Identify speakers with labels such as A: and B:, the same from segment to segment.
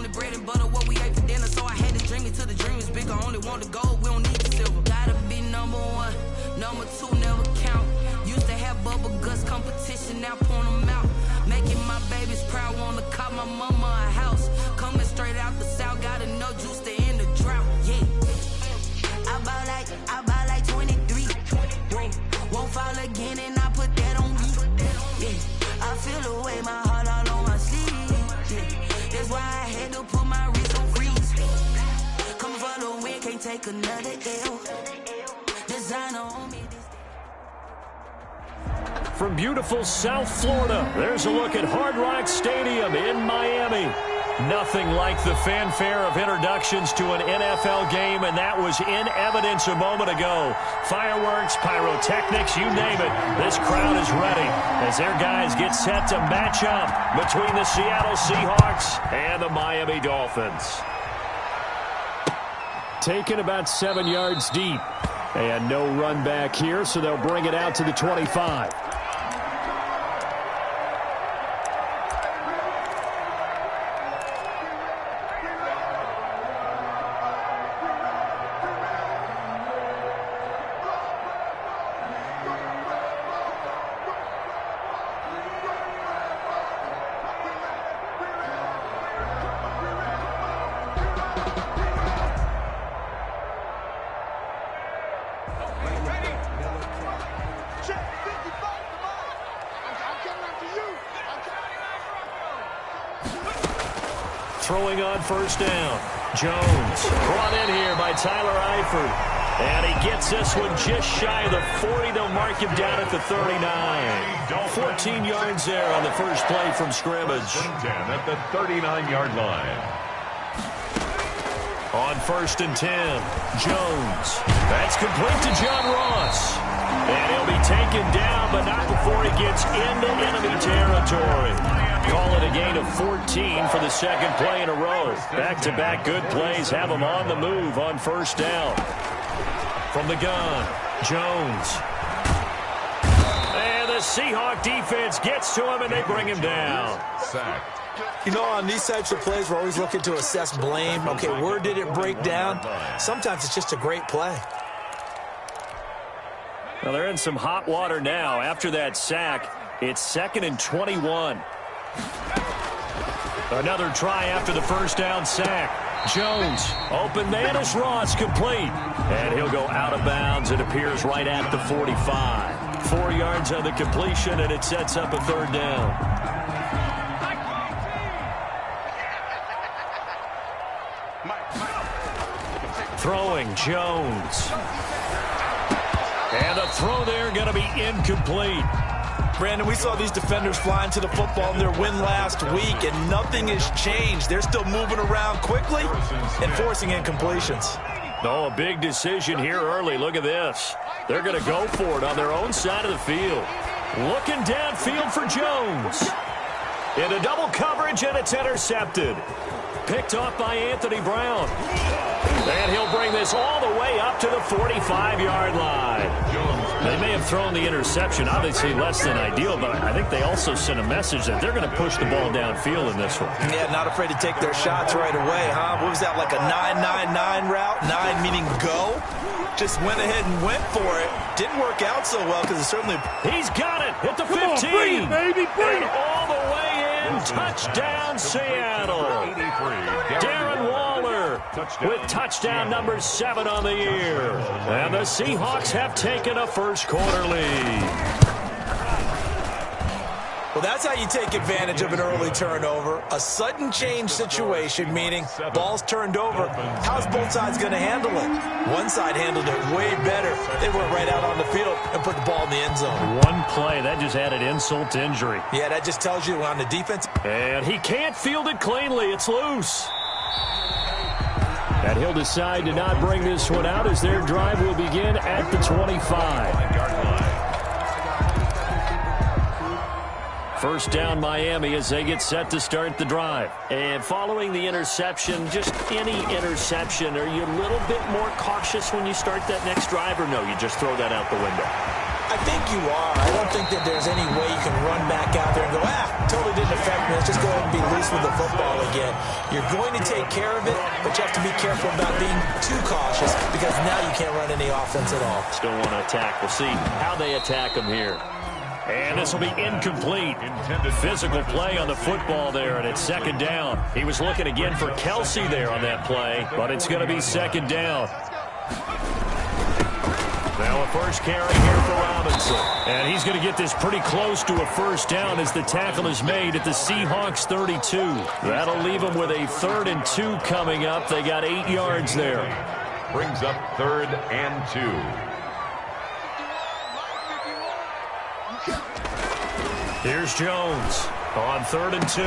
A: the bread and butter, what we ate for dinner. So I had to dream it till the dream is bigger. Only want the gold, we don't need the silver. Gotta be number one, number two never count. Used to have bubble guts competition, now point them out. Making my babies proud, wanna cop my mama a house. Coming straight out the south, got enough juice to end the drought. Yeah, I bought like 23. Won't fall again, and I put that on me. Yeah, I feel the way, my heart all on my sleeve. Yeah, that's why I had to put my wrist on freeze. Coming for the win, can't take another L. Designer on me.
B: From beautiful South Florida, there's a look at Hard Rock Stadium in Miami. Nothing like the fanfare of introductions to an NFL game, and that was in evidence a moment ago. Fireworks, pyrotechnics, you name it. This crowd is ready as their guys get set to match up between the Seattle Seahawks and the Miami Dolphins. Taken about 7 yards deep. And no run back here, so they'll bring it out to the 25. Throwing on first down. Jones brought in here by Tyler Eifert. And he gets this one just shy of the 40. They'll mark him down at the 39. 14 yards there on the first play from scrimmage.
C: At the 39-yard line.
B: On first and 10, Jones. That's complete to John Ross. And he'll be taken down, but not before he gets into enemy territory. Call it a gain of 14 for the second play in a row. Back-to-back good plays have him on the move on first down. From the gun, Jones. And the Seahawk defense gets to him, and they bring him down.
C: Sacked.
D: You know, on these types of plays, we're always looking to assess blame. Okay, where did it break down? Sometimes it's just a great play.
B: Well, they're in some hot water now. After that sack, it's 2nd and 21. Another try after the first down sack. Jones, open man is Ross, complete. And he'll go out of bounds. It appears right at the 45. 4 yards on the completion, and it sets up a third down. Throwing, Jones. And the throw there going to be incomplete.
D: Brandon, we saw these defenders flying to the football in their win last week, and nothing has changed. They're still moving around quickly and forcing incompletions.
B: Oh, a big decision here early. Look at this. They're going to go for it on their own side of the field. Looking downfield for Jones. Into double coverage, and it's intercepted. Picked off by Anthony Brown. And he'll bring this all the way up to the 45-yard line. They may have thrown the interception, obviously less than ideal, but I think they also sent a message that they're going to push the ball downfield in this one.
D: Yeah, not afraid to take their shots right away, huh? What was that, like a 9-9-9 route? 9 meaning go? Just went ahead and went for it. Didn't work out so well because it certainly...
B: He's got it at the 15.
E: On, bring it, baby, bring it.
B: All the way in. Touchdown, Seattle. Darren Waller with touchdown number 7 on the year. And the Seahawks have taken a first quarter lead.
D: Well, that's how you take advantage of an early turnover. A sudden change situation, meaning ball's turned over. How's both sides going to handle it? One side handled it way better. They went right out on the field and put the ball in the end zone.
B: One play, that just added insult to injury.
D: Yeah, that just tells you on the defense.
B: And he can't field it cleanly. It's loose. And he'll decide to not bring this one out as their drive will begin at the 25. First down Miami as they get set to start the drive. And following the interception, just any interception, are you a little bit more cautious when you start that next drive, or no, you just throw that out the window?
D: I think you are. I don't think that there's any way you can run back out there and go, totally didn't affect me. Let's just go ahead and be loose with the football again. You're going to take care of it, but you have to be careful about being too cautious because now you can't run any offense at all.
B: Still want to attack. We'll see how they attack him here. And this will be incomplete. Physical play on the football there, and it's second down. He was looking again for Kelsey there on that play, but it's going to be second down. Now a first carry here for Robinson. And he's going to get this pretty close to a first down as the tackle is made at the Seahawks 32. That'll leave them with a 3rd and 2 coming up. They got 8 yards there.
C: Brings up 3rd and 2.
B: Here's Jones on 3rd and 2.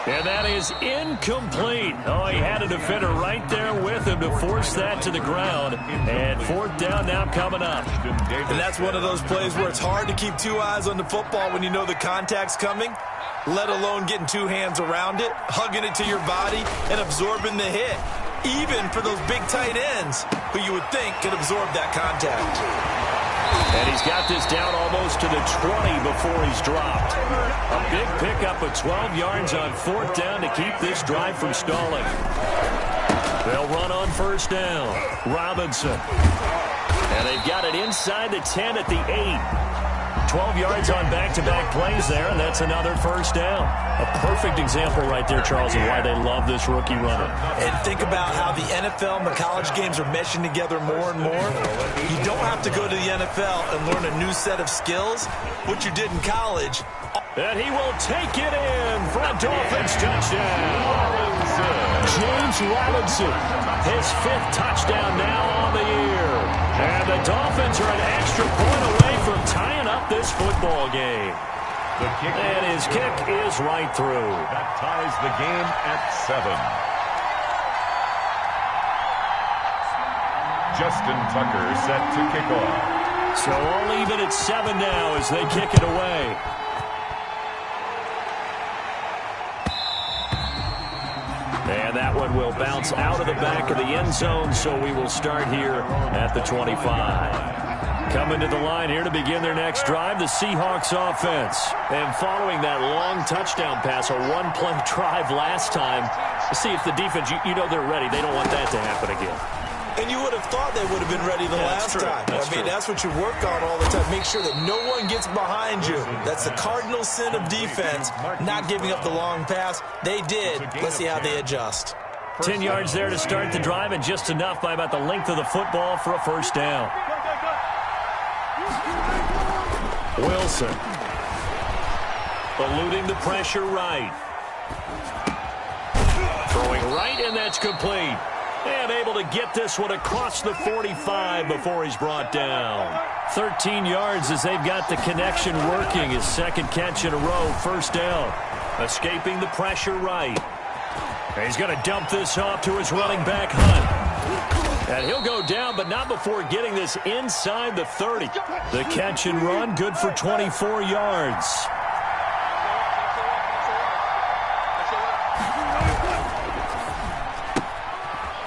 B: And that is incomplete. Oh, he had a defender right there with him to force that to the ground. And 4th down now coming up.
D: And that's one of those plays where it's hard to keep 2 eyes on the football when you know the contact's coming, let alone getting 2 hands around it, hugging it to your body, and absorbing the hit. Even for those big tight ends who you would think could absorb that contact.
B: And he's got this down almost to the 20 before he's dropped. A big pickup of 12 yards on 4th down to keep this drive from stalling. They'll run on first down. Robinson. And they've got it inside the 10 at the 8. 12 yards on back-to-back plays there, and that's another first down. A perfect example right there, Charles, of why they love this rookie runner.
D: And think about how the NFL and the college games are meshing together more and more. You don't have to go to the NFL and learn a new set of skills. What you did in college.
B: And he will take it in for a Dolphins touchdown. James Robinson, his 5th touchdown now on the year. And the Dolphins are an extra point away from tying up this football game. And his kick is right through.
C: That ties the game at 7. Justin Tucker set to kick off.
B: So all even at 7 now as they kick it away. And that one will bounce out of the back of the end zone, so we will start here at the 25. Coming to the line here to begin their next drive, the Seahawks offense. And following that long touchdown pass, a one-play drive last time, to see if the defense, you know they're ready. They don't want that to happen again.
D: And you would have thought they would have been ready the last time. That's what you work on all the time. Make sure that no one gets behind you. That's the cardinal sin of defense, not giving up the long pass. They did. Let's see how they adjust.
B: 10 yards there to start the drive, and just enough by about the length of the football for a first down. Wilson. Eluding the pressure right. Throwing right, and that's complete. And able to get this one across the 45 before he's brought down. 13 yards as they've got the connection working. His 2nd catch in a row, first down. Escaping the pressure right. And he's going to dump this off to his running back, Hunt. And he'll go down, but not before getting this inside the 30. The catch and run, good for 24 yards.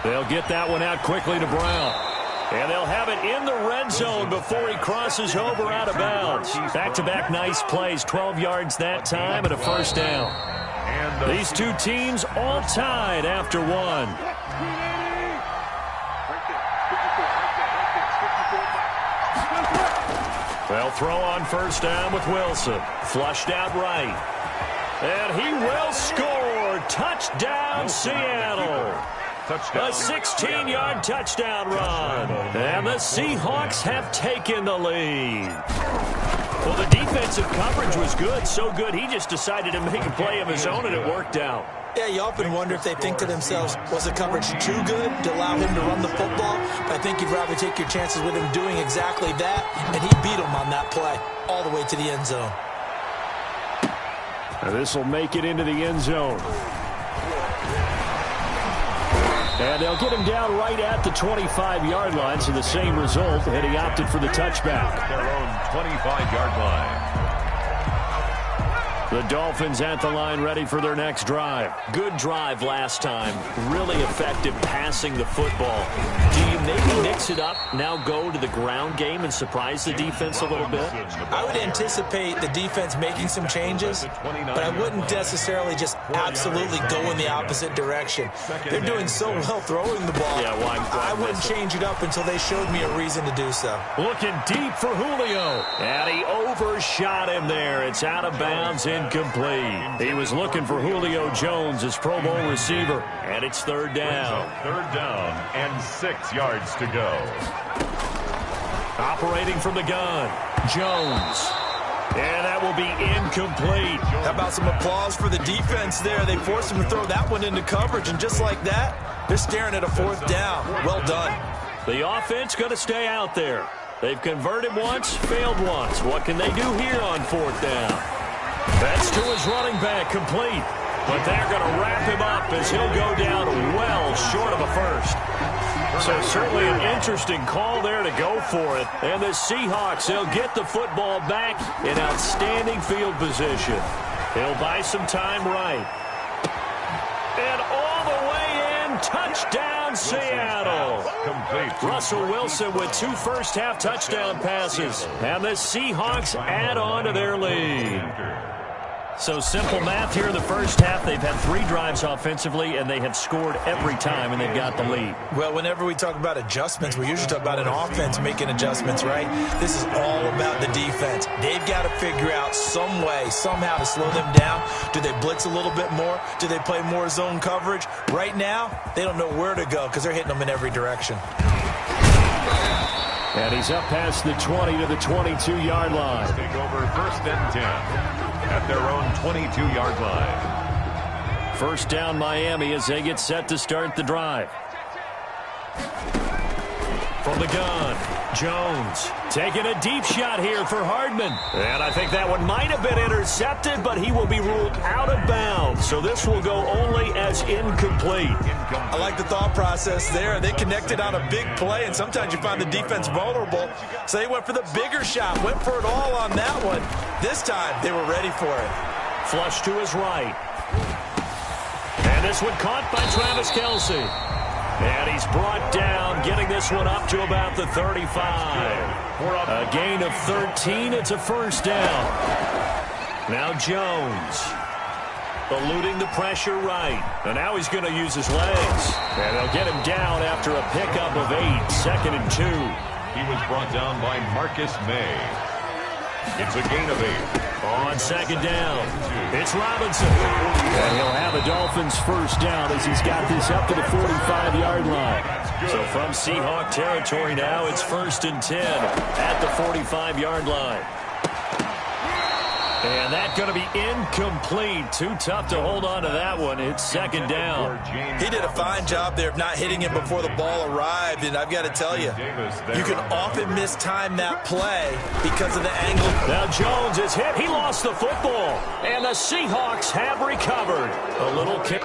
B: They'll get that one out quickly to Brown. And they'll have it in the red zone before he crosses over out of bounds. Back-to-back nice plays, 12 yards that time and a first down. These two teams all tied after one. They'll throw on first down with Wilson. Flushed out right. And he will score. Touchdown, Seattle. A 16-yard touchdown run. And the Seahawks have taken the lead. Well, the defensive coverage was good. So good, he just decided to make a play of his own, and it worked out.
D: Yeah, you often wonder if they think to themselves, was the coverage too good to allow him to run the football? But I think you'd rather take your chances with him doing exactly that, and he beat him on that play all the way to the end zone.
B: And this will make it into the end zone. And they'll get him down right at the 25-yard line, so the same result, and he opted for the touchback.
C: Their own 25-yard line.
B: The Dolphins at the line, ready for their next drive.
F: Good drive last time. Really effective passing the football. Do you maybe mix it up, now go to the ground game and surprise the defense a little bit?
D: I would anticipate the defense making some changes, but I wouldn't necessarily just absolutely go in the opposite direction. They're doing so well throwing the ball.
F: Yeah, well,
D: I wouldn't change it up until they showed me a reason to do so.
B: Looking deep for Julio. And he overshot him there. It's out of bounds, incomplete. He was looking for Julio Jones, his Pro Bowl receiver. And it's third down.
C: Third down and 6 yards to go.
B: Operating from the gun, Jones. And that will be incomplete.
D: How about some applause for the defense there? They forced him to throw that one into coverage, and just like that, they're staring at a fourth down. Well done.
B: The offense going to stay out there. They've converted once, failed once. What can they do here on fourth down? That's to his running back, complete. But they're going to wrap him up as he'll go down well short of a first. So certainly an interesting call there to go for it. And the Seahawks, they'll get the football back in outstanding field position. He'll buy some time right. And all the way in, touchdown Seattle. Russell Wilson with 2 first-half touchdown passes. And the Seahawks add on to their lead. So simple math here in the first half. They've had 3 drives offensively, and they have scored every time, and they've got the lead.
D: Well, whenever we talk about adjustments, we usually talk about an offense making adjustments, right? This is all about the defense. They've got to figure out some way, somehow to slow them down. Do they blitz a little bit more? Do they play more zone coverage? Right now, they don't know where to go because they're hitting them in every direction.
B: And he's up past the 20 to the 22-yard line.
C: Take over first and 10 at their own 22-yard line.
B: First down Miami as they get set to start the drive. From the gun, Jones taking a deep shot here for Hardman. And I think that one might have been intercepted, but he will be ruled out of bounds. So this will go only as incomplete.
D: I like the thought process there. They connected on a big play, and sometimes you find the defense vulnerable. So they went for the bigger shot, went for it all on that one. This time, they were ready for it.
B: Flush to his right. And this one caught by Travis Kelce. And he's brought down, getting this one up to about the 35. A gain of 13. It's a first down. Now Jones. Eluding the pressure right. And now he's going to use his legs. And they'll get him down after a pickup of 8. 2nd and 2.
C: He was brought down by Marcus May. It's a gain of 8.
B: On second down, it's Robinson. And he'll have a Dolphins first down as he's got this up to the 45-yard line. So from Seahawk territory now, it's 1st and 10 at the 45-yard line. And that's going to be incomplete. Too tough to hold on to that one. It's 2nd down.
D: He did a fine job there of not hitting it before the ball arrived. And I've got to tell you, you can often mistime that play because of the angle.
B: Now Jones is hit. He lost the football. And the Seahawks have recovered. A little kick.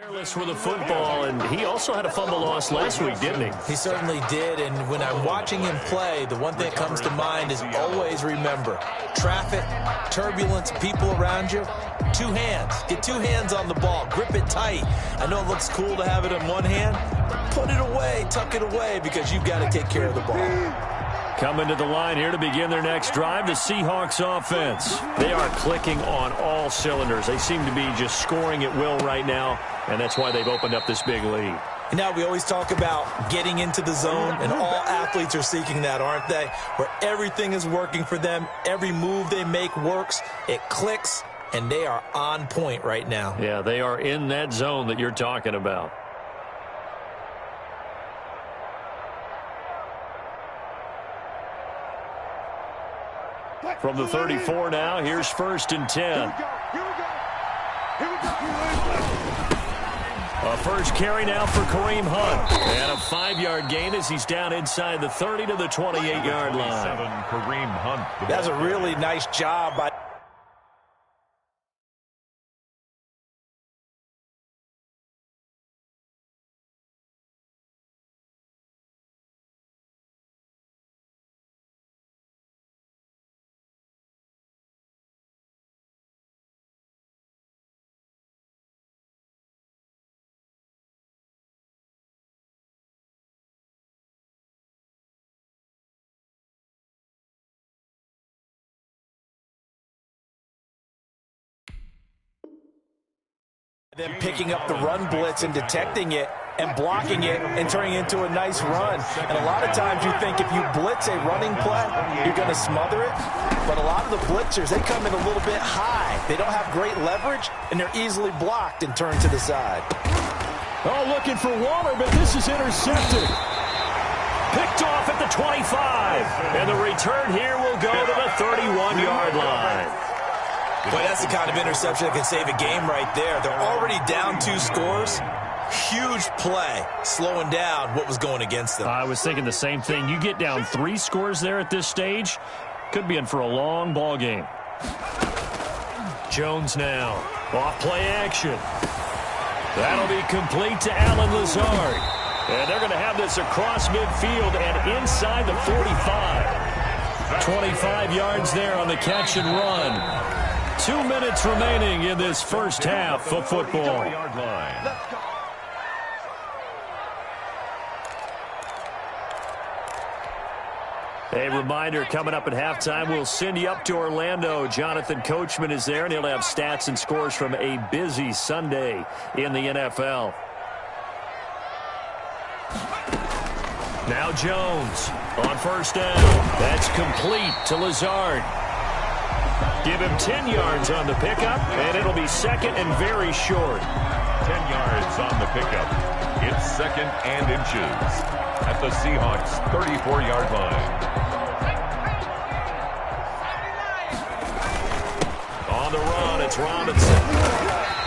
B: Careless with the football, and he also had a fumble loss last week, didn't he?
D: He certainly did, and when I'm watching him play, the one thing that comes to mind is always remember, traffic, turbulence, people around you, 2 hands. Get 2 hands on the ball. Grip it tight. I know it looks cool to have it in one hand. Put it away, tuck it away, because you've got to take care of the ball.
B: Coming to the line here to begin their next drive, the Seahawks offense. They are clicking on all cylinders. They seem to be just scoring at will right now, and that's why they've opened up this big lead.
D: Now, we always talk about getting into the zone, and all athletes are seeking that, aren't they? Where everything is working for them, every move they make works, it clicks, and they are on point right now.
B: Yeah, they are in that zone that you're talking about. From the 34 now, here's 1st and 10. A first carry now for Kareem Hunt. And a 5-yard gain as he's down inside the 30 to the 28-yard line.
C: Kareem Hunt.
D: That's a really nice job by them picking up the run blitz and detecting it and blocking it and turning it into a nice run. And a lot of times you think if you blitz a running play, you're going to smother it. But a lot of the blitzers, they come in a little bit high. They don't have great leverage, and they're easily blocked and turned to the side.
B: Oh, looking for Waller, but this is intercepted. Picked off at the 25. And the return here will go to the 31-yard line.
D: Boy, that's the kind of interception that can save a game right there. They're already down 2 scores. Huge play, slowing down what was going against them.
B: I was thinking the same thing. You get down 3 scores there at this stage, could be in for a long ball game. Jones now, off play action. That'll be complete to Alan Lazard. And they're going to have this across midfield and inside the 45. 25 yards there on the catch and run. 2 minutes remaining in this first half of football. A reminder, coming up at halftime, we'll send you up to Orlando. Jonathan Coachman is there, and he'll have stats and scores from a busy Sunday in the NFL. Now Jones on first down. That's complete to Lazard. Give him 10 yards on the pickup, and it'll be second and very short.
C: 10 yards on the pickup. It's 2nd and inches at the Seahawks' 34-yard line.
B: On the run, it's Robinson.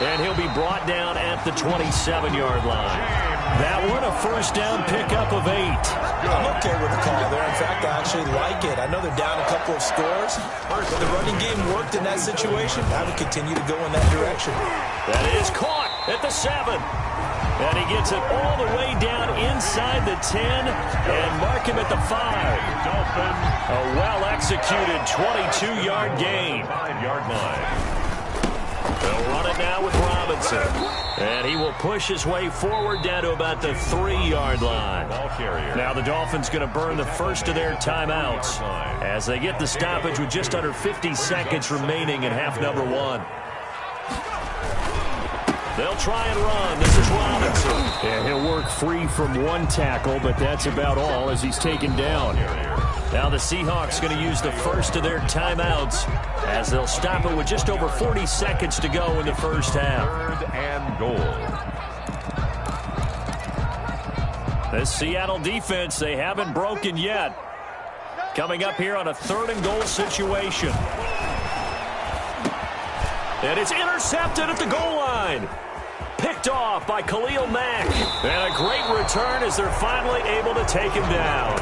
B: And he'll be brought down at the 27-yard line. That one, a first down pickup of 8.
D: I'm okay with the call there. In fact, I actually like it. I know they're down a couple of scores, but the running game worked in that situation. I would continue to go in that direction.
B: That is caught at the 7. And he gets it all the way down inside the 10 and mark him at the 5. A well-executed 22-yard gain.
C: 5-yard line.
B: They'll run it now with Robinson. And he will push his way forward down to about the 3-yard line. Now the Dolphins going to burn the first of their timeouts as they get the stoppage with just under 50 seconds remaining in half number 1. They'll try and run. This is Robinson. And he'll work free from 1 tackle, but that's about all as he's taken down. Now the Seahawks going to use the first of their timeouts as they'll stop it with just over 40 seconds to go in the first half.
C: 3rd and goal.
B: This Seattle defense, they haven't broken yet. Coming up here on a 3rd and goal situation. And it's intercepted at the goal line. Picked off by Khalil Mack. And a great return as they're finally able to take him down.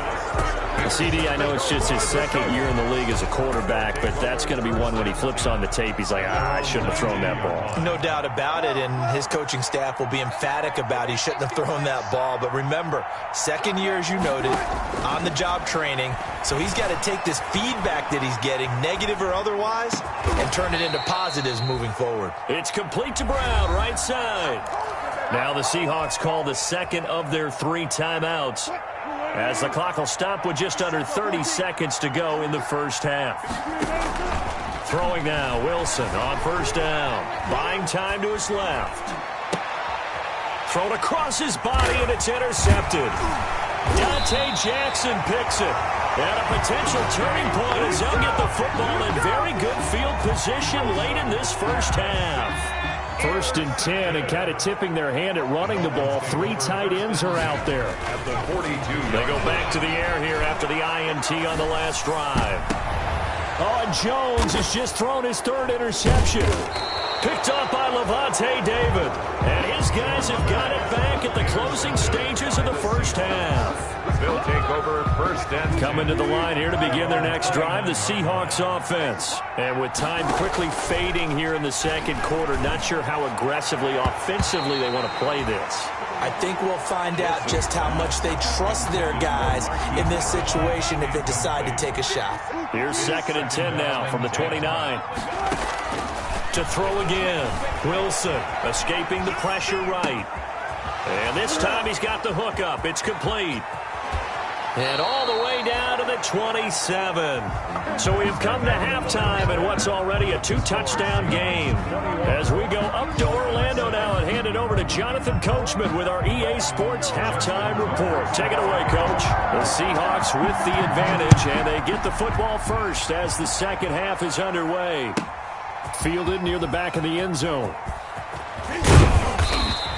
B: CD, I know it's just his second year in the league as a quarterback, but that's going to be one when he flips on the tape. He's like, I shouldn't have thrown that ball.
D: No doubt about it, and his coaching staff will be emphatic about he shouldn't have thrown that ball. But remember, second year, as you noted, on-the-job training, so he's got to take this feedback that he's getting, negative or otherwise, and turn it into positives moving forward.
B: It's complete to Brown, right side. Now the Seahawks call the second of their 3 timeouts, as the clock will stop with just under 30 seconds to go in the first half. Throwing now, Wilson on first down. Buying time to his left. Thrown across his body, and it's intercepted. Dante Jackson picks it. And a potential turning point as they'll get the football in very good field position late in this first half. 1st and 10, and kind of tipping their hand at running the ball. 3 tight ends are out there.
C: At the 42.
B: They go back to the air here after the INT on the last drive. Oh, and Jones has just thrown his 3rd interception. Picked up by Levante David. And his guys have got it back at the closing stages of the first half.
C: They'll take over 1st and 10.
B: Coming to the line here to begin their next drive, the Seahawks offense. And with time quickly fading here in the second quarter, not sure how aggressively, offensively they want to play this.
D: I think we'll find out just how much they trust their guys in this situation if they decide to take a shot.
B: Here's 2nd and 10 now from the 29. To throw again. Wilson escaping the pressure right. And this time he's got the hook up. It's complete. And all the way down to the 27. So we've come to halftime in what's already a 2-touchdown game. As we go up to Orlando now and hand it over to Jonathan Coachman with our EA Sports halftime report. Take it away, Coach. The Seahawks with the advantage, and they get the football first as the second half is underway. Fielded near the back of the end zone.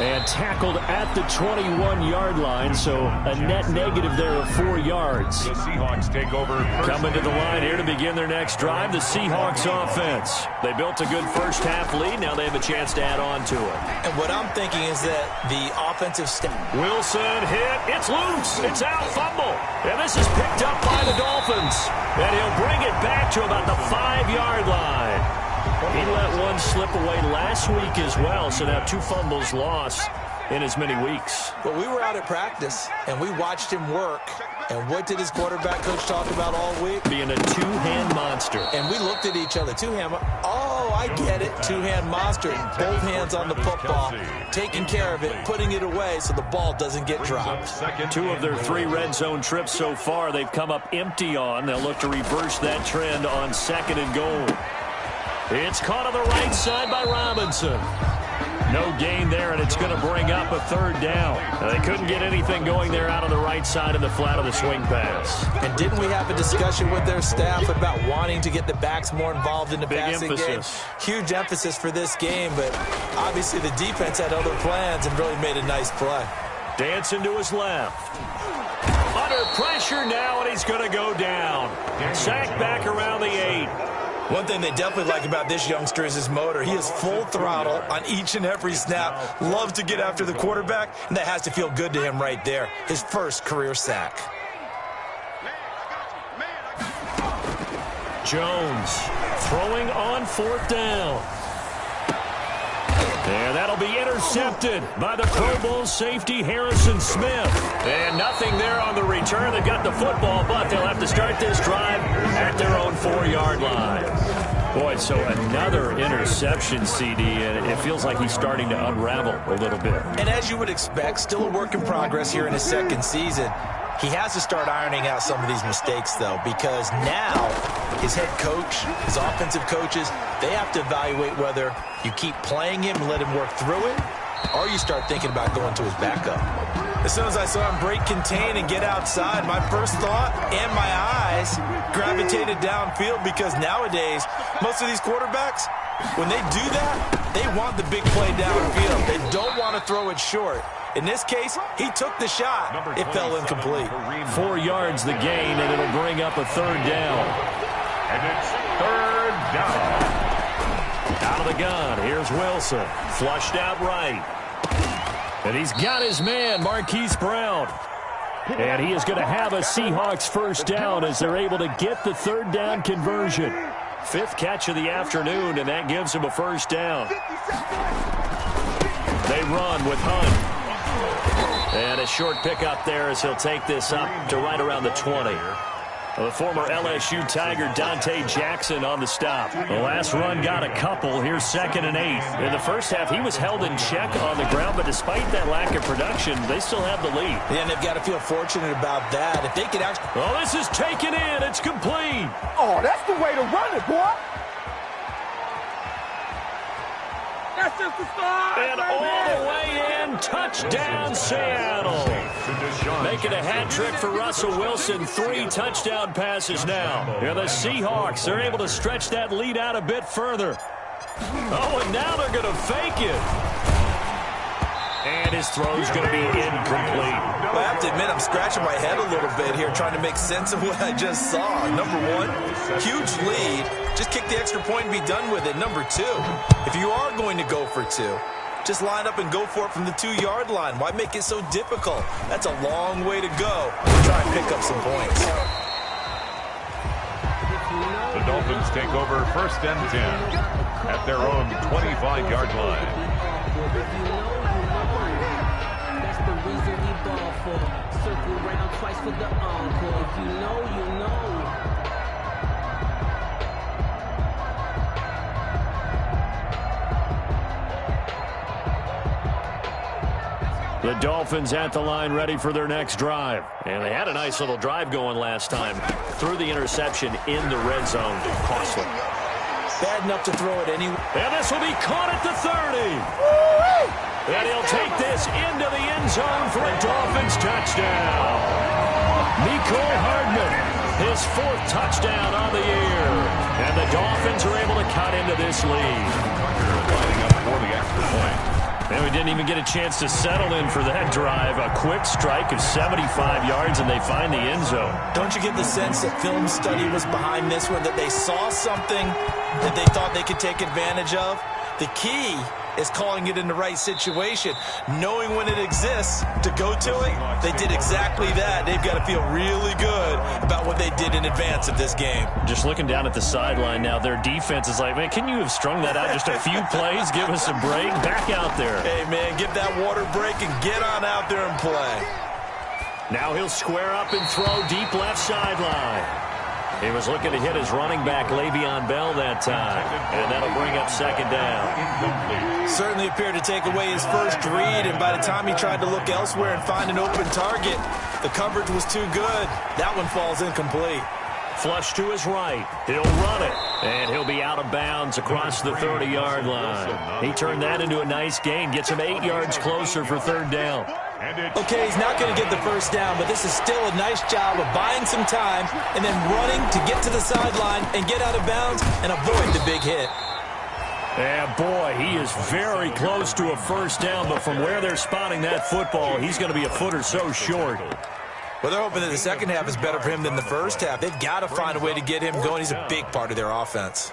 B: And tackled at the 21-yard line, so a net negative there of 4 yards.
C: The Seahawks take over.
B: Coming to the line here to begin their next drive, the Seahawks offense. They built a good first half lead. Now they have a chance to add on to it.
D: And what I'm thinking is that the offensive staff.
B: Wilson hit. It's loose. It's out. Fumble. And this is picked up by the Dolphins. And he'll bring it back to about the 5-yard line. He let one slip away last week as well, so now 2 fumbles lost in as many weeks.
D: Well, we were out at practice, and we watched him work. And what did his quarterback coach talk about all week?
B: Being a 2-hand monster.
D: And we looked at each other. 2-hand. Oh, I get it. 2-hand monster. Both hands on the football, taking care of it, putting it away so the ball doesn't get dropped.
B: 2 of their 3 red zone trips so far they've come up empty on. They'll look to reverse that trend on 2nd and goal. It's caught on the right side by Robinson. No gain there, and it's going to bring up a 3rd down. They couldn't get anything going there out on the right side of the flat of the swing pass.
D: And didn't we have a discussion with their staff about wanting to get the backs more involved in the passing game? Huge emphasis for this game, but obviously the defense had other plans and really made a nice play.
B: Dancing to his left. Under pressure now, and he's going to go down. Sacked back around the 8.
D: One thing they definitely like about this youngster is his motor. He is full throttle on each and every snap. Loves to get after the quarterback, and that has to feel good to him right there. His first career sack.
B: Jones throwing on 4th down. And that'll be intercepted by the Pro Bowl safety Harrison Smith. And nothing there on the return. They got the football, but they'll have to start this drive at their own 4-yard line. Boy, so another interception, CD, and it feels like he's starting to unravel a little bit.
D: And as you would expect, still a work in progress here in his 2nd season. He has to start ironing out some of these mistakes, though, because now his head coach, his offensive coaches, they have to evaluate whether you keep playing him and let him work through it, or you start thinking about going to his backup. As soon as I saw him break contain and get outside, my first thought and my eyes gravitated downfield, because nowadays, most of these quarterbacks, when they do that, they want the big play downfield. They don't want to throw it short. In this case, he took the shot. It fell incomplete.
B: 4 yards the gain, and it'll bring up a 3rd down.
C: And it's 3rd down.
B: Out of the gun, here's Wilson. Flushed out right. And he's got his man, Marquise Brown. And he is going to have a Seahawks first down as they're able to get the third down conversion. Fifth catch of the afternoon, and that gives him a first down. They run with Hunt. And a short pickup there as he'll take this up to right around the 20. The former LSU Tiger Dante Jackson on the stop. The last run got a couple. Here's 2nd and 8. In the first half, he was held in check on the ground, but despite that lack of production, they still have the lead.
D: Yeah, and they've got to feel fortunate about that. If they could actually...
B: Oh, this is taken in. It's complete.
E: Oh, that's the way to run it, boy. That's just the start.
B: And all the way in, touchdown Seattle. Making a hat trick for Russell Wilson. 3 touchdown passes now. And the Seahawks, they're able to stretch that lead out a bit further. Oh, and now they're going to fake it. And his throw's going to be incomplete.
D: Well, I have to admit, I'm scratching my head a little bit here trying to make sense of what I just saw. Number one, huge lead. Just kick the extra point and be done with it. Number two, if you are going to go for 2, just line up and go for it from the 2-yard line. Why make it so difficult? That's a long way to go to try and pick up some points.
C: The Dolphins take over 1st and 10 at their own 25-yard line.
A: That's the reason we ball for. Circle round twice for the encore. If you know, you know.
B: The Dolphins at the line ready for their next drive. And they had a nice little drive going last time. Threw the interception in the red zone. Costly.
D: Bad enough to throw it anyway.
B: And this will be caught at the 30. And he'll take this into the end zone for a Dolphins touchdown. Nicole Hardman, his 4th touchdown on the year. And the Dolphins are able to cut into this lead.
C: Lining up for the extra point.
B: And we didn't even get a chance to settle in for that drive. A quick strike of 75 yards, and they find the end zone.
D: Don't you get the sense that film study was behind this one, that they saw something that they thought they could take advantage of? The key is calling it in the right situation, knowing when it exists to go to it. They did exactly that. They've got to feel really good about what they did in advance of this game.
B: Just looking down at the sideline now, their defense is like, man, can you have strung that out just a few plays? Give us a break. Back out there.
D: Hey, man, give that water break and get on out there and play.
B: Now he'll square up and throw deep left sideline. He was looking to hit his running back, Le'Veon Bell, that time. And that'll bring up 2nd down.
D: Certainly appeared to take away his first read, and by the time he tried to look elsewhere and find an open target, the coverage was too good. That one falls incomplete.
B: Flush to his right. He'll run it. And he'll be out of bounds across the 30-yard line. He turned that into a nice gain. Gets him 8 yards closer for 3rd down.
D: Okay, he's not going to get the first down, but this is still a nice job of buying some time and then running to get to the sideline and get out of bounds and avoid the big hit.
B: Yeah, boy, he is very close to a first down, but from where they're spotting that football, he's going to be a foot or so short.
D: Well, they're hoping that the second half is better for him than the first half. They've got to find a way to get him going. He's a big part of their offense.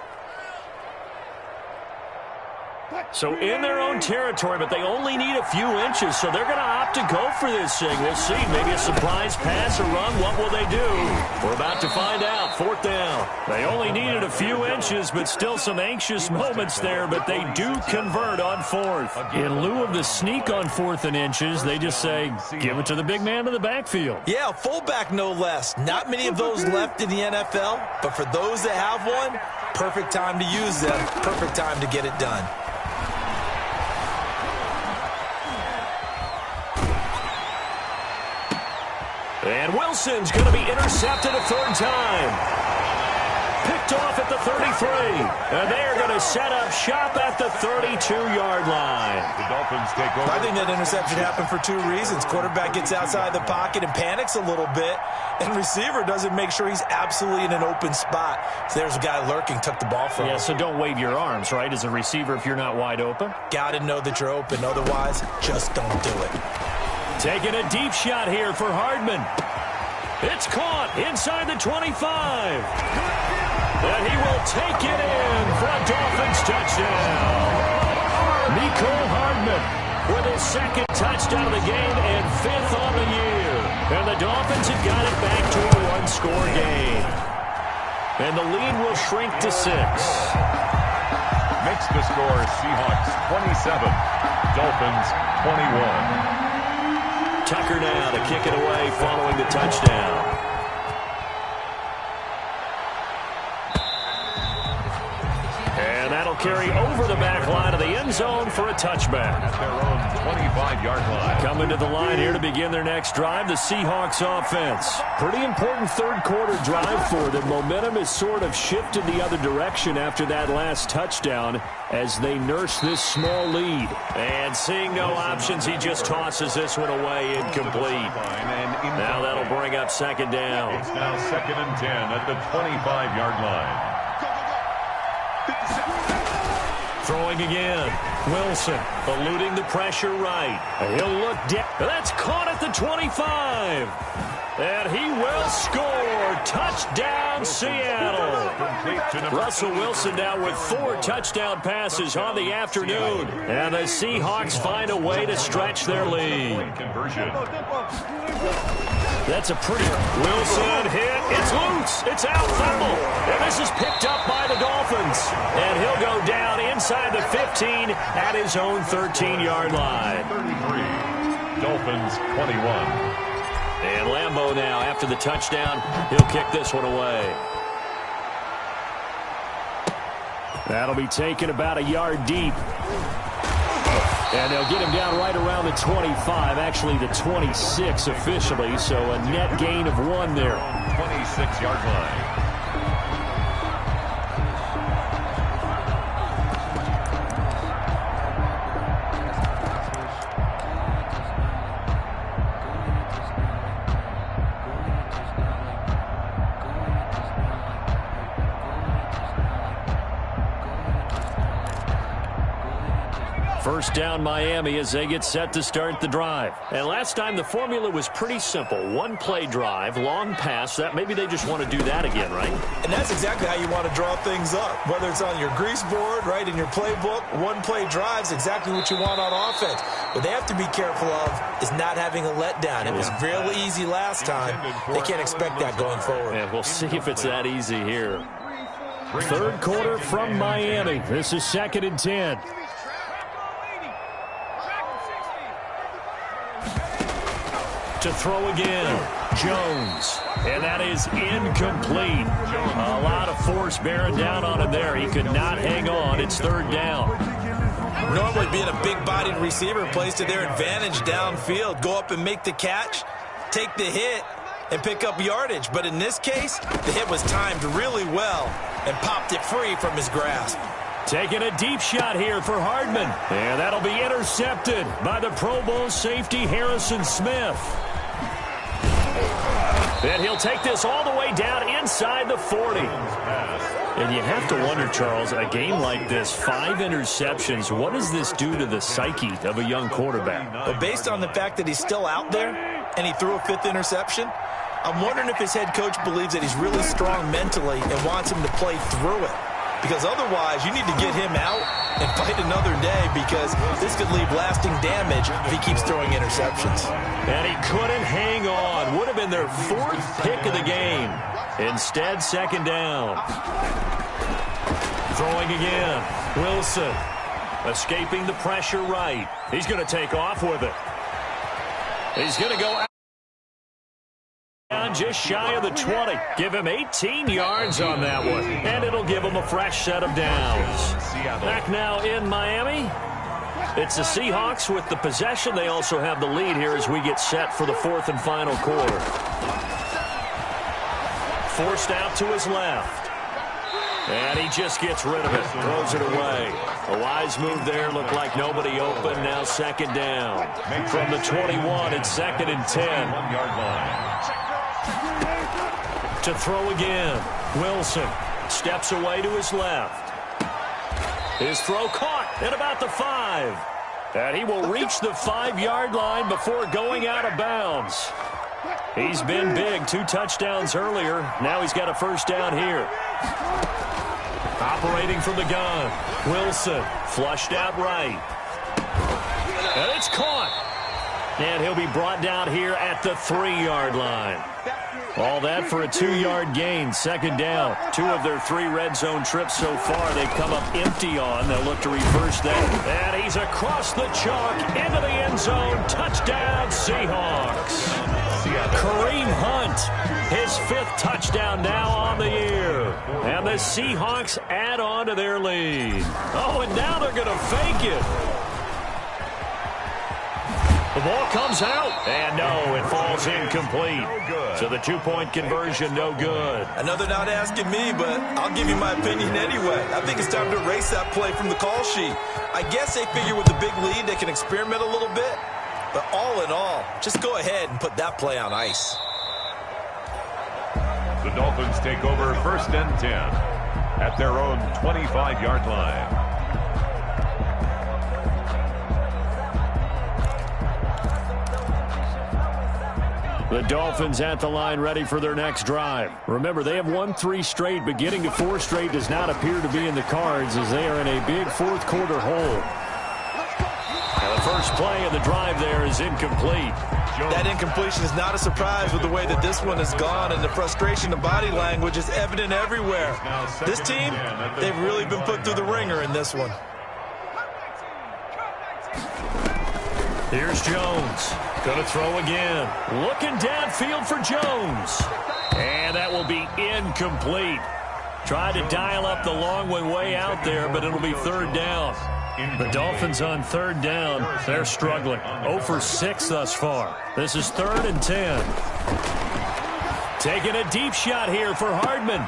B: So in their own territory, but they only need a few inches, so they're going to opt to go for this thing. We'll see. Maybe a surprise pass or run. What will they do? We're about to find out. 4th down. They only needed a few inches, but still some anxious moments there, but they do convert on 4th. In lieu of the sneak on 4th and inches, they just say, give it to the big man in the backfield.
D: Yeah, fullback no less. Not many of those left in the NFL, but for those that have one, perfect time to use them. Perfect time to get it done.
B: And Wilson's going to be intercepted a 3rd time. Picked off at the 33. And they're going to set up shop at the 32-yard line.
C: The Dolphins take over.
D: I think that interception happened for 2 reasons. Quarterback gets outside the pocket and panics a little bit. And receiver doesn't make sure he's absolutely in an open spot. So there's a guy lurking, took the ball from him.
B: Yeah, so don't wave your arms, right, as a receiver if you're not wide open.
D: Got to know that you're open. Otherwise, just don't do it.
B: Taking a deep shot here for Hardman. It's caught inside the 25. And he will take it in for a Dolphins touchdown. Nicole Hardman with his 2nd touchdown of the game and 5th on the year. And the Dolphins have got it back to a one-score game. And the lead will shrink to 6.
C: Makes the score Seahawks 27, Dolphins 21.
B: Tucker now to kick it away following the touchdown. And that'll carry over the back line of the end zone for a touchback.
C: At their own 25-yard line.
B: Coming to the line here to begin their next drive, the Seahawks offense. Pretty important third-quarter drive for them. Momentum has sort of shifted the other direction after that last touchdown as they nurse this small lead. And seeing no options, he just tosses this one away incomplete. Now that'll bring up second down.
C: It's now 2nd and 10 at the 25-yard line.
B: Throwing again. Wilson eluding the pressure right. He'll look down. That's caught at the 25. And he will score. Touchdown, Seattle. Russell Wilson now with 4 touchdown passes on the afternoon. And the Seahawks find a way to stretch their lead. That's a pretty... Wilson hit. It's loose. It's out. Fumble. And this is picked up by the Dolphins. And he'll go down inside the 15 at his own 13-yard line.
C: 33. Dolphins 21.
B: And Lambeau now, after the touchdown, he'll kick this one away. That'll be taken about a yard deep. And they'll get him down right around the 25, actually the 26 officially, so a net gain of 1 there.
C: 26-yard line.
B: First down Miami as they get set to start the drive. And last time the formula was pretty simple. 1-play drive, long pass. That maybe they just want to do that again, right?
D: And that's exactly how you want to draw things up. Whether it's on your grease board, right, in your playbook, 1-play drive's exactly what you want on offense. What they have to be careful of is not having a letdown. It was real easy last time. They can't expect that going forward.
B: And we'll see if it's that easy here. Third quarter from Miami. This is 2nd and 10. To throw again, Jones. And that is incomplete. A lot of force bearing down on him there. He could not hang on. It's 3rd down.
D: Normally being a big-bodied receiver plays to their advantage downfield. Go up and make the catch, take the hit, and pick up yardage. But in this case, the hit was timed really well and popped it free from his grasp.
B: Taking a deep shot here for Hardman. And that'll be intercepted by the Pro Bowl safety Harrison Smith. And he'll take this all the way down inside the 40. And you have to wonder, Charles, a game like this, 5 interceptions, what does this do to the psyche of a young quarterback?
D: But based on the fact that he's still out there and he threw a 5th interception, I'm wondering if his head coach believes that he's really strong mentally and wants him to play through it. Because otherwise, you need to get him out and fight another day because this could leave lasting damage if he keeps throwing interceptions.
B: And he couldn't hang on. Would have been their 4th pick of the game. Instead, 2nd down. Throwing again. Wilson escaping the pressure right. He's going to take off with it. He's going to go out. Just shy of the 20. Give him 18 yards on that one. And it'll give him a fresh set of downs. Back now in Miami. It's the Seahawks with the possession. They also have the lead here as we get set for the 4th and final quarter. Forced out to his left. And he just gets rid of it. Throws it away. A wise move there. Looked like nobody open. Now 2nd down. From the 21, it's 2nd and 10.
C: 1-yard line.
B: To throw again. Wilson steps away to his left. His throw caught at about the 5. And he will reach the 5-yard line before going out of bounds. He's been big. 2 touchdowns earlier. Now he's got a 1st down here. Operating from the gun. Wilson flushed out right. And it's caught. And he'll be brought down here at the 3-yard line. All that for a 2-yard gain. Second down. 2 of their 3 red zone trips so far they come up empty on. They'll look to reverse that. And he's across the chalk into the end zone. Touchdown, Seahawks. Kareem Hunt, his 5th touchdown now on the year. And the Seahawks add on to their lead. Oh, and now they're going to fake it. The ball comes out, and no, it falls incomplete. So the 2-point conversion, no good.
D: I know they're not asking me, but I'll give you my opinion anyway. I think it's time to erase that play from the call sheet. I guess they figure with the big lead they can experiment a little bit. But all in all, just go ahead and put that play on ice.
C: The Dolphins take over 1st and 10 at their own 25-yard line.
B: The Dolphins at the line ready for their next drive. Remember, they have won 3 straight, but getting to 4 straight does not appear to be in the cards as they are in a big 4th quarter hole. Now the first play of the drive there is incomplete.
D: That incompletion is not a surprise with the way that this one has gone, and the frustration of body language is evident everywhere. This team, they've really been put through the ringer in this one.
B: Here's Jones. Going to throw again. Looking downfield for Jones. And that will be incomplete. Tried to dial up the long one way out there, but it'll be 3rd down. The Dolphins on 3rd down. They're struggling. 0 for 6 thus far. This is 3rd and 10. Taking a deep shot here for Hardman.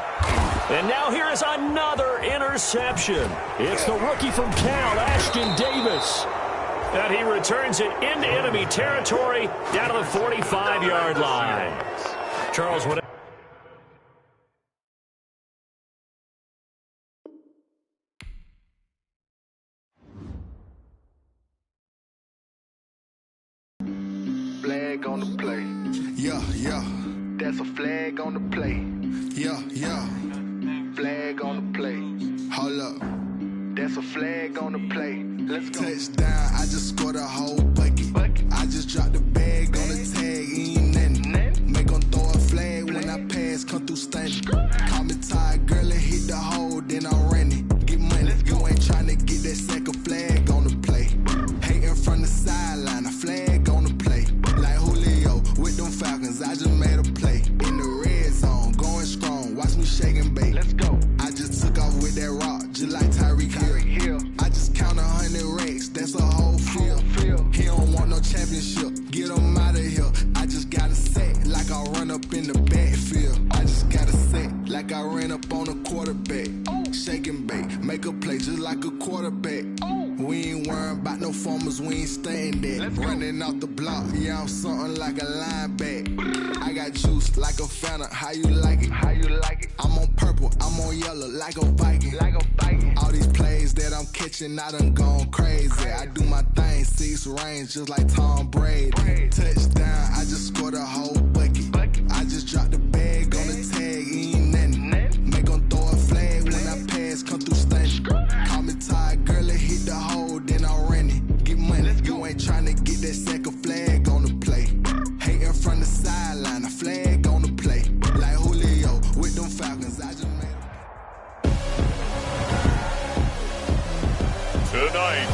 B: And now here is another interception. It's the rookie from Cal, Ashton Davis. And he returns it into enemy territory down to the 45-yard line. Charles, what?
G: Flag on the play. Yeah, yeah. That's a flag on the play. Yeah, yeah. Flag on the play. Hold up. That's a flag on the play. Let's go. Touchdown, I just scored a whole bucket. I just dropped the bag on the tag, ain't nothing. Make 'em throw a flag when I pass, come through stunning. Call me tired, girl, and hit the hole, then I'm running. Get money, you ain't trying to get that second flag on the play. Hating from the sideline, a flag on the play. Like Julio with them Falcons, I just made a play. In the red zone, going strong, watch me shake and bake. Let's go. I just took off with that rock, just like Tyreek Hill. I just count 100 racks, that's a whole field. He don't want no championship, get him out of here. I just got a set, like I run up in the backfield. I just got a set, like I ran up on a quarterback. Shake and bake, make a play just like a quarterback. We ain't worrying about no formers, we ain't staying there. Running off the block, yeah, I'm something like a linebacker. I got juice like a Fanta, how you like it? How you like it? I'm on purple, I'm on yellow, like a Viking. Like a Viking. All these plays that I'm catching, I done gone crazy. I do my thing, 6 range, just like Tom Brady. Touchdown, I just scored a whole bucket. I just dropped the bag on the tag, ain't nothing. Make 'em throw a flag when I pass, come through stunning. Call me tired, girl, and hit the hole, then I'm running. Get money, you ain't trying to get that second flag on the play. Hating from the sideline, a flag on the play. Like Julio with them Falcons, I just made
C: Tonight.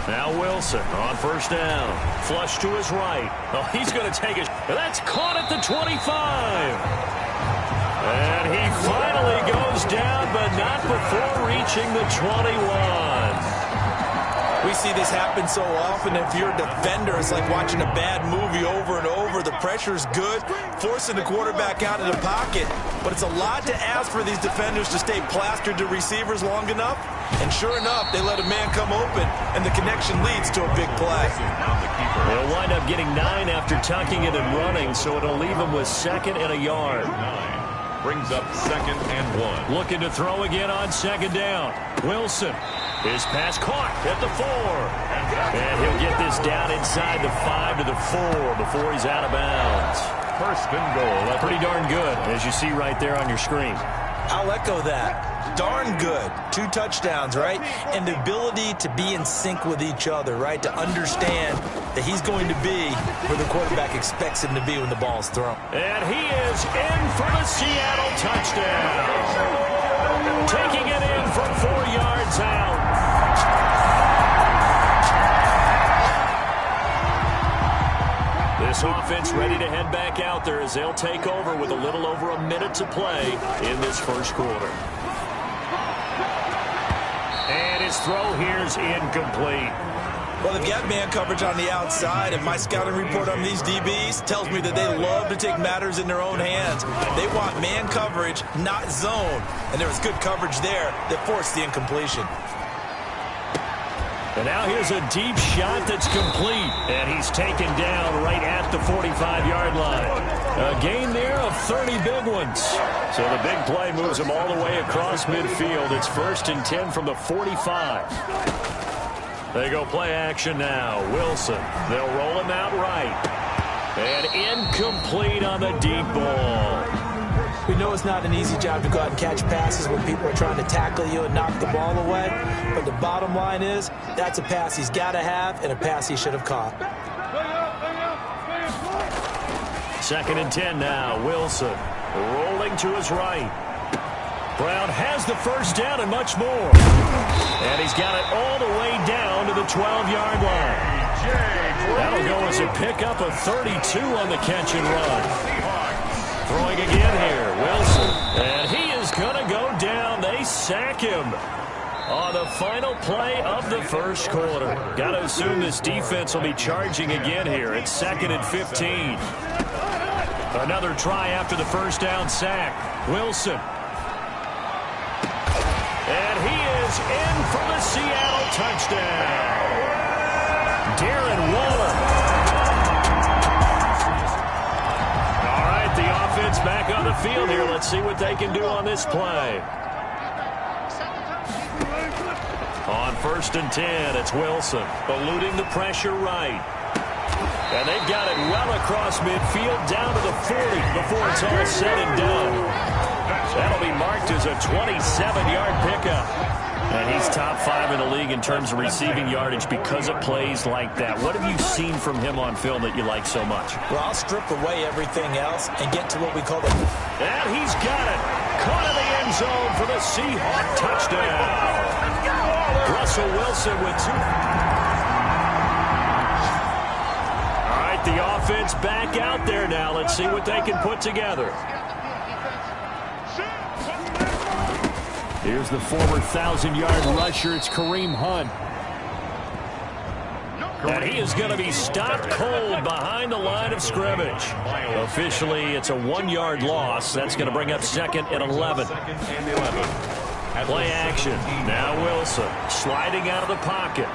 B: Now Wilson on first down. Flush to his right. Oh, he's going to take it. That's caught at the 25. And he finally goes down, but not before reaching the 21.
D: We see this happen so often. If you're a defender, it's like watching a bad movie over and over. The pressure's good, forcing the quarterback out of the pocket. But it's a lot to ask for these defenders to stay plastered to receivers long enough. And sure enough, they let a man come open, and the connection leads to a big play.
B: They'll wind up getting 9 after tucking it and running, so it'll leave them with 2nd and a yard.
C: Brings up 2nd and 1.
B: Looking to throw again on 2nd down. Wilson His pass caught at the 4. And he'll get this down inside the 5 to the 4 before he's out of bounds.
C: First and goal.
B: Pretty darn good, as you see right there on your screen.
D: I'll echo that. Darn good. 2 touchdowns, right? And the ability to be in sync with each other, right? To understand that he's going to be where the quarterback expects him to be when the ball's thrown.
B: And he is in for the Seattle touchdown. Taking it in from 4 yards out. This offense ready to head back out there as they'll take over with a little over a minute to play in this first quarter. And his throw here's incomplete.
D: Well, they've got man coverage on the outside, and my scouting report on these DBs tells me that they love to take matters in their own hands. They want man coverage, not zone. And there was good coverage there that forced the incompletion.
B: And now here's a deep shot that's complete. And he's taken down right at the 45-yard line. A gain there of 30 big ones. So the big play moves him all the way across midfield. It's 1st and 10 from the 45. They go play action now. Wilson. They'll roll him out right. And incomplete on the deep ball.
D: We know it's not an easy job to go out and catch passes when people are trying to tackle you and knock the ball away. But the bottom line is, that's a pass he's got to have and a pass he should have caught.
B: 2nd and 10 now. Wilson rolling to his right. Brown has the first down and much more. And he's got it all the way down to the 12-yard line. That'll go as a pickup of 32 on the catch and run. Throwing again here, Wilson. And he is going to go down. They sack him on the final play of the first quarter. Got to assume this defense will be charging again here. It's 2nd and 15. Another try after the first down sack. Wilson. And he is in for the Seattle touchdown. Darren Waller. The offense back on the field here. Let's see what they can do on this play. On 1st and 10, it's Wilson eluding the pressure right. And they've got it well across midfield down to the 40 before it's all said and done. That'll be marked as a 27-yard pickup. And he's top 5 in the league in terms of receiving yardage because of plays like that. What have you seen from him on film that you like so much?
D: Well, I'll strip away everything else and get to what we call the...
B: And he's got it. Caught in the end zone for the Seahawk touchdown. Russell Wilson with 2. All right, the offense back out there now. Let's see what they can put together. Here's the former 1,000-yard rusher. It's Kareem Hunt. And he is going to be stopped cold behind the line of scrimmage. Officially, it's a 1-yard loss. That's going to bring up 2nd and 11. Play action. Now Wilson sliding out of the pocket.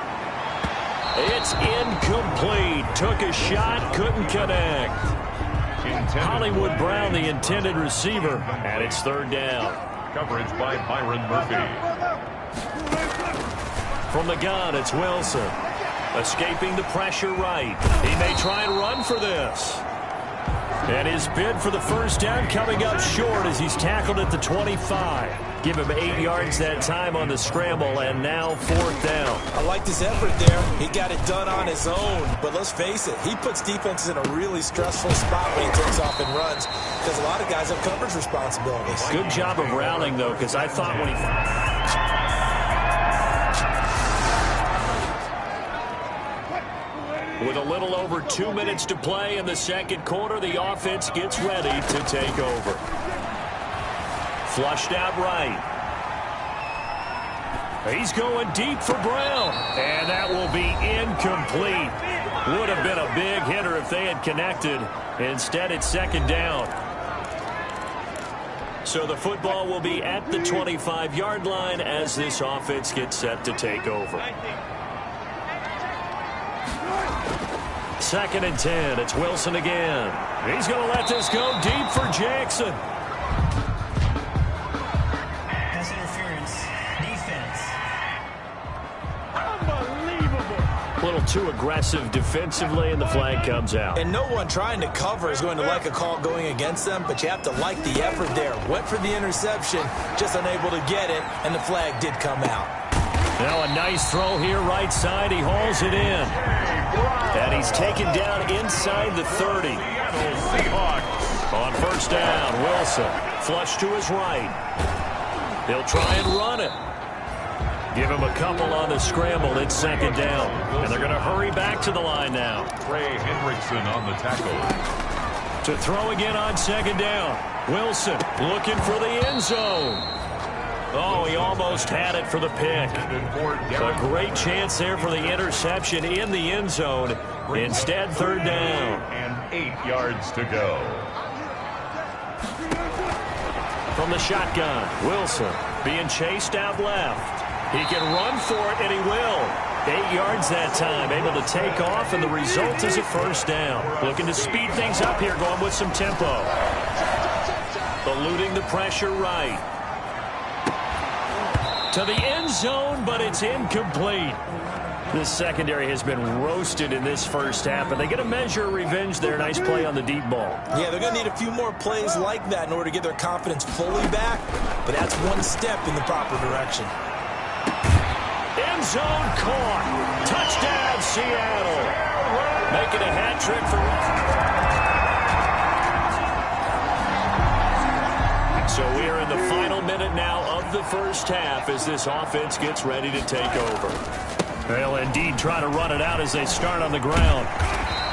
B: It's incomplete. Took a shot, couldn't connect. Hollywood Brown, the intended receiver, and it's 3rd down.
C: Coverage by Byron Murphy.
B: From the gun, it's Wilson. Escaping the pressure right. He may try and run for this. And his bid for the first down coming up short as he's tackled at the 25. Give him 8 yards that time on the scramble, and now 4th down.
D: I liked his effort there. He got it done on his own. But let's face it, he puts defenses in a really stressful spot when he takes off and runs because a lot of guys have coverage responsibilities.
B: Good job of rallying, though, because I thought when he... With a little over 2 minutes to play in the second quarter, the offense gets ready to take over. Flushed out right. He's going deep for Brown. And that will be incomplete. Would have been a big hitter if they had connected. Instead, it's 2nd down. So the football will be at the 25-yard line as this offense gets set to take over. 2nd and 10. It's Wilson again. He's going to let this go deep for Jackson.
F: A little too aggressive defensively, and the flag comes out.
D: And no one trying to cover is going to like a call going against them, but you have to like the effort there. Went for the interception, just unable to get it, and the flag did come out.
F: Now a nice throw here right side. He hauls it in. And he's taken down inside the 30. On first down, Wilson. Flush to his right. They'll try and run it. Give him a couple on the scramble. It's second down. And they're going to hurry back to the line now.
C: Trey Hendrickson on the tackle.
F: To throw again on second down. Wilson looking for the end zone. Oh, he almost had it for the pick. A great chance there for the interception in the end zone. Instead, third down.
C: And 8 yards to go.
F: From the shotgun, Wilson being chased out left. He can run for it, and he will. 8 yards that time, able to take off, and the result is a first down. Looking to speed things up here, going with some tempo. Eluding the pressure right. To the end zone, but it's incomplete. This secondary has been roasted in this first half, and they get a measure of revenge there. Nice play on the deep ball.
D: Yeah, they're going to need a few more plays like that in order to get their confidence fully back, but that's one step in the proper direction.
F: End zone caught. Touchdown, Seattle. Making a hat trick for... So we are in the final minute now of the first half as this offense gets ready to take over. They'll indeed try to run it out as they start on the ground.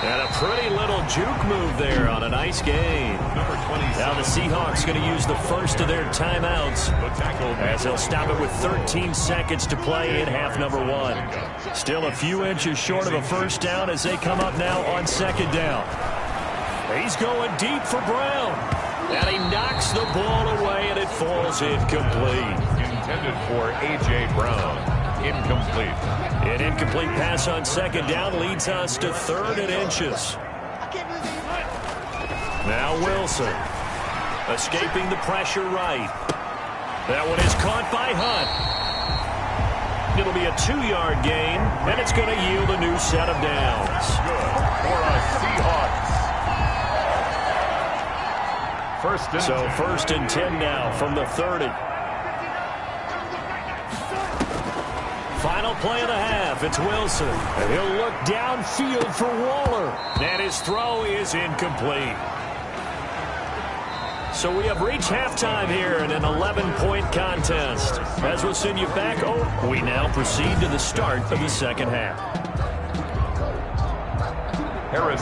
F: And a pretty little juke move there on a nice gain. Now the Seahawks going to use the first of their timeouts as they'll stop it with 13 seconds to play in half number 1. Still a few inches short of a first down as they come up now on second down. He's going deep for Brown. And he knocks the ball away, and it falls incomplete.
C: Intended for A.J. Brown. Incomplete.
F: An incomplete pass on second down leads us to third and inches. Now Wilson. Escaping the pressure right. That one is caught by Hunt. It'll be a 2-yard gain, and it's going to yield a new set of downs.
C: Good for a Seahawks.
F: First and 10 now from the 30. Final play of the half. It's Wilson. And he'll look downfield for Waller. And his throw is incomplete. So we have reached halftime here in an 11-point contest. As we'll send you back, we now proceed to the start of the second half.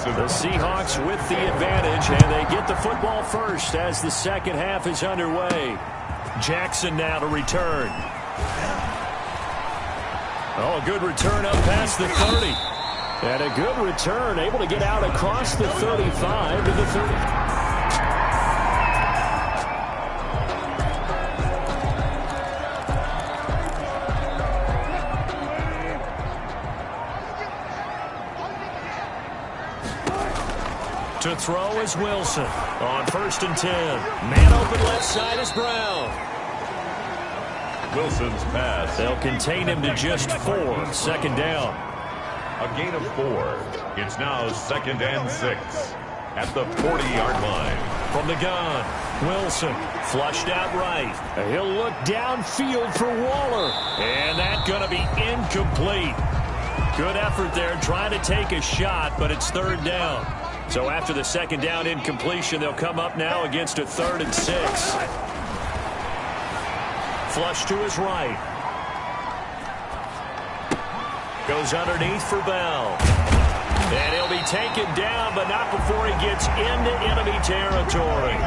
F: The Seahawks with the advantage, and they get the football first as the second half is underway. Jackson now to return. Oh, a good return up past the 30. And a good return, able to get out across the 35 to the 30. To throw is Wilson on first and 10. Man open left side is Brown.
C: Wilson's pass.
F: They'll contain him to just 4. Second down.
C: A gain of 4. It's now second and 6 at the 40-yard line.
F: From the gun, Wilson flushed out right. He'll look downfield for Waller. And that's going to be incomplete. Good effort there trying to take a shot, but it's third down. So after the second down incompletion, they'll come up now against a 3rd and 6. Flush to his right. Goes underneath for Bell. And he'll be taken down, but not before he gets into enemy territory.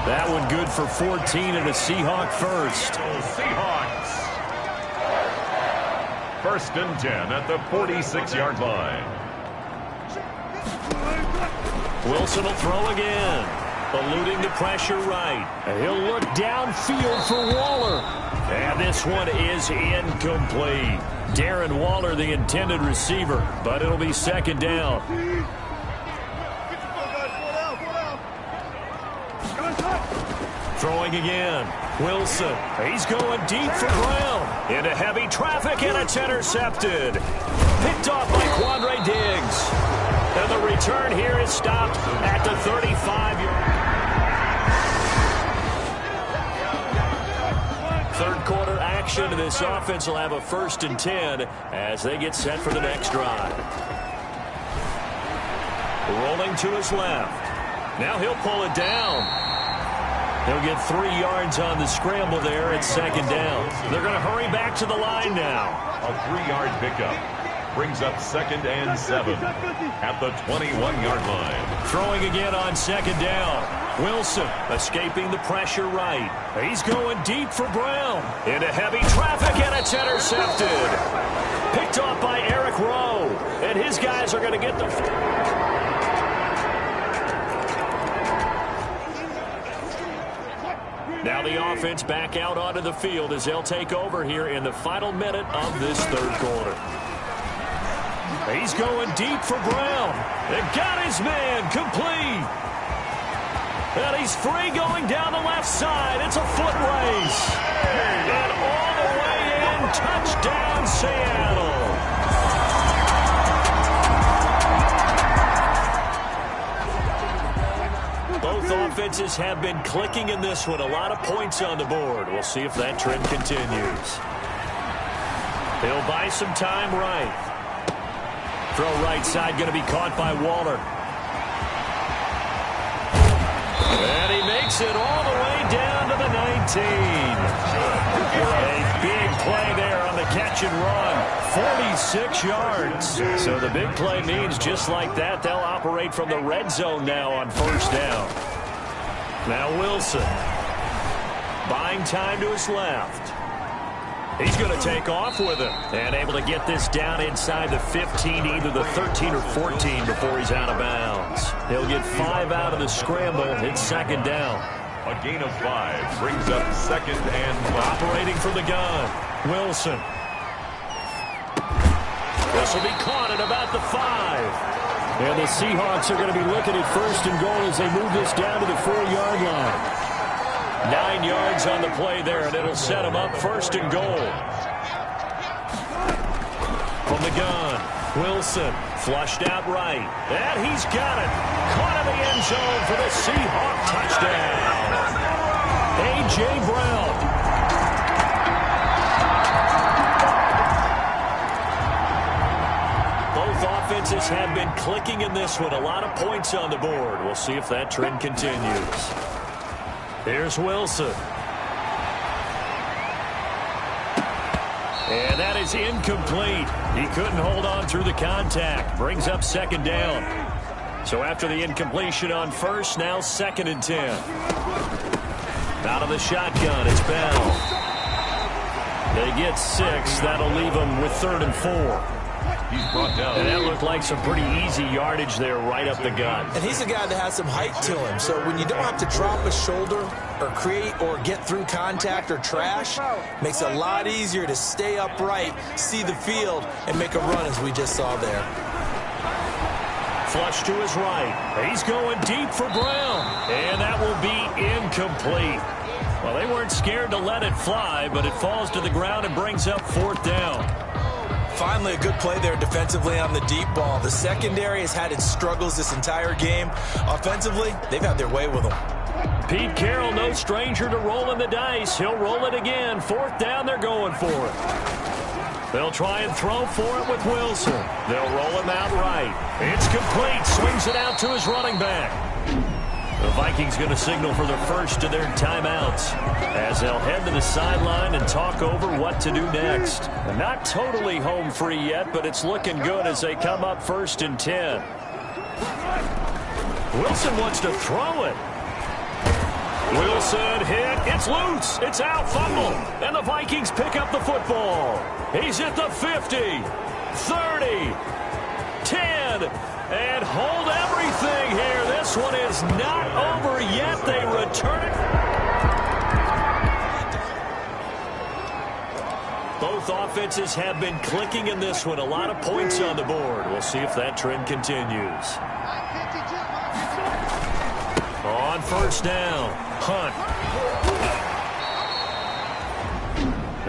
F: That one good for 14 and a Seahawk first.
C: Seahawks. First and 10 at the 46-yard line.
F: Wilson will throw again. Eluding the pressure right. He'll look downfield for Waller. And this one is incomplete. Darren Waller, the intended receiver, but it'll be second down. Throwing again. Wilson. He's going deep for Brown.
B: Into heavy traffic, and it's intercepted. Picked off by Quandre Diggs. And the return here is stopped at the 35-yard. Third quarter action. This offense will have a 1st and 10 as they get set for the next drive. Rolling to his left. Now he'll pull it down. He'll get 3 yards on the scramble there at 2nd down. They're going to hurry back to the line now.
C: A 3-yard pickup brings up 2nd and 7 at the 21-yard line.
B: Throwing again on 2nd down. Wilson escaping the pressure right. He's going deep for Brown. Into heavy traffic, and it's intercepted. Picked off by Eric Rowe. And his guys are going to get the... Now the offense back out onto the field as they'll take over here in the final minute of this 3rd quarter. He's going deep for Brown. And got his man complete. And he's free going down the left side. It's a foot race. And all the way in, touchdown Seattle. Both offenses have been clicking in this one. A lot of points on the board. We'll see if that trend continues. He'll buy some time right. Throw right side going to be caught by Waller. And he makes it all the way down to the 19. A big play there on the catch and run. 46 yards. So the big play means just like that, they'll operate from the red zone now on 1st down. Now Wilson. Buying time to his left. He's going to take off with it. And able to get this down inside the 15, either the 13 or 14 before he's out of bounds. He'll get 5 out of the scramble. It's 2nd down.
C: A gain of 5 brings up 2nd and 5.
B: Operating from the gun. Wilson. This will be caught at about the 5. And the Seahawks are going to be looking at 1st and goal as they move this down to the 4-yard line. 9 yards on the play there, and it'll set them up 1st and goal. From the gun, Wilson flushed out right. And he's got it. Caught in the end zone for the Seahawk touchdown. A.J. Brown. Both offenses have been clicking in this one. A lot of points on the board. We'll see if that trend continues. Here's Wilson. And that is incomplete. He couldn't hold on through the contact. Brings up 2nd down. So after the incompletion on 1st, now 2nd and 10. Out of the shotgun, it's Bell. They get 6. That'll leave them with 3rd and 4.
C: He's brought down.
B: And that looked like some pretty easy yardage there right up the gut.
D: And he's a guy that has some height to him. So when you don't have to drop a shoulder or create or get through contact or trash, makes it a lot easier to stay upright, see the field, and make a run as we just saw there.
B: Flush to his right. He's going deep for Brown. And that will be incomplete. Well, they weren't scared to let it fly, but it falls to the ground and brings up 4th down.
D: Finally, a good play there defensively on the deep ball. The secondary has had its struggles this entire game. Offensively, they've had their way with them.
B: Pete Carroll, no stranger to rolling the dice. He'll roll it again. 4th down, they're going for it. They'll try and throw for it with Wilson. They'll roll him out right. It's complete. Swings it out to his running back. The Vikings going to signal for the first of their timeouts as they'll head to the sideline and talk over what to do next. Not totally home free yet, but it's looking good as they come up 1st and 10. Wilson wants to throw it. Wilson hit. It's loose. It's out. Fumble. And the Vikings pick up the football. He's at the 50, 30, 10. And hold everything here. This one is not over yet. They return it. Both offenses have been clicking in this one. A lot of points on the board. We'll see if that trend continues. On 1st down, Hunt.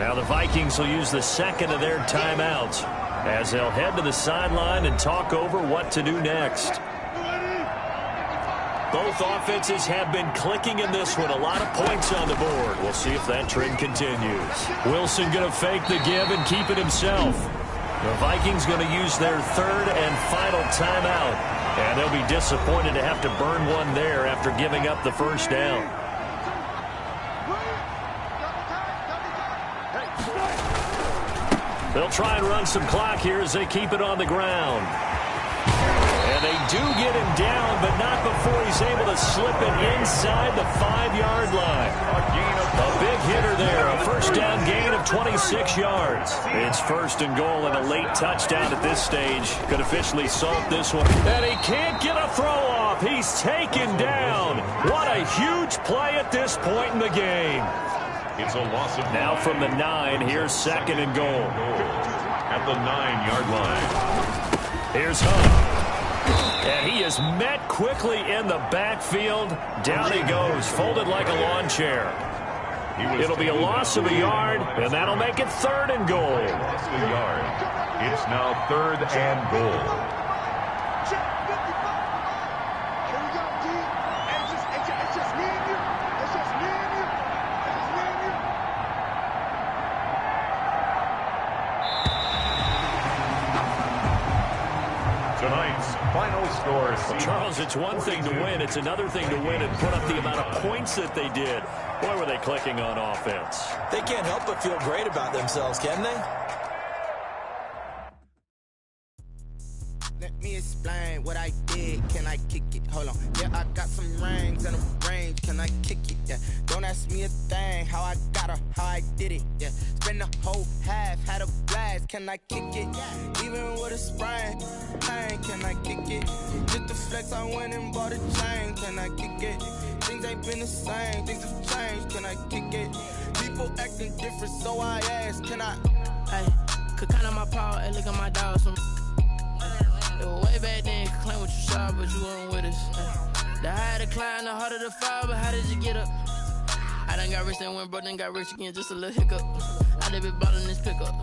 B: Now the Vikings will use the second of their timeouts as they'll head to the sideline and talk over what to do next. Both offenses have been clicking in this one. A lot of points on the board. We'll see if that trend continues. Wilson going to fake the give and keep it himself. The Vikings going to use their third and final timeout. And they'll be disappointed to have to burn one there after giving up the first down. They'll try and run some clock here as they keep it on the ground. And they do get him down, but not before he's able to slip it inside the 5-yard line. A big hitter there, a first down gain of 26 yards. It's first and goal and a late touchdown at this stage. Could officially salt this one. And he can't get a throw off. He's taken down. What a huge play at this point in the game.
C: It's a loss of
B: now from the 9, here's second and goal.
C: At the 9-yard line.
B: Here's Hunt. And he is met quickly in the backfield. Down he goes, folded like a lawn chair. It'll be a loss of a yard, and that'll make it third and goal.
C: Loss of a yard. It's now third and goal. Tonight's final score.
B: Charles, it's one thing to win. It's another thing to win and put up the amount of points that they did. Boy, were they clicking on offense.
D: They can't help but feel great about themselves, can they?
G: Let me explain what I did. Can I kick it? Hold on. Yeah, I got some rings and a range. Can I kick it? Yeah. Don't ask me a thing. How I got her, how I did it. Yeah. Spend the whole half, had a blast. Can I kick it? Even with a sprain, pain. Can I kick it? Just the flex, I went and bought a chain. Can I kick it? Things ain't been the same. Things have changed. Can I kick it? People acting different, so I ask. Can I?
A: Hey, could count on my power. Hey, look at my dogs. Way back then, could claim what you saw, but you weren't with us. The higher the climb, the harder the fall, but how did you get up? I done got rich, then went broke, then got rich again, just a little hiccup. I done been ballin' this pickup.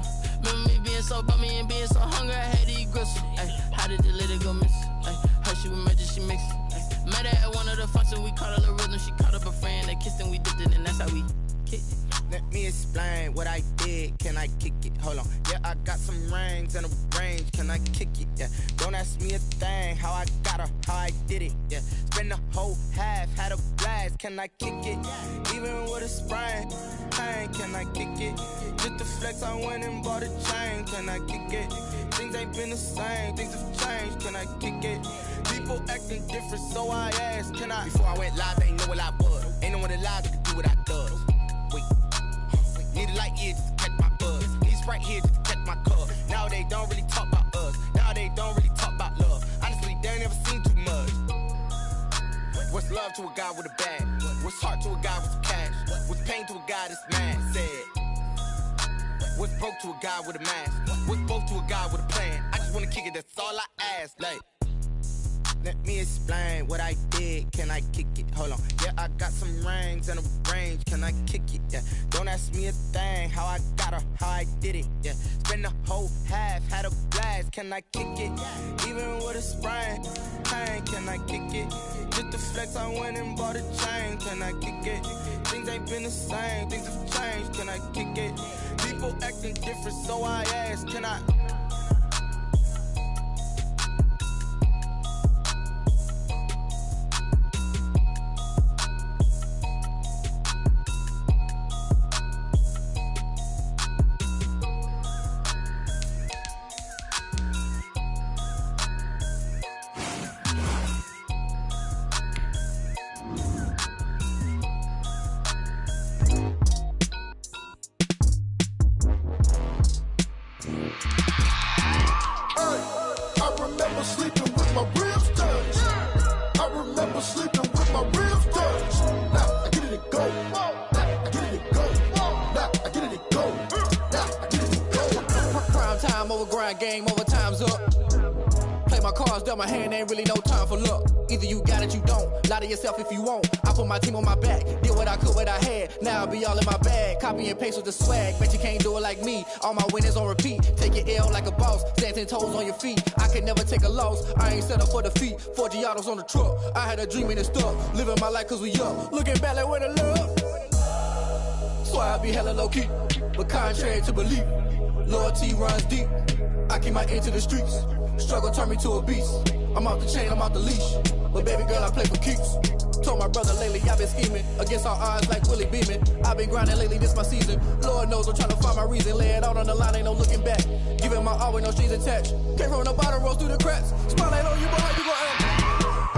A: Remember me being so bummy and being so hungry, I had to eat gristle. How did the lady go miss? Her she was magic, she mixed it. Met her at one of the functions, we caught a little rhythm, she caught up a friend, they kissed and we dipped it, and that's how we kicked it.
G: Let me explain what I did. Can I kick it? Hold on. Yeah, I got some rings and a range. Can I kick it? Yeah. Don't ask me a thing. How I got her, how I did it. Yeah. Spend the whole half, had a blast. Can I kick it? Even with a sprain, pain. Can I kick it? Just the flex, I went and bought a chain. Can I kick it? Things ain't been the same. Things have changed. Can I kick it? People acting different, so I ask. Can I? Before I went live, ain't know what I was. Ain't no one alive that could do what I does. Wait. Need a light here just to catch my buzz. Need Sprite here just to catch my cup. Now they don't really talk about us. Now they don't really talk about love. Honestly, they ain't never seen too much. What's love to a guy with a bag? What's heart to a guy with some cash? What's pain to a guy that's mad? Said. What's broke to a guy with a mask? What's both to a guy with a plan? I just wanna kick it, that's all I ask. Like, let me explain what I did. Can I kick it? Hold on. Yeah, I got some rings and a range. Can I kick it? Yeah. Don't ask me a thing. How I got her, how I did it. Yeah. Spend the whole half, had a blast. Can I kick it? Even with a sprain, pain. Can I kick it? Just the flex, I went and bought a chain. Can I kick it? Things ain't been the same. Things have changed. Can I kick it? People acting different, so I ask. Can I?
H: my cards dealt my hand, ain't really no time for luck. Either you got it, you don't. Lie to yourself if you won't. I put my team on my back, did what I could, what I had. Now I be all in my bag, copy and paste with the swag. Bet you can't do it like me. All my winners on repeat. Take your L like a boss, stand 10 toes on your feet. I can never take a loss. I ain't set up for defeat. 4 Giottos on the truck. I had a dream and it stuck. Living my life cause we up. Looking back like where the love. So I be hella low key, but contrary to belief, loyalty runs deep. I keep my ear to the streets. Struggle turned me to a beast. I'm off the chain, I'm off the leash. But baby girl, I play for keeps. Told my brother lately, I've been scheming against all odds like Willie Beeman. I've been grinding lately, this my season. Lord knows I'm trying to find my reason. Lay it out on the line, ain't no looking back. Giving my all with no strings attached. Came from the bottom, rose through the cracks. Spotlight on you, boy, how you gon'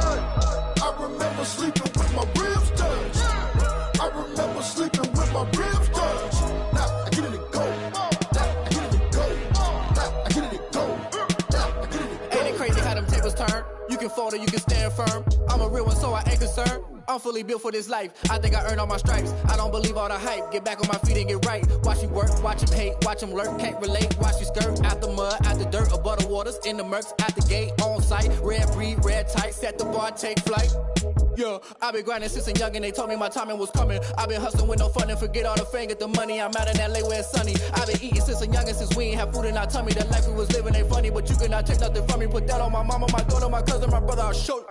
H: act?
G: I remember sleeping with my ribs touched. I remember sleeping with my ribs touched. Now I get it to go. Now I get it to go. Now I get it to go. Now I get it to go.
H: Ain't it crazy how them tables turn? You can fold or you can stand firm. I'm a real one, so I ain't concerned. I'm fully built for this life. I think I earned all my stripes. I don't believe all the hype. Get back on my feet and get right. Watch you work, watch him hate, watch him lurk. Can't relate, watch you skirt. Out the mud, out the dirt, above the waters, in the murks, out the gate, on site. Red breed, red tight, set the bar, take flight. Yeah, I been grinding since a youngin', they told me my timing was coming. I been hustling with no fun and forget all the fame, get the money. I'm out in LA where it's sunny. I been eating since a youngin', since we ain't have food in our tummy. The life we was living ain't funny, but you cannot take nothing from me. Put that on my mama, my daughter, my cousin, my brother, I'll show you.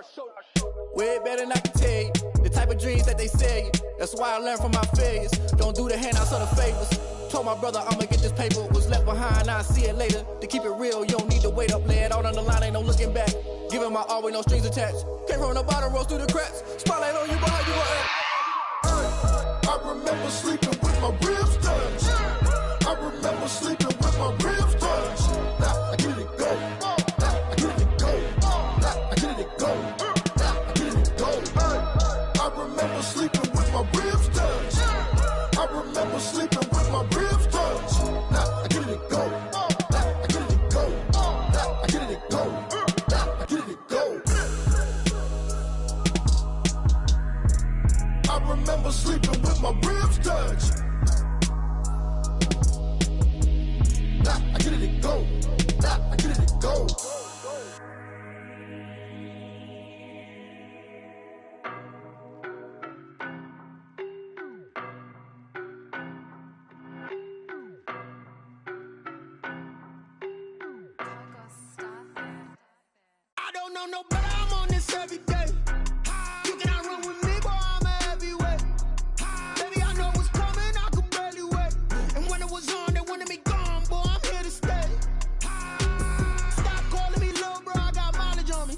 H: Way better than I can tell you. The type of dreams that they sell you. That's why I learned from my failures. Don't do the handouts or the favors. Told my brother I'ma get this paper. Was left behind, I'll see it later. To keep it real, you don't need to wait up. Lay it out on the line, ain't no looking back. Giving my all with no strings attached. Came from the bottom, rose through the cracks. Spotlight on you, but how you gon' act?
G: I remember sleeping with my ribs touched. I remember sleeping with my ribs touched. Now I get it to go. Now I get it to go. Now I get it to go. Now I get it to go. I remember sleeping with my ribs touched. I remember sleeping with my ribs touched. Now I get it to go. Now I get it to go. Now I get it to go. Now I get it to go. I remember sleeping with my ribs touched. Now I get it to go. Now I get it to go.
A: I don't know no better, I'm on this every day. You cannot run with me, boy, I'm a heavyweight. Baby, I know what's coming, I could barely wait. And when it was on, they wanted me gone, boy, I'm here to stay. Stop calling me little bro, I got mileage on me.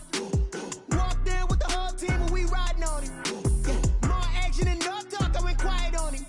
A: Walked in with the whole team and we riding on him. More action and no talk, I went quiet on him.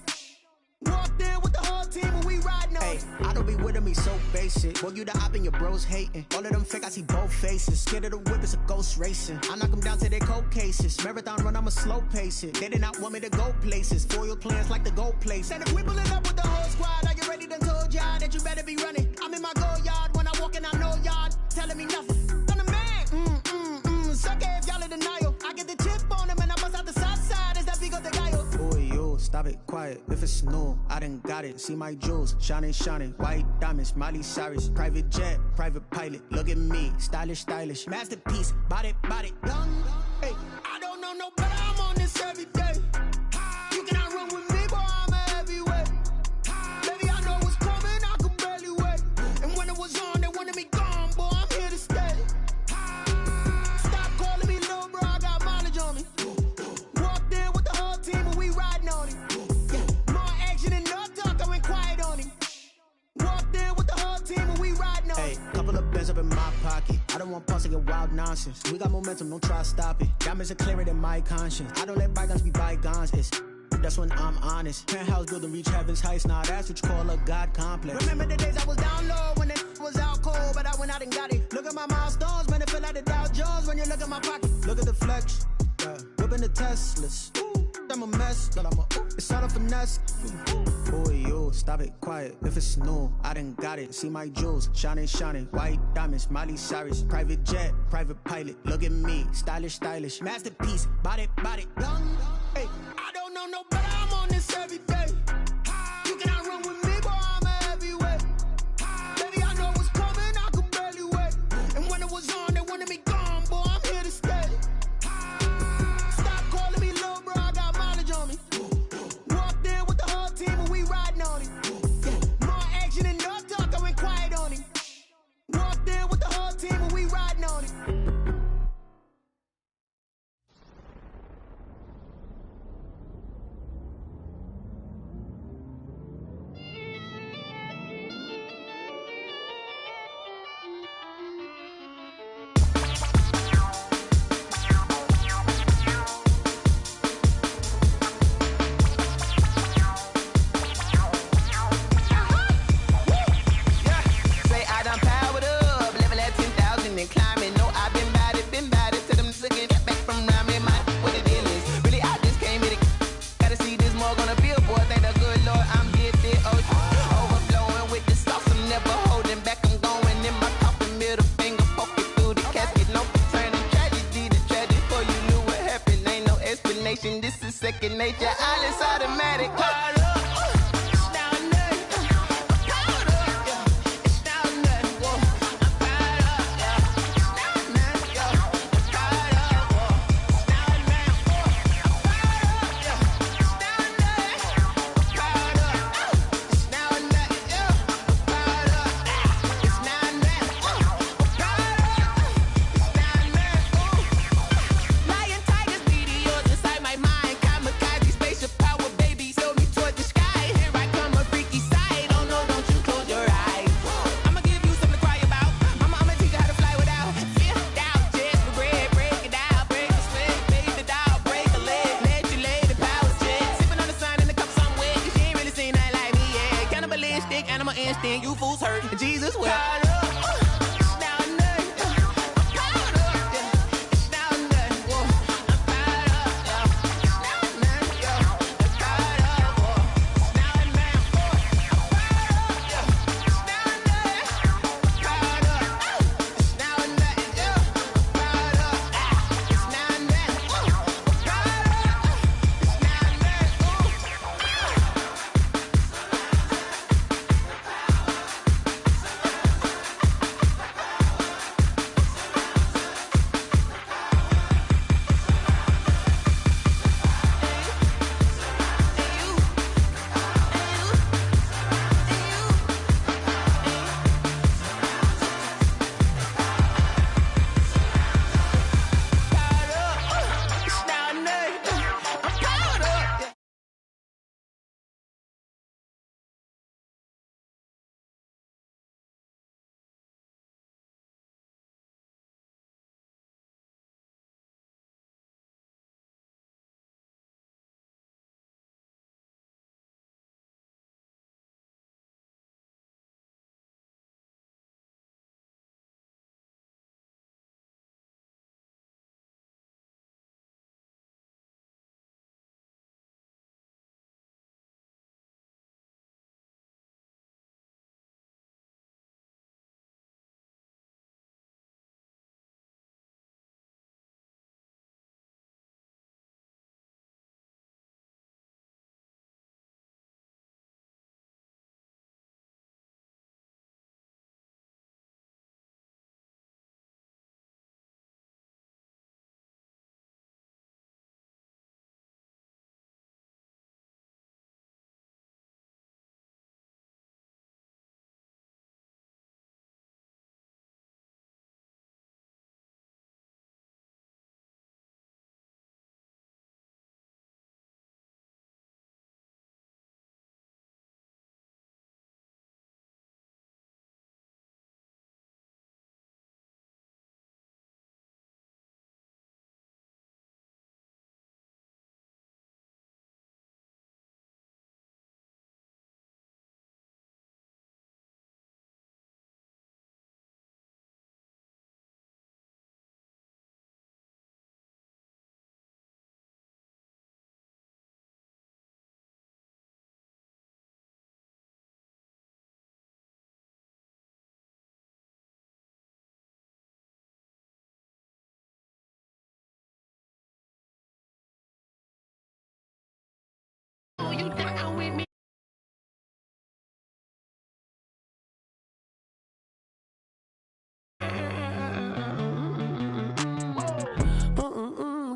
A: Walked in with the whole team and we riding on him.
I: I don't be with him, he's so basic. Boy, you the op and your bros hating. All of them fake, I see both faces. Scared of the whip, it's a ghost racing. I knock them down to their cold cases. Marathon run, I'ma slow pace it. They did not want me to go places. Foil plans like the gold place. And if we pulling up with the whole squad, I get ready to told y'all that you better be running. I'm in my go yard when I walk in, I know y'all telling me nothing. I'm the man, suck it if y'all in denial. I get the chip on them and I bust out the south side. Is that big of the guy? Boy, yo, stop it, quiet. If it's new, I done got it. See my jewels, shining, shining. White diamonds, Miley Cyrus. Private jet, private pilot. Look at me, stylish, stylish. Masterpiece, body, young. Hey,
A: I don't know no better, I'm on this every day. You cannot run with me, boy, I'm a heavyweight. Baby, I know what's coming, I could barely wait. And when it was on, they wanted me gone, boy, I'm here to stay. Stop calling me little bro, I got mileage on me. Walked in with the whole team and we riding on him. More action and no talk, I went quiet on him. Walked in with the whole team and we riding on him.
I: hey, couple of bands up in my pocket. I don't want pulse to get wild nonsense. We got momentum, don't try to stop it. Diamonds are clearer than my conscience. I don't let bygones be bygones. It's that's when I'm honest. Penthouse building, reach heaven's heights. Now that's what you call a God complex.
A: Remember the days I was down low when it was out cold, but I went out and got it. Look at my milestones, man, it feel like the Dow Jones when you look at my pocket.
I: Look at the flex, yeah. Whipping the Teslas. I'm a mess, but I'm a it's all a finesse. Boy, yo, stop it, quiet. If it's new, I done got it. See my jewels, shining, shining. White diamonds, Miley Cyrus. Private jet, private pilot. Look at me, stylish, stylish. Masterpiece, body, young. Hey,
A: I don't know no better, I'm on this every day. You cannot run with me, boy, I'm a heavyweight. Baby, I know what's coming, I could barely wait. And when it was on, they wanted me
J: second nature, all is automatic.
I: You fools hurt. Jesus will.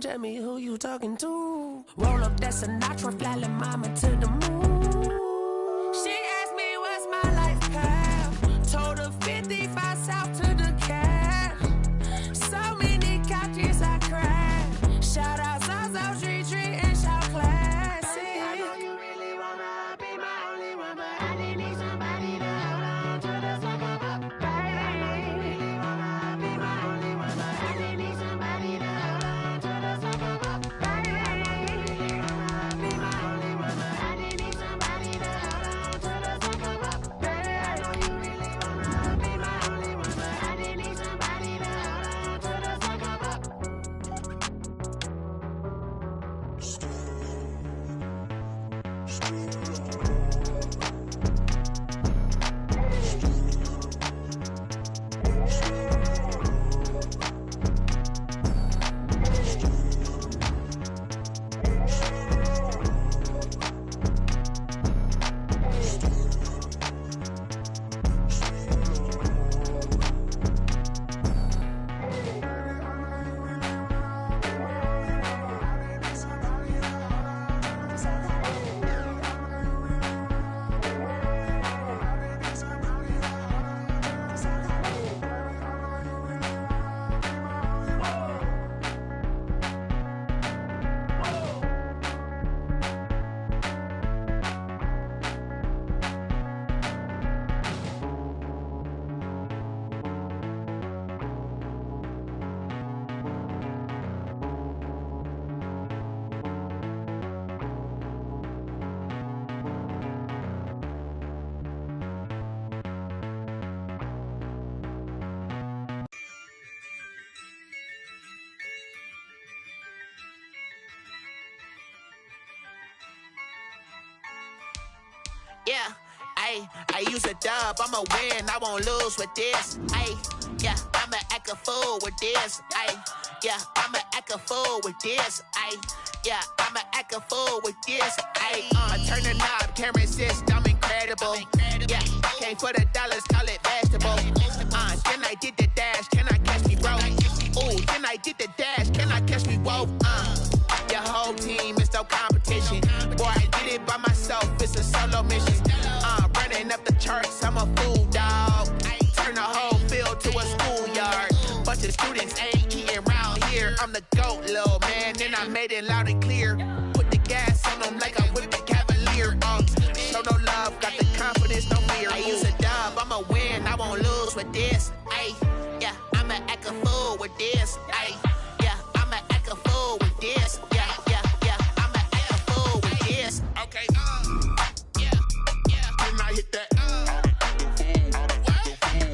K: Tell me who you talking to. Roll up that Sinatra, fly la mama to the moon. She asked me what's my life path. Told her 55 south to the cab. So many couches I cried. Shout out South Street and shout classy. I know you really wanna be my only one, but I didn't need somebody to hold on to the second up. Baby, I know you really wanna be my only one, but I didn't need somebody to hold on to the second up. Baby, I know you really wanna be my only one, but I didn't need somebody.
J: Yeah, I use a dub, I'ma win, I won't lose with this. Yeah, I'ma act a fool with this. Yeah, I'ma act a fool with this. Yeah, I'ma act a fool with this. I turn the knob, camera assist, I'm incredible. Yeah, came for the dollars, call it vegetable. Then I did the dash, can I catch me, bro? Ooh, then I did the dash, can I catch me, whoa? Your whole team is no competition. Boy, I did it by myself, it's a solo mission. Running up the charts, I'm a fool, dog. Turn the whole field to a schoolyard. Bunch of students ain't eating round here. I'm the GOAT, little man, and I made it loud and clear. Put the gas on them like I whipped the Cavalier. Show no love, got the confidence, no fear. I use a dub, I'ma win, I won't lose with this. Yeah, I'ma act a fool with this. Yeah, I'ma act a fool with this. Yeah, I'ma act a fool with this. Okay, yeah, can I hit that?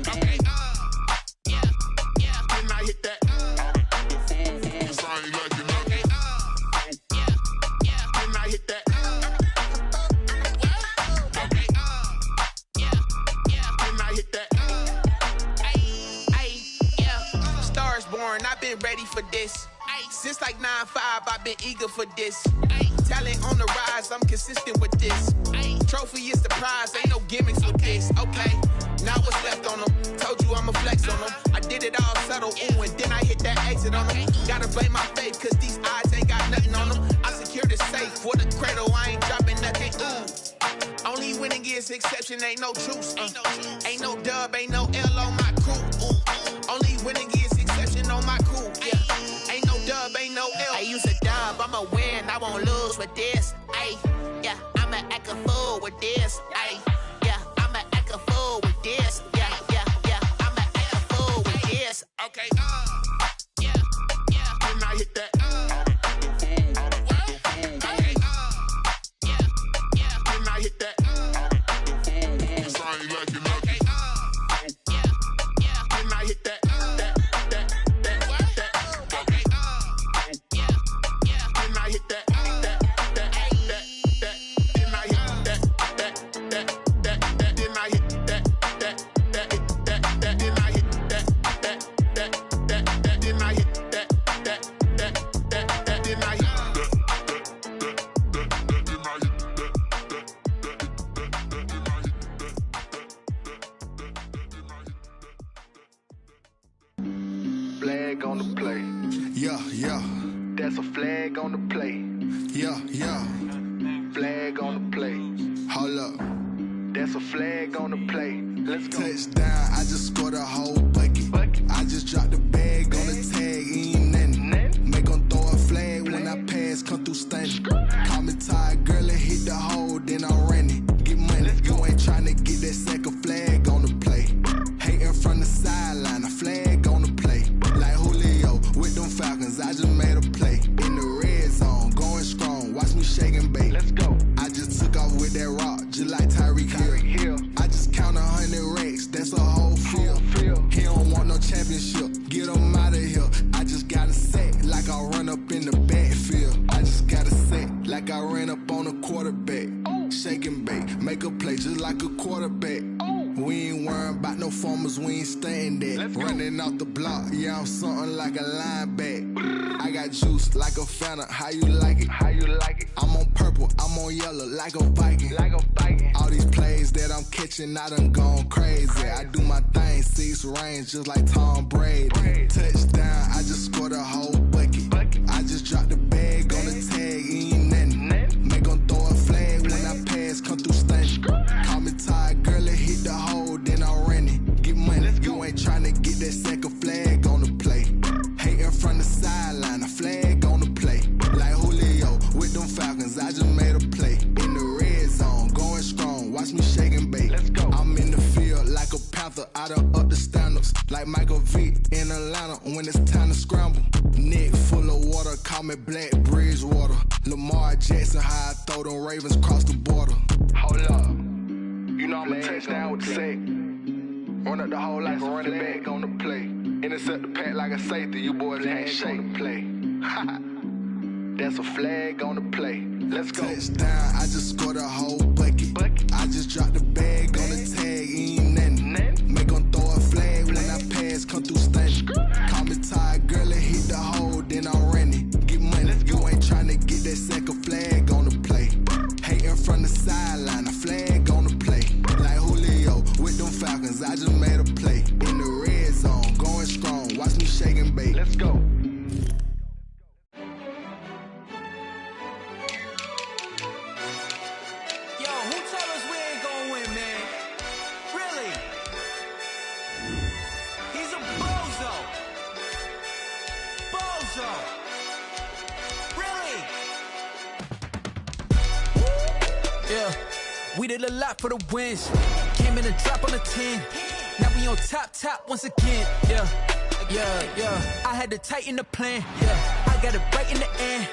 J: Okay, yeah, can I hit that? Sound like okay, yeah, can I hit that? Okay, yeah, can I hit that? Yeah, stars born, I've been ready for this. Since like 9-5, I've been eager for this. Talent on the rise, I'm consistent with this. Trophy is the prize, ain't no gimmicks with this. Okay, now what's left on them? Told you I'ma flex on them. I did it all subtle, ooh, and then I hit that exit on them. Gotta blame my faith, cause these odds ain't got nothing on them. I secured the safe for the cradle, I ain't dropping nothing, ooh. Only winning is exception, ain't no truce. Ain't no dub, ain't no L on my crew. Ooh. Only winning is exception on my crew, yeah. Ain't no dub, ain't no L. I use a dub, I'ma win, I won't lose with this. Yeah, I'ma act a fool with this. Yeah, I'ma act a fool with this. Yeah, I'ma act a fool with this. Okay, yeah, can I hit that? Okay, yeah, can I hit that? Sound like okay, yeah, can I hit that?
G: Flag on the play. Yeah. That's a flag on the play. Yeah. Flag on the play. Hold up. That's a flag on the play. Let's go. Touchdown, I just scored a whole bucket. I just dropped the bag on the tag, ain't nothing. Make them throw a flag when I pass, come through stunning. Call me tired, girl, and hit the hole, then I'm running. Get money, you ain't tryna get that second flag on the play. Hating from the sideline, a flag on the play. Like Julio with them Falcons, I just made a play. In the red zone, going strong, watch me shake and bake. Let's go. I just took off with that rock, just like Tyreek Hill. I just count 100 racks, that's a whole field. He don't want no championship, get him out of here. I just gotta set like I run up in the backfield. I just gotta set like I ran up on a quarterback. Shake and bake, make a play just like a quarterback. We ain't worrying about no formers, we ain't staying there. Running off the block, yeah, I'm something like a linebacker. I got juice like a Fanta, how you like it? I'm on purple, I'm on yellow like a Viking. All these plays that I'm catching, I done gone crazy. I do my thing, 6 range just like Tom Brady. Touchdown, I just scored a whole bucket. I just dropped the bag on the tag, ain't nothing. Make them throw a flag when I pass, come through stunning. Call me tired, girl, and hit the hole, then I'm running. Get money, you ain't tryna get that second flag on the play. Hating from the sideline, a flag on the play. Like Julio with them Falcons, I just made a play. In the red zone, going strong, watch me shake and bake. I'm in the field like a Panther, I done up the standards. Like Michael Vick in Atlanta when it's time to scramble. Neck full of water, call me Black Bridgewater. Lamar Jackson, how I throw them Ravens across the border. Hold up, you know I'm a touchdown with the sack. Run up the hole like a running back on the play. Intercept the pack like a safety, you boys ain't shake the play. That's a flag on the play. Let's go. Touchdown, I just scored a whole bucket. I just made a play. In the red zone, going strong. Watch me shake and bake. Let's go.
A: Yo, who tell us we ain't gonna win, man? Really? He's a bozo. Bozo. Really? Yeah, we did a lot for the wins. Came in a drop on a 10. Now we on top once again. Yeah. I had to tighten the plan. Yeah, I got it right in the end.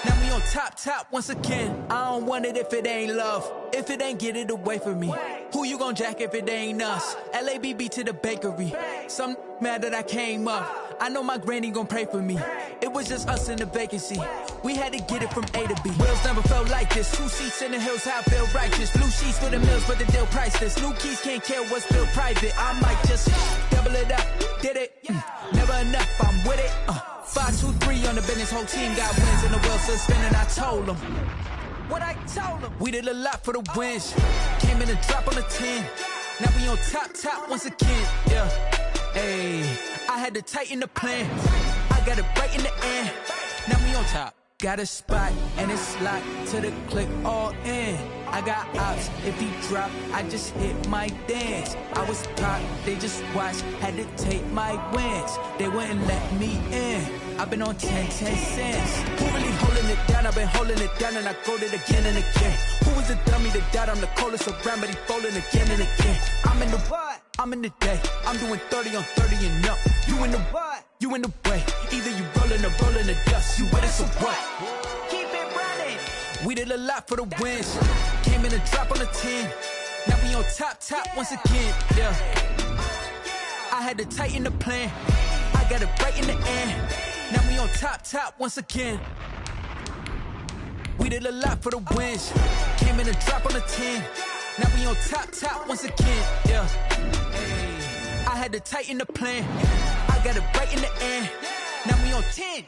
A: Now we on top once again. I don't want it if it ain't love. If it ain't, get it away from me. Who you gon' jack if it ain't us? LABB to the bakery. Some mad that I came up. I know my granny gon' pray for me. It was just us in the vacancy. We had to get it from A to B. Wheels never felt like this. 2 seats in the hills, how I feel righteous. Blue sheets for the mills, but the deal priceless. New keys can't care what's still private. I might just double it up. Did it? Never enough, I'm with it. 5, 2, 3 on the business. Whole team got wins and the wheels still spinning. I told them what I told them. We did a lot for the wins. Came in a drop on the 10. Now we on top once again. Yeah. Ayy, I had to tighten the plan. I got it right in the end. Now we on top. Got a spot and it's locked to the click all in. I got ops, if he drop, I just hit my dance. I was top, they just watched, had to take my wins. They wouldn't let me in. I've been on 10 cents. Who really holding it down? I've been holding it down and I go it again and again. Who was the dummy that died? I'm the coldest around, but he folding again and again. I'm in the what? I'm in the day. I'm doing 30 on 30 and up. You in the what? You in the way. Either you rolling or rolling the dust. You with us or what? Keep it running. We did a lot for the wins. Came in a drop on the 10. Now we on top once again. Yeah. I had to tighten the plan. I got it right in the end. Now we on top once again. We did a lot for the wins. Came in a drop on the 10. Now we on top once again. Yeah. I had to tighten the plan. I got it right in the end. Now we on 10.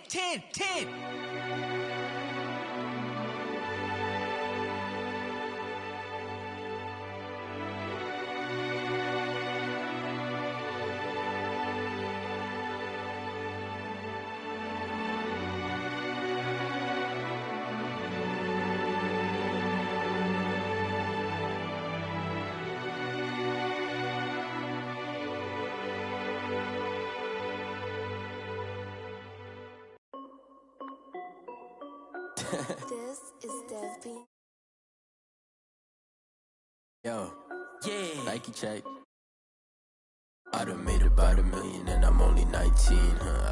K: This is Dev.
L: Yo, yeah, Nike check. I done made about $1 million and I'm only 19.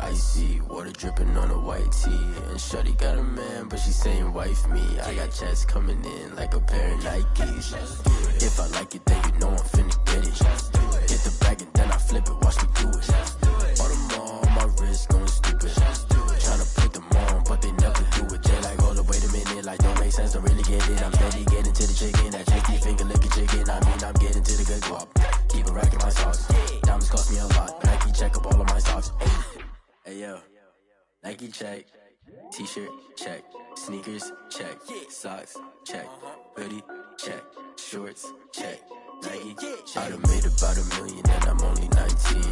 L: Icy water dripping on a white tee. And shorty got a man, but she saying wife me. I got checks coming in like a pair of Nikes. If I like it, then you know I'm finna get it. Hit the bag and then I flip it, watch me do it. All them on my wrist going stupid. Tryna put them on, but they never do it. They like, hold up, wait a minute, like don't make sense, don't really get it. I'm steady getting to the chicken, that chicky finger licking chicken. I mean, I'm getting to the good guap. Keep a rack in my socks. Diamonds cost me a lot. Nike check up all of my socks. Hey yo, Nike check. T-shirt check. Sneakers check. Socks check. Hoodie check. Shorts check. Nike. I done made about $1 million and I'm only 19.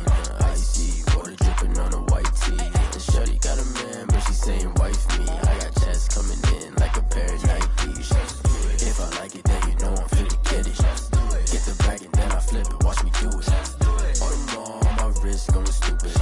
L: Icy water dripping on a white tee. And shorty got a man, but she saying wife me. I got checks coming in like a pair of Nikes. If I like it, then you know I'm finna get it. Get the bag and then I flip it, watch me do it. All them on my wrist going stupid.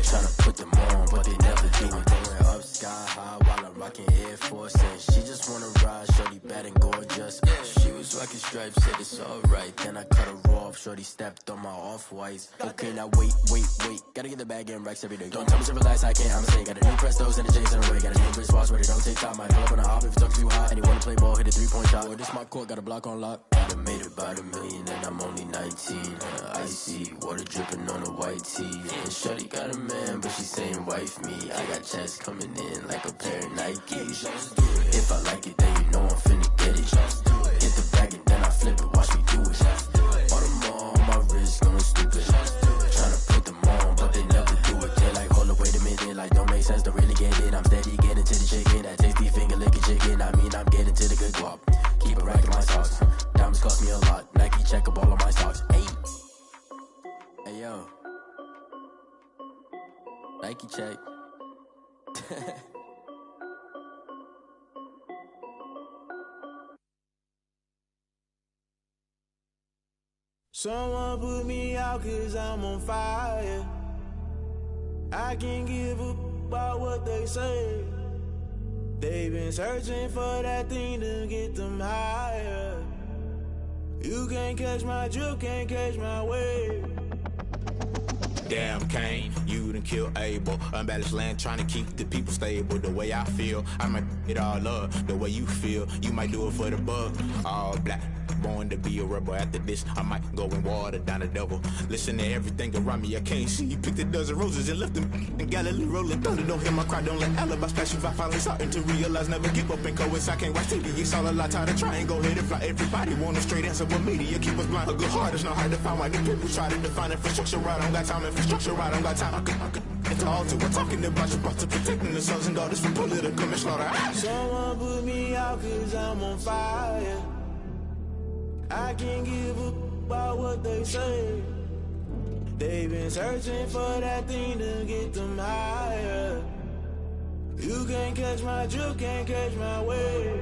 L: Tryna put them on, but they never do it. Going up sky high while I'm rocking Air Force. And she just wanna ride, shorty bad and gorgeous. She was rocking stripes, said it's alright. Then I cut her off, shorty stepped on my off-whites. Okay, now wait. Gotta get the bag and racks every day. Don't tell me to relax, I can't, I'm saying. Got a new Prestos and a J's in a way. Got a new wristwatch where they don't take time. I pull up on a hop if it talks too hot. And you wanna play ball, hit a 3-point shot. Well, this my court, got a block on lock. I done made about $1 million and I'm only 19. Icy water dripping on a white tee. And shorty got a man, but she saying wife me. I got checks coming in like a pair of Nikes. If I like it, then you know I'm finna get it. Hit the bag and then I flip it, watch me do it. All them on my wrist going stupid. Tryna put them on, but they never do it. They like, hold up, wait a minute, like don't make sense, don't really get it. I'm steady getting to the chicken, that tasty finger licking chicken. I mean, I'm getting to the good guap. Keep a rack in my socks. Diamonds cost me a lot. Nike check up all of my socks. Hey. yo. Nike check.
M: Someone put me out 'cause I'm on fire. I can't give a about what they say. They've been searching for that thing to get them higher. You can't catch my drift, can't catch my wave.
N: Damn, Kane, you done killed Abel. Unbalanced land, trying to keep the people stable. The way I feel, I might it all up. The way you feel, you might do it for the buck. All black, born to be a rebel. After this, I might go and water down the devil. Listen to everything around me, I can't see. Picked a dozen roses and left them in Galilee rolling thunder. Don't hear my cry, don't let alibis pass you by. Finally starting to realize, never give up and coincide. Can't watch TV, it's all a lot. Tired of trying, go ahead and fly. Everybody want a straight answer, but media keep us blind. A good heart is not hard to find. Why the people try to define infrastructure right? I don't got time, infrastructure right, I don't got time. I could it's all to. We're talking about you, about to protecting the sons and daughters from political manslaughter.
M: Someone put me out 'cause I'm on fire. I can't give a about what they say. They've been searching for that thing to get them higher. You can't catch my drift, can't catch my wave.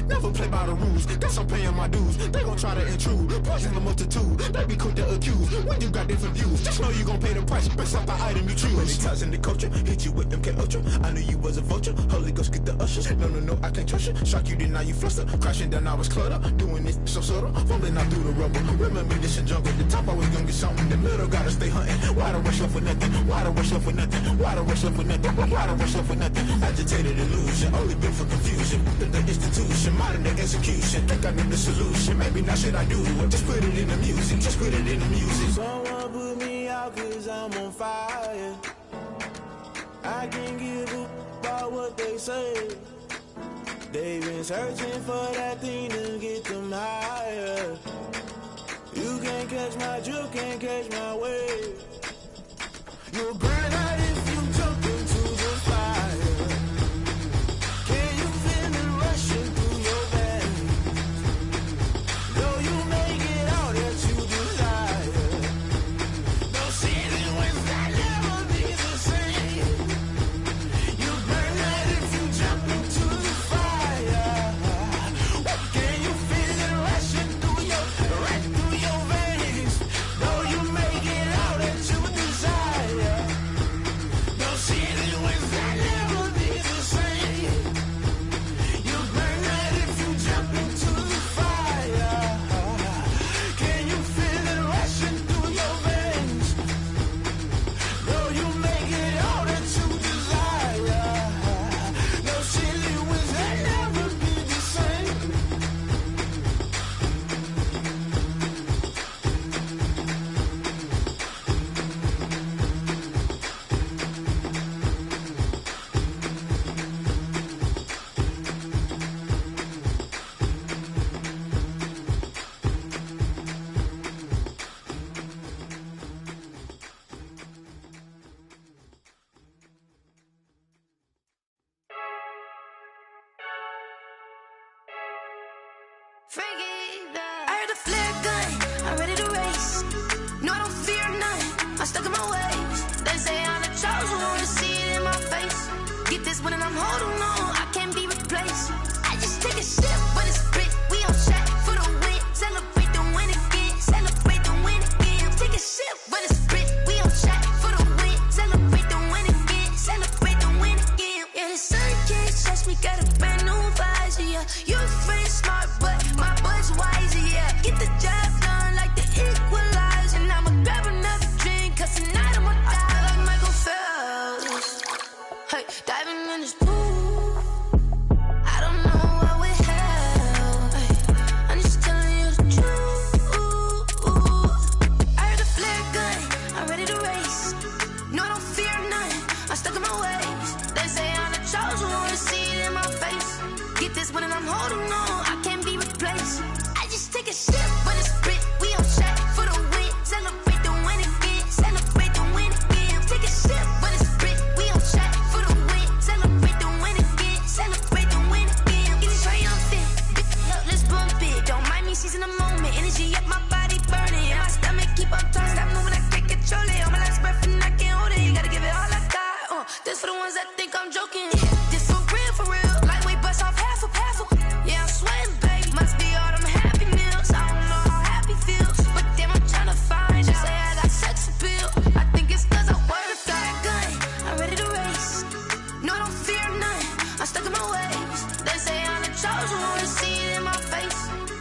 N: Never play by the rules, guess I'm paying my dues. They gon' try to intrude, poison the multitude. They be quick to accuse, when you got different views. Just know you gon' pay the price, based off the item you choose. Many times in the culture, hit you with them K-Ultra. I knew you was a vulture, Holy Ghost get the ushers. No, I can't trust you. Shock you, then now you fluster. Crashing down, I was cluttered. Doing this so subtle, falling out through the rubble. Remember this in jungle, the top I was gonna get something. The middle gotta stay hunting. Why the rush left for nothing? Why the rush left for nothing? Why the rush left for nothing? Why the rush left for nothing? Agitated illusion, only built for confusion. The institution, modern day execution. Think I knew the solution. Maybe now should I do it? Just put it in the music. Just put it in the music.
M: Someone put me out 'cause I'm on fire. I can't give a about what they say. They've been searching for that thing to get them higher. You can't catch my drift, can't catch my wave. You'll burn out if you jump into the fire. Can you feel it rushing through your veins? Though you make it all that you desire. No ceiling when that never be the same. You burn out if you jump into the fire. Can you feel it rushing through your veins? Though you make it all that you desire. No ceiling when that never be the same. You burn out if you jump into the fire. Can you feel it rushing through your veins? Though you make it all that you desire. No ceiling when that never be the same.
K: I heard the flare gun, I'm ready to race. No, I don't fear none, I'm stuck in my ways. They say I'm the chosen one, to see it in my face. Get this one and I'm holding on, I can't be replaced. I just take a sip, but it's split, we on shot for the win. Celebrate the win again, celebrate the win again. Take a sip, but it's split, we on shot for the win. Celebrate the win again, celebrate the win again. Yeah, the sun can't touch me, got a brand new visor, yeah. You friend smart, but my bud's wiser, yeah. Get the job done like the equalizer. And I'ma grab another drink, 'cause tonight I'ma die like Michael Phelps. Hey, diving in this pool, I don't know what would help. Hey, I'm just telling you the truth. I heard the flare gun, I'm ready to race. No, I don't fear none, I'm stuck in my ways. They say I'm the chosen one, to see it in my face. Get this one and I'm holding on, I can't be replaced. I just take a sip, but it's me, she's in the moment. Energy up, my body burning. And my stomach keep on turning. Stop moving, I can't control it. On my last breath and I can't hold it. You gotta give it all I got. This for the ones that think I'm joking. This for real. Lightweight bust off half a. Yeah, I'm sweating, baby. Must be all them happy meals. I don't know how happy feels. But damn, I'm tryna find out. Say I got sex appeal. I think it's cause I work. Got a gun, I'm ready to race. No, I don't fear none. I'm stuck in my ways. They say I'm the chosen one. See it in my face.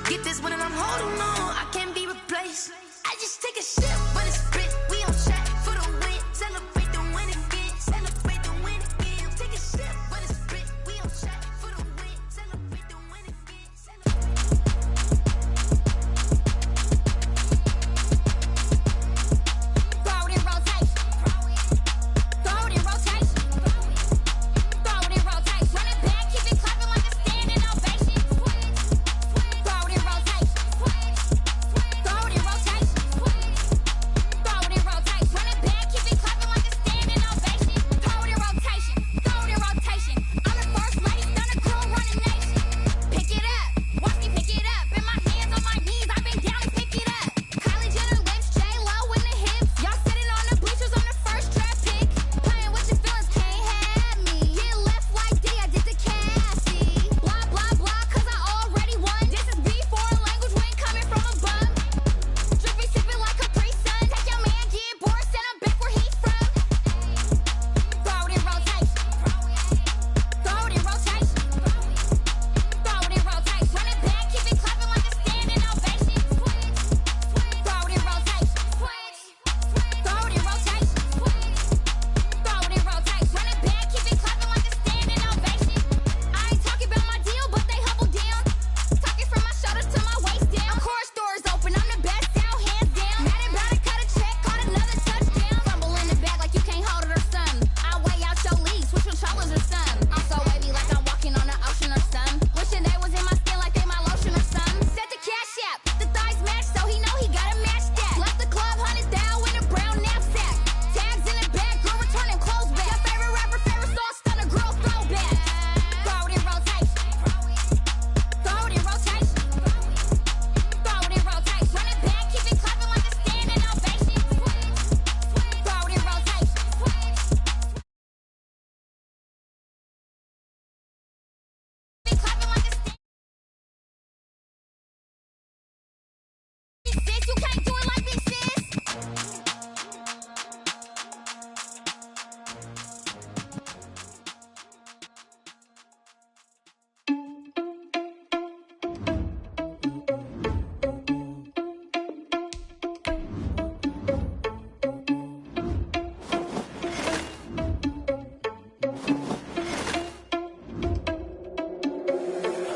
K: Get this one and I'm holding on. I can't be replaced. I just take a sip, but it's split. We on shot for the win. Celebrate the win again. Celebrate the win again. Take a sip, but it's split. We on shot for the win. Celebrate the win again. Throw it in rotation. Throw it in rotation. Throw it in rotation. Run it back, keep it clapping like a standing ovation. Throw it in rotation. Throw it in rotation. Throw it in rotation. Run it back, keep it clapping like a standing ovation. Throw it in rotation. Throw it in rotation. I'm the first lady, stunner crew, running nation. Pick it up, watch me pick it up. In my hands, on my knees, I've been down and pick it up. Kylie Jenner lips, J-Lo in the hips. Y'all sitting on the bleachers on the first draft pick. Playing with your feelings, can't have me. Get left like D, I did the Cassie. Blah, blah, blah, cause I already won. This is B, foreign language, we ain't coming from a bum. Drippy, sipping like Capri Sun. Take your man, get bored, send him back where he's from. Throw it in rotation. Throw it in rotation. Throw it in rotation. Run it back, keep it clapping like a standing ovation. Throw it in rotation. Throw it in rotation. Throw it in rotation. Run it back, keep it clapping like a standing ovation. I ain't talking about my deal, but they humble down. Talking from my shoulders to my waist down. Core stores open, I'm the best out, hands down. Mad about it, cut a check, caught another touchdown. Fumble in the bag like you can't hold it or something. I weigh out your league, switch controllers or something. I'm so wavy like I'm walking on the ocean or something. Wishing they was in my skin like they my lotion or something. Set the cash app, the thighs match, so he know he gotta match that. Left the club, 100 down with a brown knapsack. Tags in the bag, girl returning clothes back. Your favorite rapper, favorite song, stunner girl throwback. Throw it in rotation. Throw it in rotation. Throw it in rotation. Run it back, keep it clapping like a standing ovation. Throw it in rotation. Keep it clapping like a standing. Sis, you can't do it like me, sis.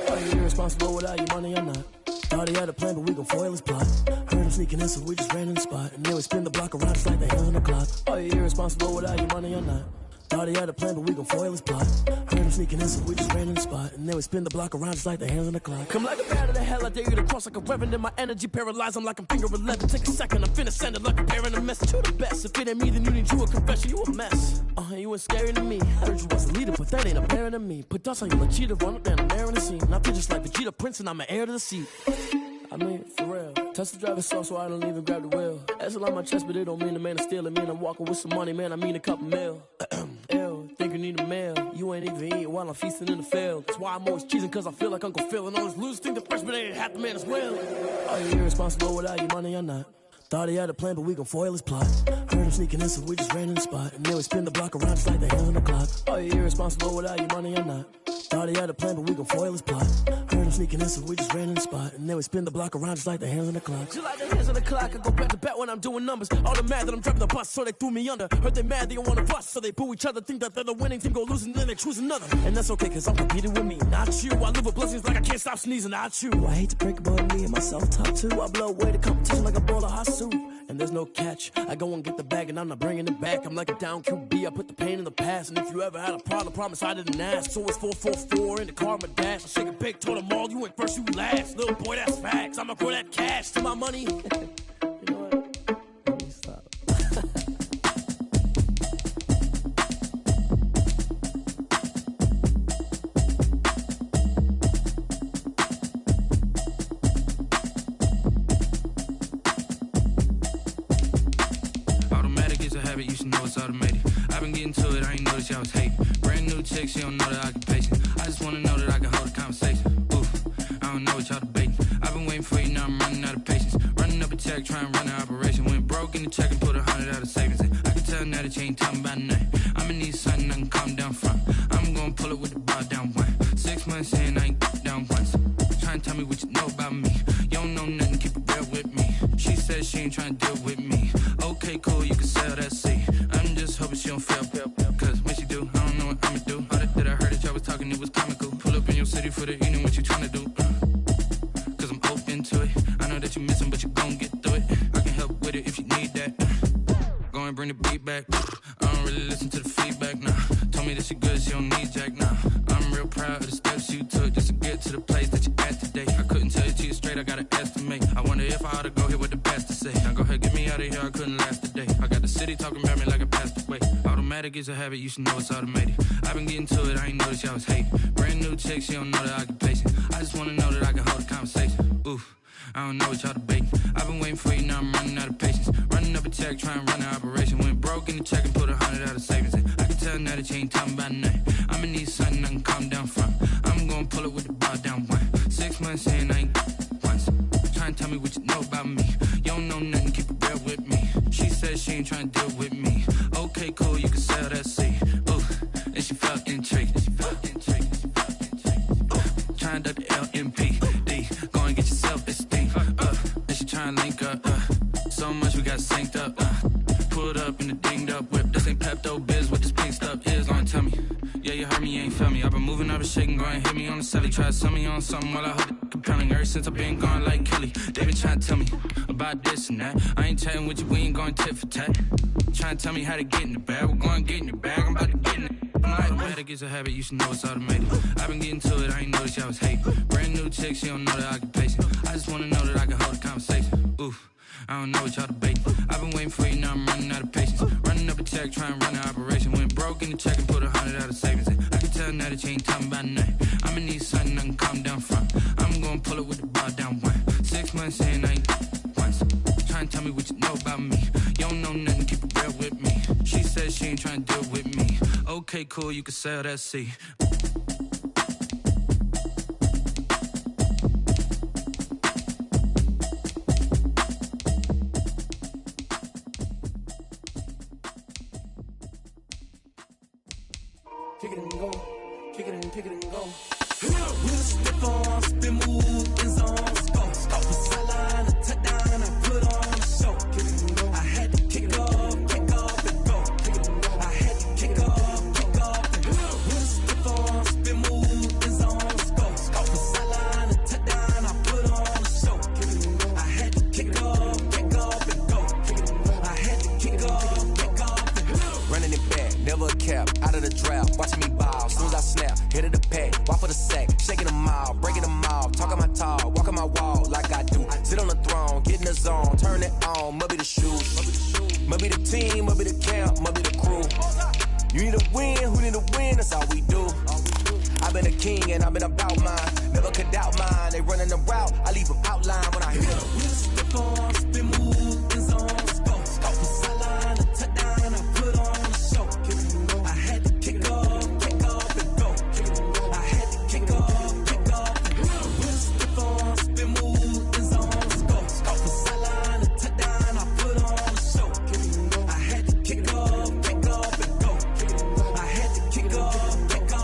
O: Are you irresponsible without your money or not? Thought he had a plan, but we gon' foil his plot. Heard him sneaking in, so we just ran in the spot. And then we spin the block around just like the hands on the clock. Are you irresponsible without your money or not? Thought he had a plan, but we gon' foil his plot. Heard him sneaking in, so we just ran in the spot. And then we spin the block around just like the hands on the clock. Come like a bat of the hell, I dare you to cross like a reverend. In my energy paralyzed, I'm like I'm finger 11. Take a second, I'm finna send it like a parent a message to the best. If it ain't me, then you need you a confession, you a mess. You ain't scary to me. Heard you was a leader, but that ain't apparent to me. Put dust on you, a cheater, run up down the air in the scene. I feel just like Vegeta Prince, and I'm an heir to the seat. I mean, for real. Touch the driver's soft, so I don't even grab the wheel. That's on my chest, but it don't mean the man is stealing. Man, I'm walking with some money, man, I mean a couple mil. Ew, think you need a meal. You ain't even eating while I'm feasting in the field. That's why I'm always cheesing, cause I feel like Uncle Phil. And all those losers think the freshman ain't half the man as well. Are you irresponsible without your money or not? Thought he had a plan, but we gon' foil his plot. Heard him sneaking in, so we just ran in the spot. And then we spin the block around just like the hands on the clock. Are you irresponsible without your money or not? Thought he had a plan, but we gon' foil his plot. Heard him sneaking in, so we just ran in the spot. And then we spin the block around just like the hands on the clock. Just like the hands on the clock, I go back to back when I'm doing numbers. All the mad that I'm driving the bus, so they threw me under. Heard they mad, they don't wanna bust, so they boo each other. Think that they're the winning team, go losing, then they choose another. And that's okay, cause I'm competing with me, not you. I live with blessings like I can't stop sneezing, not you. I hate to break it, but me and myself top two. I blow away the competition like a bowl of hot soup. And there's no catch, I go and get the bag and I'm not bringing it back. I'm like a down QB, I put the pain in the past. And if you ever had a problem, promise I didn't ask. So it's 444 in the car, my dash. I shake a big, told them all, you ain't first, you last. Little boy, that's facts, I'ma grow that cash to my money. You know what? Let me stop.
P: I was hating. Brand new chick, she don't know the occupation. I just wanna know that I can hold a conversation. Oof, I don't know what y'all debating. I've been waiting for you, now I'm running out of patience. Running up a check, trying to run an operation. Went broke in the check and put 100 out of savings in. I can tell now that you ain't talking about nothing. I'ma need something I can calm down from. I'm gonna pull it with the bar down one. 6 months in, I ain't down once. Trying to tell me what you know about me. You don't know nothing, keep it real with me. She said she ain't trying to deal with me. Okay, cool, you can sell that seat. I'm just hoping she don't fail. Cause when she do, I don't know what I'ma do. All that I heard that y'all was talking, it was comical. Pull up in your city for the evening, what you trying to do? Cause I'm open to it. I know that you missing, but you gon' get through it. I can help with it if you need that. Go and bring the beat back. I don't really listen to the feedback, nah. Told me that she good, she don't need jack, nah. I'm real proud of the steps you took just to get to the place that you at today. I couldn't tell you to you straight, I gotta estimate. I wonder if I ought to go here with the best to say. Now go ahead, get me out of here, I couldn't last a day. I got the city talking about me like I passed away. Automatic is a habit, you should know it's automated. I've been getting to it, I ain't noticed y'all was hating. Brand new chick, she don't know the occupation. I just wanna know that I can hold a conversation. Oof, I don't know what y'all debating. I've been waiting for you, now I'm running out of patience. Running up a check, trying to run an operation. Went broke in the check and put 100 out of savings in. I can tell now that you ain't talking about nothing. I'ma need something I can calm down from. I'm gonna pull it with the bar down one. 6 months in, I ain't once. Trying to tell me what you know about me. You don't know nothing, keep it real with me. She said she ain't trying to deal with me. Okay, cool, you can sell that seat. Ooh, and she felt intrigued. Trying to duck the LMPD. Go and get your self-esteem. And she trying to link up. So much we got synced up. Pulled up in the dinged up whip. This ain't Pepto-Biz, what this pink stuff is. Gonna tell me. Yeah, you heard me, you ain't feel me. I've been moving, I've been shaking, go and hit me on the celly. Try to sell me on something while I hold it compelling. Ever since I've been gone like Kelly. They been trying to tell me about this and that. I ain't chatting with you, we ain't going tit for tat. Trying to tell me how to get in the bag. We're going to get in your bag, I'm about to get in it. Automatic is a habit, you should know it's automated. I've been getting to it, I ain't noticed y'all was hating. Brand new chick, she don't know the occupation. I just wanna know that I can hold a conversation. Oof, I don't know what y'all debating. I've been waiting for you, now I'm running out of patience. Running up a check, trying to run an operation. Went broke in the check and put 100 out of savings in. I can tell now that you ain't talking about nothing. I'ma need something I can calm down from. I'm gonna pull it with the bar down one. 6 months in, I ain't once. Trying to tell me what you know about me. You don't know nothing, keep it real with me. She said she ain't trying to deal with me. Okay, cool, you can sell that seat.
M: Kick it and go, kick it and go. We'll step on, spin, move, in zone, scope. Off the sideline, a touchdown, I put on a show. Kick it and go. I had to kick off and go. Kick it and go. I had to kick off and go. We'll step on, spin, move, in zone, scope. Off the sideline, a touchdown, I put on a show. Kick it and go. I had to kick off and go. Kick it and go. I had to kick off and go.
Q: Running it back, never a cap, out of the draft, watching me ball, soon as I snap, hit of the pack, walk for the sack, shaking them all, breaking them all, talking my talk, walking my wall like I do, sit on the throne, get in the zone, turn it on, must be the shoes, must be the team, must be the camp, must be the crew, you need a win, who need a win, that's all we do, I've been a king and I've been about mine, never could doubt mine, they running the route, I leave them outline when I hit them.
M: We'll step on, spin, move, in zone, scope, off the sideline, a touchdown, I put on a show. I had to kick off and go. I had to kick off and go. We'll step on, spin, move, in zone, scope, off the sideline, a touchdown, I put on a show. I had to kick off and go. I had to kick off and go.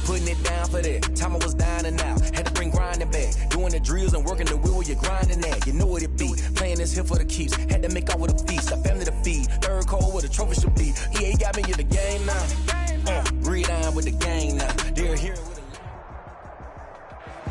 Q: Putting it down for that, time I was down and out, had to bring grinding back, doing the drills and working the wheel where you're grinding at, you know what it be, playing this here for the keeps, had to make off with a feast, a family to feed, third cold where the trophy should be, EA got me in the game now, breathe down with the gang now, they're here with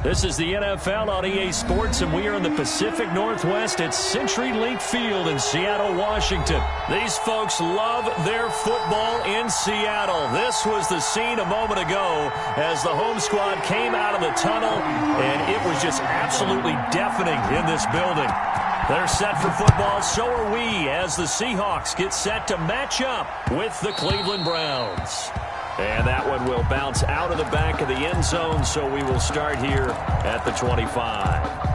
B: This is the NFL on EA Sports, and we are in the Pacific Northwest at CenturyLink Field in Seattle, Washington. These folks love their football in Seattle. This was the scene a moment ago as the home squad came out of the tunnel, and it was just absolutely deafening in this building. They're set for football, so are we, as the Seahawks get set to match up with the Cleveland Browns. And that one will bounce out of the back of the end zone, so we will start here at the 25.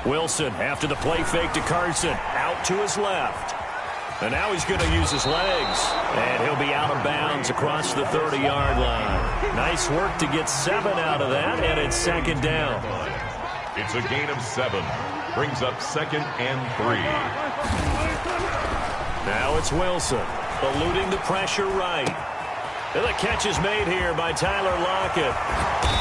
B: Wilson after the play fake to Carson. Out to his left. And now he's going to use his legs. And he'll be out of bounds across the 30-yard line. Nice work to get 7 out of that, and it's second down.
C: It's a gain of 7. Brings up 2nd and 3.
B: Now it's Wilson, eluding the pressure right. And the catch is made here by Tyler Lockett.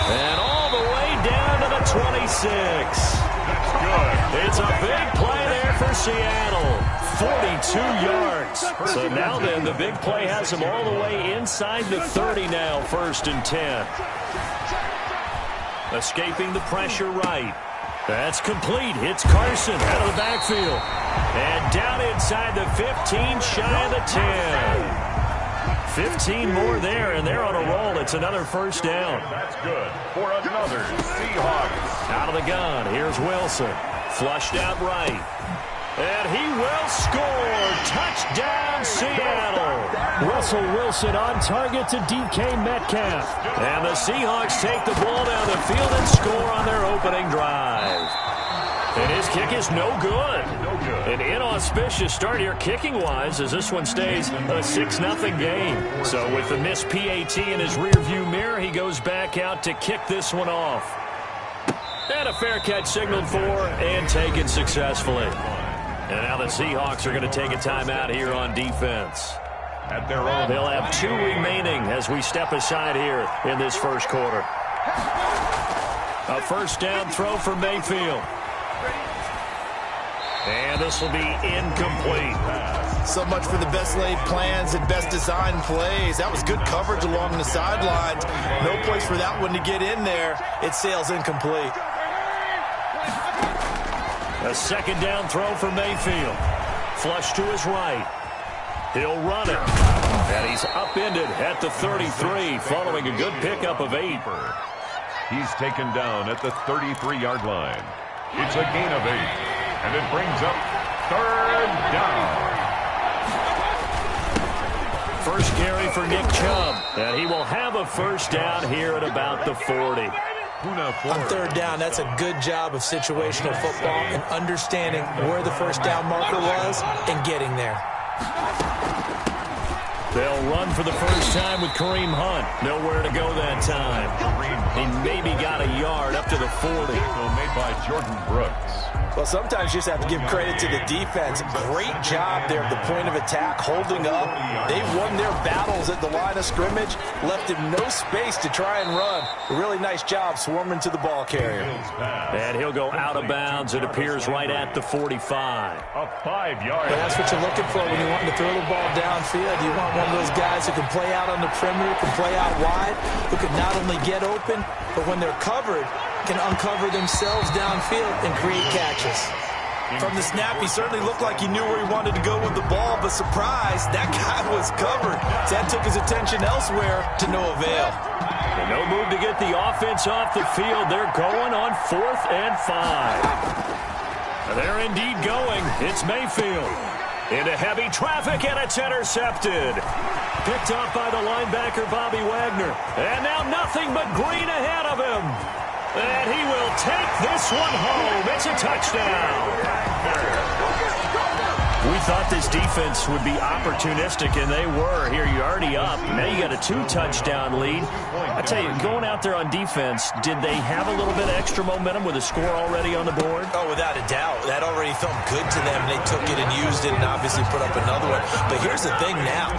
B: And all the way down to the 26.
C: That's good.
B: It's a big play there for Seattle. 42 yards. So now then, the big play has him all the way inside the 30 now, 1st and 10. Escaping the pressure right. That's complete. Hits Carson out of the backfield. And down inside the 15, shy of the 10. 15 more there, and they're on a roll. It's another first down.
C: That's good for another Seahawks.
B: Out of the gun, here's Wilson. Flushed out right. And he will score. Touchdown, Seattle. Russell Wilson on target to DK Metcalf. And the Seahawks take the ball down the field and score on their opening drive. And his kick is no good. An inauspicious start here kicking-wise as this one stays a 6-0 game. So with the missed PAT in his rearview mirror, he goes back out to kick this one off. And a fair catch signaled for and taken successfully. And now the Seahawks are going to take a timeout here on defense.
C: At their own.
B: They'll have 2 remaining as we step aside here in this first quarter. A first down throw for Mayfield. And this will be incomplete.
D: So much for the best laid plans and best designed plays. That was good coverage along the sidelines. No place for that one to get in there. It sails incomplete.
B: A second down throw for Mayfield. Flush to his right. He'll run it. And he's upended at the 33 following a good pickup of 8.
C: He's taken down at the 33-yard line. It's a gain of 8. And it brings up 3rd down.
B: First carry for Nick Chubb. And he will have a first down here at about the 40.
D: On 3rd down, that's a good job of situational football and understanding where the first down marker was and getting there.
B: They'll run for the first time with Kareem Hunt. Nowhere to go that time. He maybe got a yard up to the 40.
C: Made by Jordan Brooks.
D: Well, sometimes you just have to give credit to the defense. Great job there at the point of attack, holding up. They won their battles at the line of scrimmage, left him no space to try and run. A really nice job swarming to the ball carrier.
B: And he'll go out of bounds. It appears right at the 45.
C: A 5-yard.
D: But that's what you're looking for when you want to throw the ball downfield. You want one of those guys who can play out on the perimeter, can play out wide, who can not only get open, but when they're covered, can uncover themselves downfield and create catches. From the snap, he certainly looked like he knew where he wanted to go with the ball, but surprise, that guy was covered. That took his attention elsewhere to no avail.
B: And no move to get the offense off the field. They're going on 4th and 5. They're indeed going. It's Mayfield. Into heavy traffic, and it's intercepted. Picked up by the linebacker, Bobby Wagner. And now nothing but green ahead of him. And he will take this one home. It's a touchdown. We thought this defense would be opportunistic, and they were. Here, you're already up. Now you got a 2-touchdown lead. I tell you, going out there on defense, did they have a little bit of extra momentum with a score already on the board?
D: Oh, without a doubt. That already felt good to them. They took it and used it and obviously put up another one. But here's the thing now.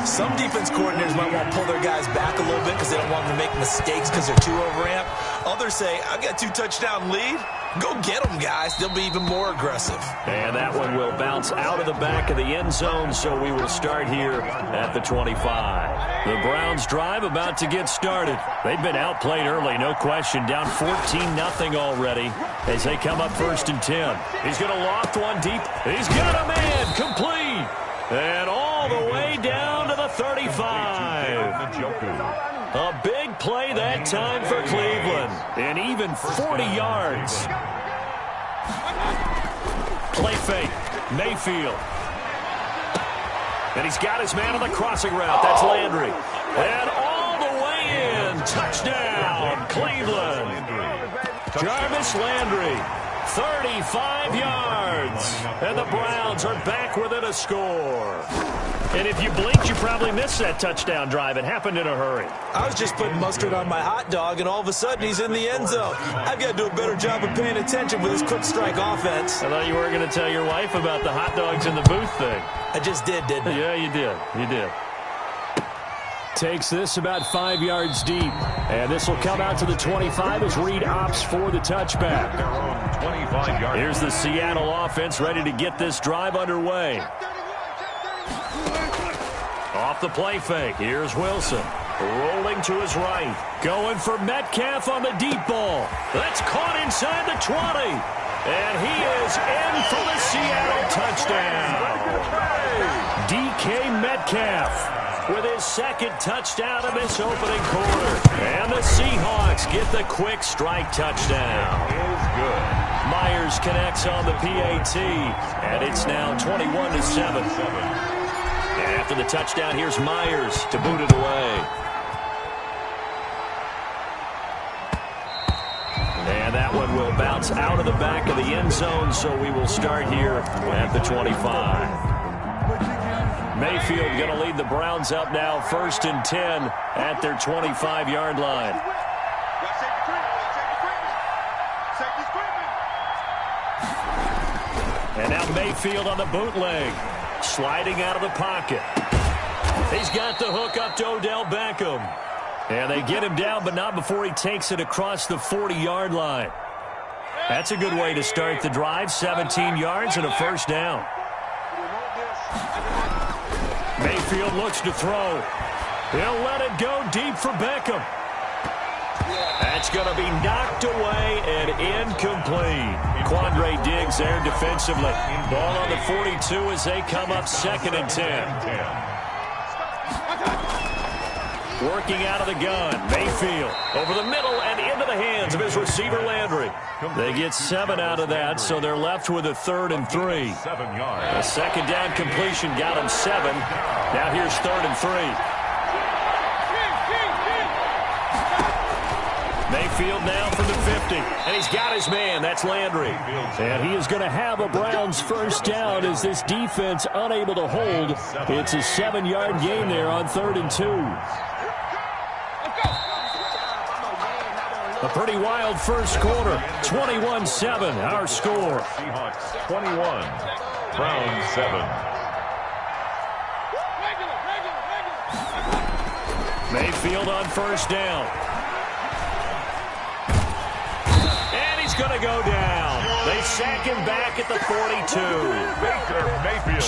D: Some defense coordinators might want to pull their guys back a little bit because they don't want them to make mistakes because they're too overamped. Others say, I've got a 2-touchdown lead. Go get them, guys. They'll be even more aggressive.
B: And that one will bounce out of the back of the end zone, so we will start here at the 25. The Browns drive about to get started. They've been outplayed early, no question. Down 14-0 already as they come up 1st and 10. He's going to loft one deep. He's got a man complete. And all the way down to the 35. A big play that time for Cleveland. And even 40 yards. Play fake. Mayfield. And he's got his man on the crossing route. That's Landry. And all the way in. Touchdown, Cleveland. Jarvis Landry. 35 yards. And the Browns are back within a score. And if you blinked, you probably missed that touchdown drive. It happened in a hurry.
D: I was just putting mustard on my hot dog, and all of a sudden he's in the end zone. I've got to do a better job of paying attention with this quick strike offense.
B: I thought you were going to tell your wife about the hot dogs in the booth thing.
D: I just did, didn't I?
B: Yeah, you did. You did. Takes this about 5 yards deep. And this will come out to the 25 as Reed opts for the touchback. Here's the Seattle offense ready to get this drive underway. Off the play fake. Here's Wilson. Rolling to his right. Going for Metcalf on the deep ball. That's caught inside the 20. And he is in for the Seattle touchdown. DK Metcalf with his second touchdown of this opening quarter. And the Seahawks get the quick strike touchdown.
C: Is good.
B: Myers connects on the PAT. And it's now 21-7. And after the touchdown, here's Myers to boot it away. And that one will bounce out of the back of the end zone, so we will start here at the 25. Mayfield going to lead the Browns up now, 1st and 10 at their 25-yard line. And now Mayfield on the bootleg. Sliding out of the pocket. He's got the hook up to Odell Beckham. And they get him down, but not before he takes it across the 40-yard line. That's a good way to start the drive. 17 yards and a first down. Mayfield looks to throw. He'll let it go deep for Beckham. That's going to be knocked away and incomplete. Quandre Diggs there defensively. Ball on the 42 as they come up 2nd and 10. Working out of the gun. Mayfield over the middle and into the hands of his receiver Landry. They get 7 out of that, so they're left with a 3rd and 3. A second down completion got him 7. Now here's 3rd and 3. Mayfield now from the 50, and he's got his man. That's Landry. And he is going to have a Browns first down as this defense unable to hold. It's a 7-yard gain there on 3rd and 2. A pretty wild first quarter. 21-7, our score.
C: Seahawks 21, Browns 7.
B: Mayfield on first down. Going to go down. They sack him back at the 42.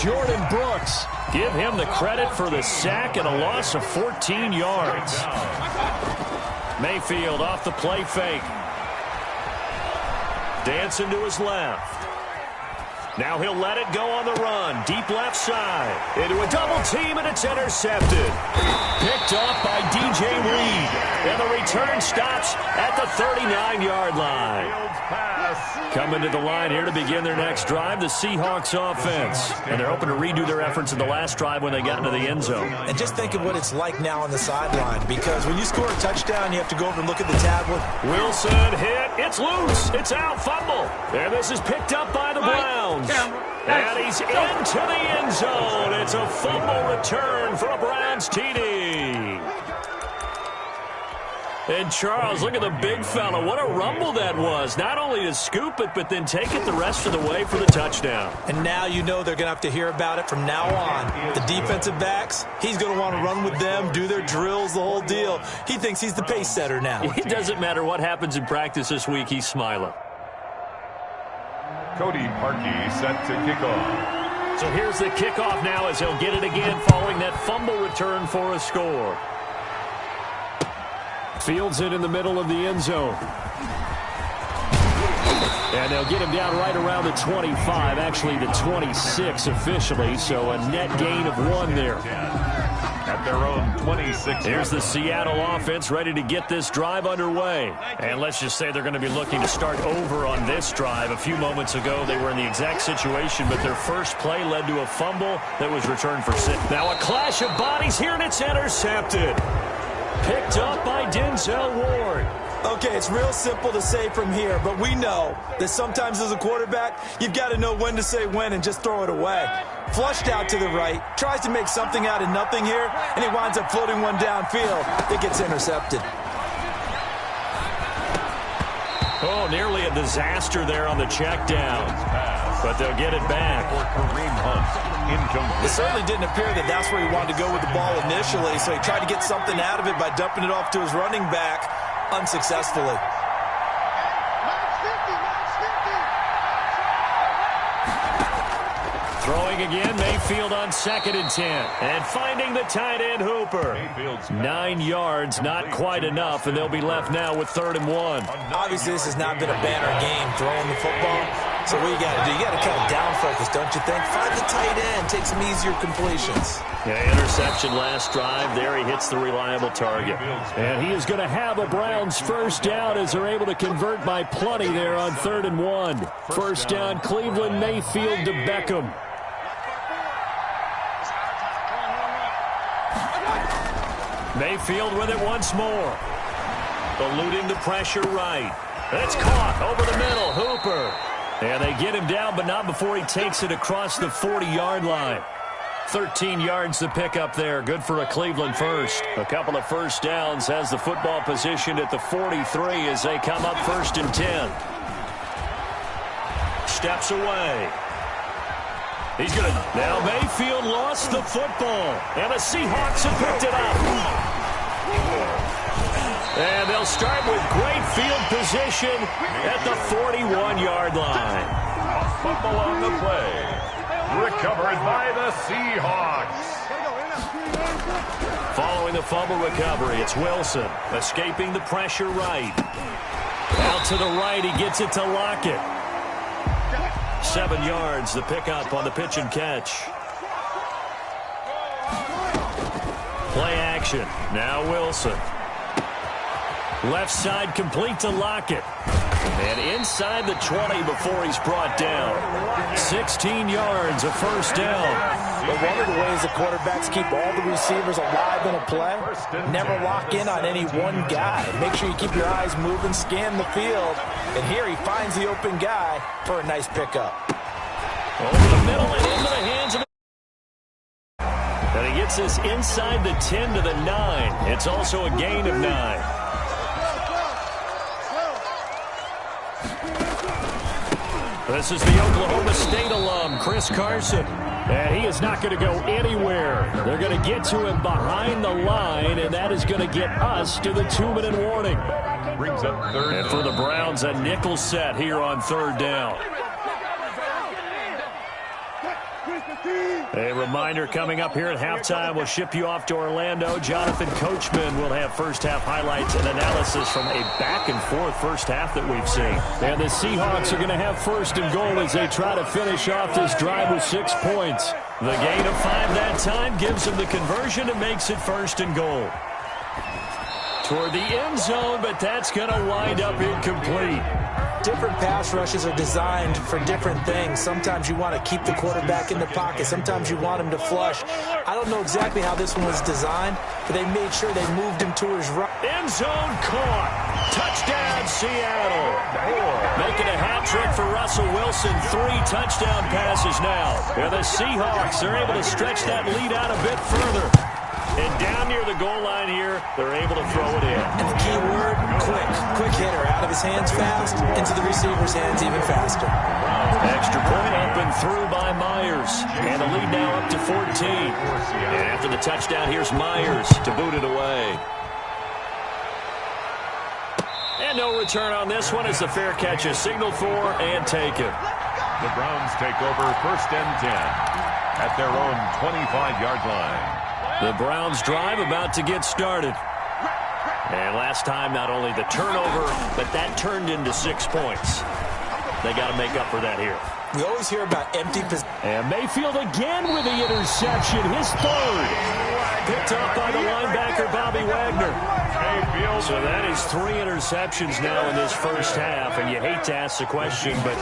B: Jordan Brooks, give him the credit for the sack and a loss of 14 yards. Mayfield off the play fake. Dancing to his left. Now he'll let it go on the run. Deep left side. Into a double team, and it's intercepted. Picked off by DJ Reed. And the return stops at the 39-yard line. Coming to the line here to begin their next drive, the Seahawks offense. And they're hoping to redo their efforts in the last drive when they got into the end zone.
D: And just think of what it's like now on the sideline, because when you score a touchdown, you have to go over and look at the tablet.
B: Wilson hit. It's loose. It's out. Fumble. And this is picked up by the Browns. And he's into the end zone. It's a fumble return for a Browns TD. And Charles, look at the big fella. What a rumble that was. Not only to scoop it, but then take it the rest of the way for the touchdown.
D: And now you know they're going to have to hear about it from now on. The defensive backs, he's going to want to run with them, do their drills, the whole deal. He thinks he's the pace setter now.
B: It doesn't matter what happens in practice this week. He's smiling.
C: Cody Parkey set to kick off.
B: So here's the kickoff now as he'll get it again following that fumble return for a score. Fields it in the middle of the end zone. And they'll get him down right around the 25, actually the 26 officially, so a net gain of 1 there.
C: At their own 26.
B: Here's the Seattle offense ready to get this drive underway. And let's just say they're going to be looking to start over on this drive. A few moments ago, they were in the exact situation, but their first play led to a fumble that was returned for 6. Now a clash of bodies here, and it's intercepted. Picked up by Denzel Ward.
D: Okay, it's real simple to say from here, but we know that sometimes as a quarterback, you've got to know when to say when and just throw it away. Flushed out to the right, tries to make something out of nothing here, and he winds up floating one downfield. It gets intercepted.
B: Oh, nearly a disaster there on the check down. But they'll get it back.
D: It certainly didn't appear that that's where he wanted to go with the ball initially, so he tried to get something out of it by dumping it off to his running back unsuccessfully.
B: Throwing again, Mayfield on 2nd and 10. And finding the tight end Hooper. 9 yards, not quite enough, and they'll be left now with 3rd and 1.
D: Obviously, this has not been a banner game throwing the football. So what you got to do, you got to kind of down focus, don't you think? Find the tight end, take some easier completions.
B: Yeah, interception last drive. There he hits the reliable target. And he is going to have a Browns first down as they're able to convert by plenty there on 3rd and 1. First down, Cleveland, Mayfield to Beckham. Mayfield with it once more. Eluding the pressure right. It's caught over the middle. Hooper. And they get him down, but not before he takes it across the 40-yard line. 13 yards to pick up there. Good for a Cleveland first. A couple of first downs, has the football positioned at the 43 as they come up 1st and 10. Steps away. He's going to... Now Mayfield lost the football. And the Seahawks have picked it up. And they'll start with great field position at the 41-yard line.
C: A fumble on the play. Recovered by the Seahawks.
B: Following the fumble recovery, it's Wilson escaping the pressure right. Out to the right, he gets it to Lockett. 7 yards, the pickup on the pitch and catch. Play action. Now Wilson. Left side complete to Lockett. And inside the 20 before he's brought down. 16 yards, a first down.
D: But one of the ways the quarterbacks keep all the receivers alive in a play, never lock in on any one guy. Make sure you keep your eyes moving, scan the field. And here he finds the open guy for a nice pickup.
B: Over the middle and into the hands of... And he gets this inside the 10 to the 9. It's also a gain of 9. This is the Oklahoma State alum, Chris Carson. And he is not going to go anywhere. They're going to get to him behind the line, and that is going to get us to the 2-minute warning.
C: Brings up 3rd.
B: And for the Browns, a nickel set here on 3rd down. A reminder coming up here at halftime. We'll ship you off to Orlando. Jonathan Coachman will have first-half highlights and analysis from a back-and-forth first half that we've seen. And the Seahawks are going to have 1st and goal as they try to finish off this drive with 6 points. The gain of 5 that time gives them the conversion and makes it 1st and goal. Toward the end zone, but that's going to wind up incomplete.
D: Different pass rushes are designed for different things. Sometimes you want to keep the quarterback in the pocket. Sometimes you want him to flush. I don't know exactly how this one was designed, but they made sure they moved him to his right.
B: End zone caught. Touchdown, Seattle. Making a hat trick for Russell Wilson. 3 touchdown passes now. And the Seahawks are able to stretch that lead out a bit further. And down near the goal line here, they're able to throw it in.
D: And the key word, quick. Quick hitter. Out of his hands fast, into the receiver's hands even faster.
B: Extra point up and through by Myers. And the lead now up to 14. And after the touchdown, here's Myers to boot it away. And no return on this one as the fair catch is signaled for and taken.
C: The Browns take over 1st and 10 at their own 25-yard line.
B: The Browns drive about to get started. And last time, not only the turnover, but that turned into 6 points. They got to make up for that here.
D: We always hear about empty possession.
B: And Mayfield again with the interception, his 3rd. Picked up by the linebacker, Bobby Wagner. So that is 3 interceptions now in this first half. And you hate to ask the question, but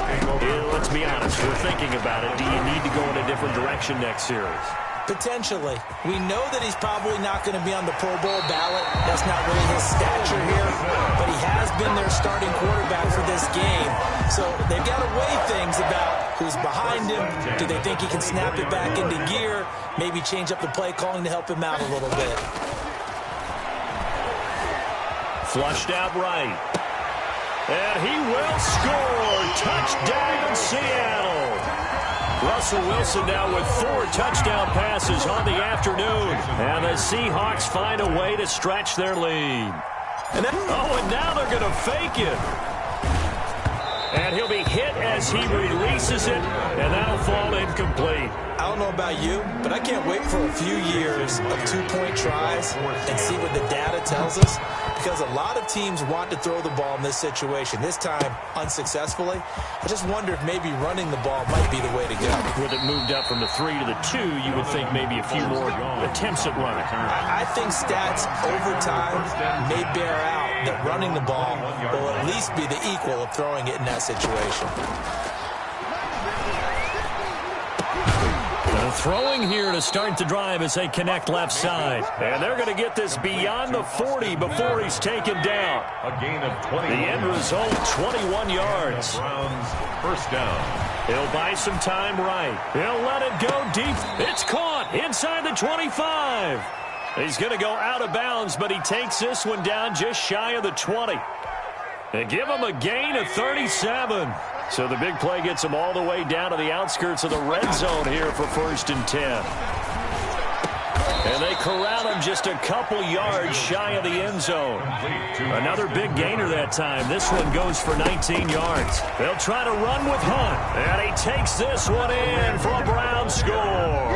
B: let's be honest, we're thinking about it. Do you need to go in a different direction next series?
D: Potentially. We know that he's probably not going to be on the Pro Bowl ballot. That's not really his stature here. But he has been their starting quarterback for this game. So they've got to weigh things about who's behind him. Do they think he can snap it back into gear? Maybe change up the play calling to help him out a little bit.
B: Flushed out right. And he will score. Touchdown, Seattle. Russell Wilson now with 4 touchdown passes on the afternoon. And the Seahawks find a way to stretch their lead. And now they're going to fake it. And he'll be hit as he releases it, and that'll fall incomplete.
D: I don't know about you, but I can't wait for a few years of 2-point tries and see what the data tells us, because a lot of teams want to throw the ball in this situation. This time, unsuccessfully. I just wonder if maybe running the ball might be the way to go.
B: With it moved up from the 3 to the 2, you would think maybe a few more attempts at running.
D: I think stats over time may bear out that running the ball will at least be the equal of throwing it in that situation.
B: Throwing here to start the drive as they connect left side. And they're going to get this beyond the 40 before he's taken down.
C: A gain of 20.
B: The end result, 21 yards.
C: Browns first down.
B: He'll buy some time right. He'll let it go deep. It's caught inside the 25. He's going to go out of bounds, but he takes this one down just shy of the 20. And give him a gain of 37. So the big play gets him all the way down to the outskirts of the red zone here for 1st and 10. And they corral him just a couple yards shy of the end zone. Another big gainer that time. This one goes for 19 yards. They'll try to run with Hunt. And he takes this one in for a Brown score.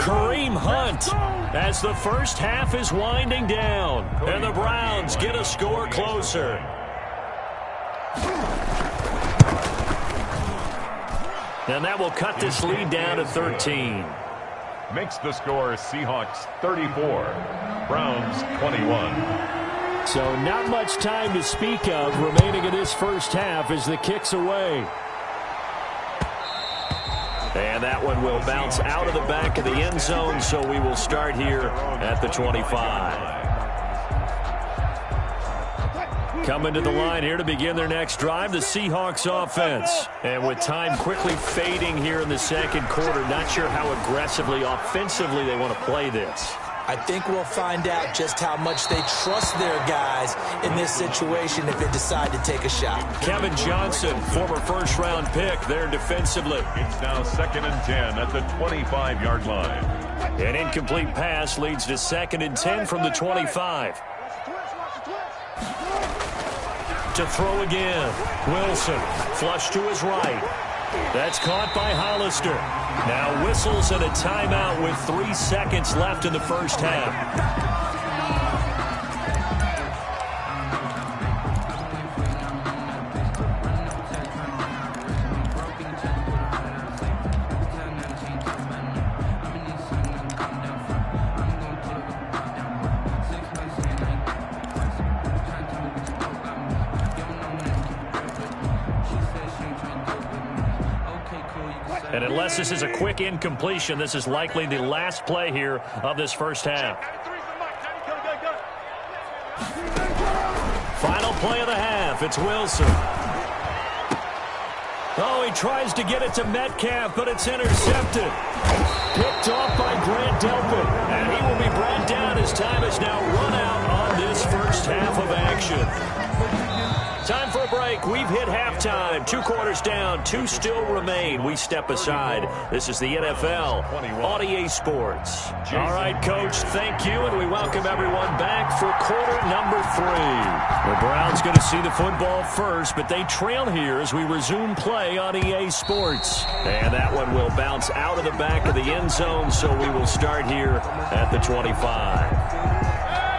B: Kareem Hunt as the first half is winding down. And the Browns get a score closer. And that will cut this lead down to 13.
C: Makes the score Seahawks 34, Browns 21.
B: So not much time to speak of remaining in this first half as the kick's away. And that one will bounce out of the back of the end zone, so we will start here at the 25. Coming to the line here to begin their next drive, the Seahawks offense. And with time quickly fading here in the second quarter, not sure how aggressively, offensively they want to play this.
D: I think we'll find out just how much they trust their guys in this situation if they decide to take a shot.
B: Kevin Johnson, former first-round pick there defensively.
C: It's now 2nd and 10 at the 25-yard line.
B: An incomplete pass leads to 2nd and 10 from the 25. To throw again. Wilson, flush to his right. That's caught by Hollister. Now whistles and a timeout with 3 seconds left in the first half. And unless this is a quick incompletion, this is likely the last play here of this first half. Final play of the half. It's Wilson. Oh, he tries to get it to Metcalf, but it's intercepted. Picked off by Grant Delpit. And he will be brought down as time is now run out on this first half of action. Time for a break. We've hit halftime. 2 quarters down. 2 still remain. We step aside. This is the NFL on EA Sports. All right, Coach, thank you, and we welcome everyone back for quarter number 3. The Browns going to see the football first, but they trail here as we resume play on EA Sports. And that one will bounce out of the back of the end zone, so we will start here at the 25.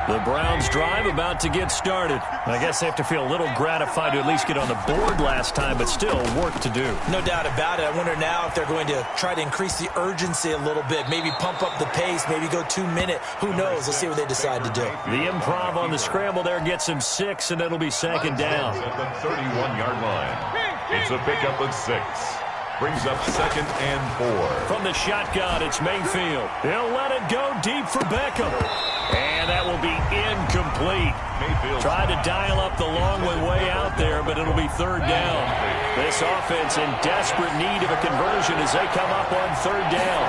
B: The Browns drive about to get started. I guess they have to feel a little gratified to at least get on the board last time, but still work to do.
D: No doubt about it. I wonder now if they're going to try to increase the urgency a little bit, maybe pump up the pace, maybe go 2-minute. Who knows? Let's see what they decide to do.
B: The improv on the scramble there gets him 6, and it'll be 2nd down.
C: At the 31-yard line. It's a pickup of 6. Brings up 2nd and 4.
B: From the shotgun, it's Mayfield. He'll let it go deep for Beckham. And that will be incomplete.
C: Mayfield
B: tried to dial up the long way out there, but it'll be 3rd down. This offense in desperate need of a conversion as they come up on 3rd down.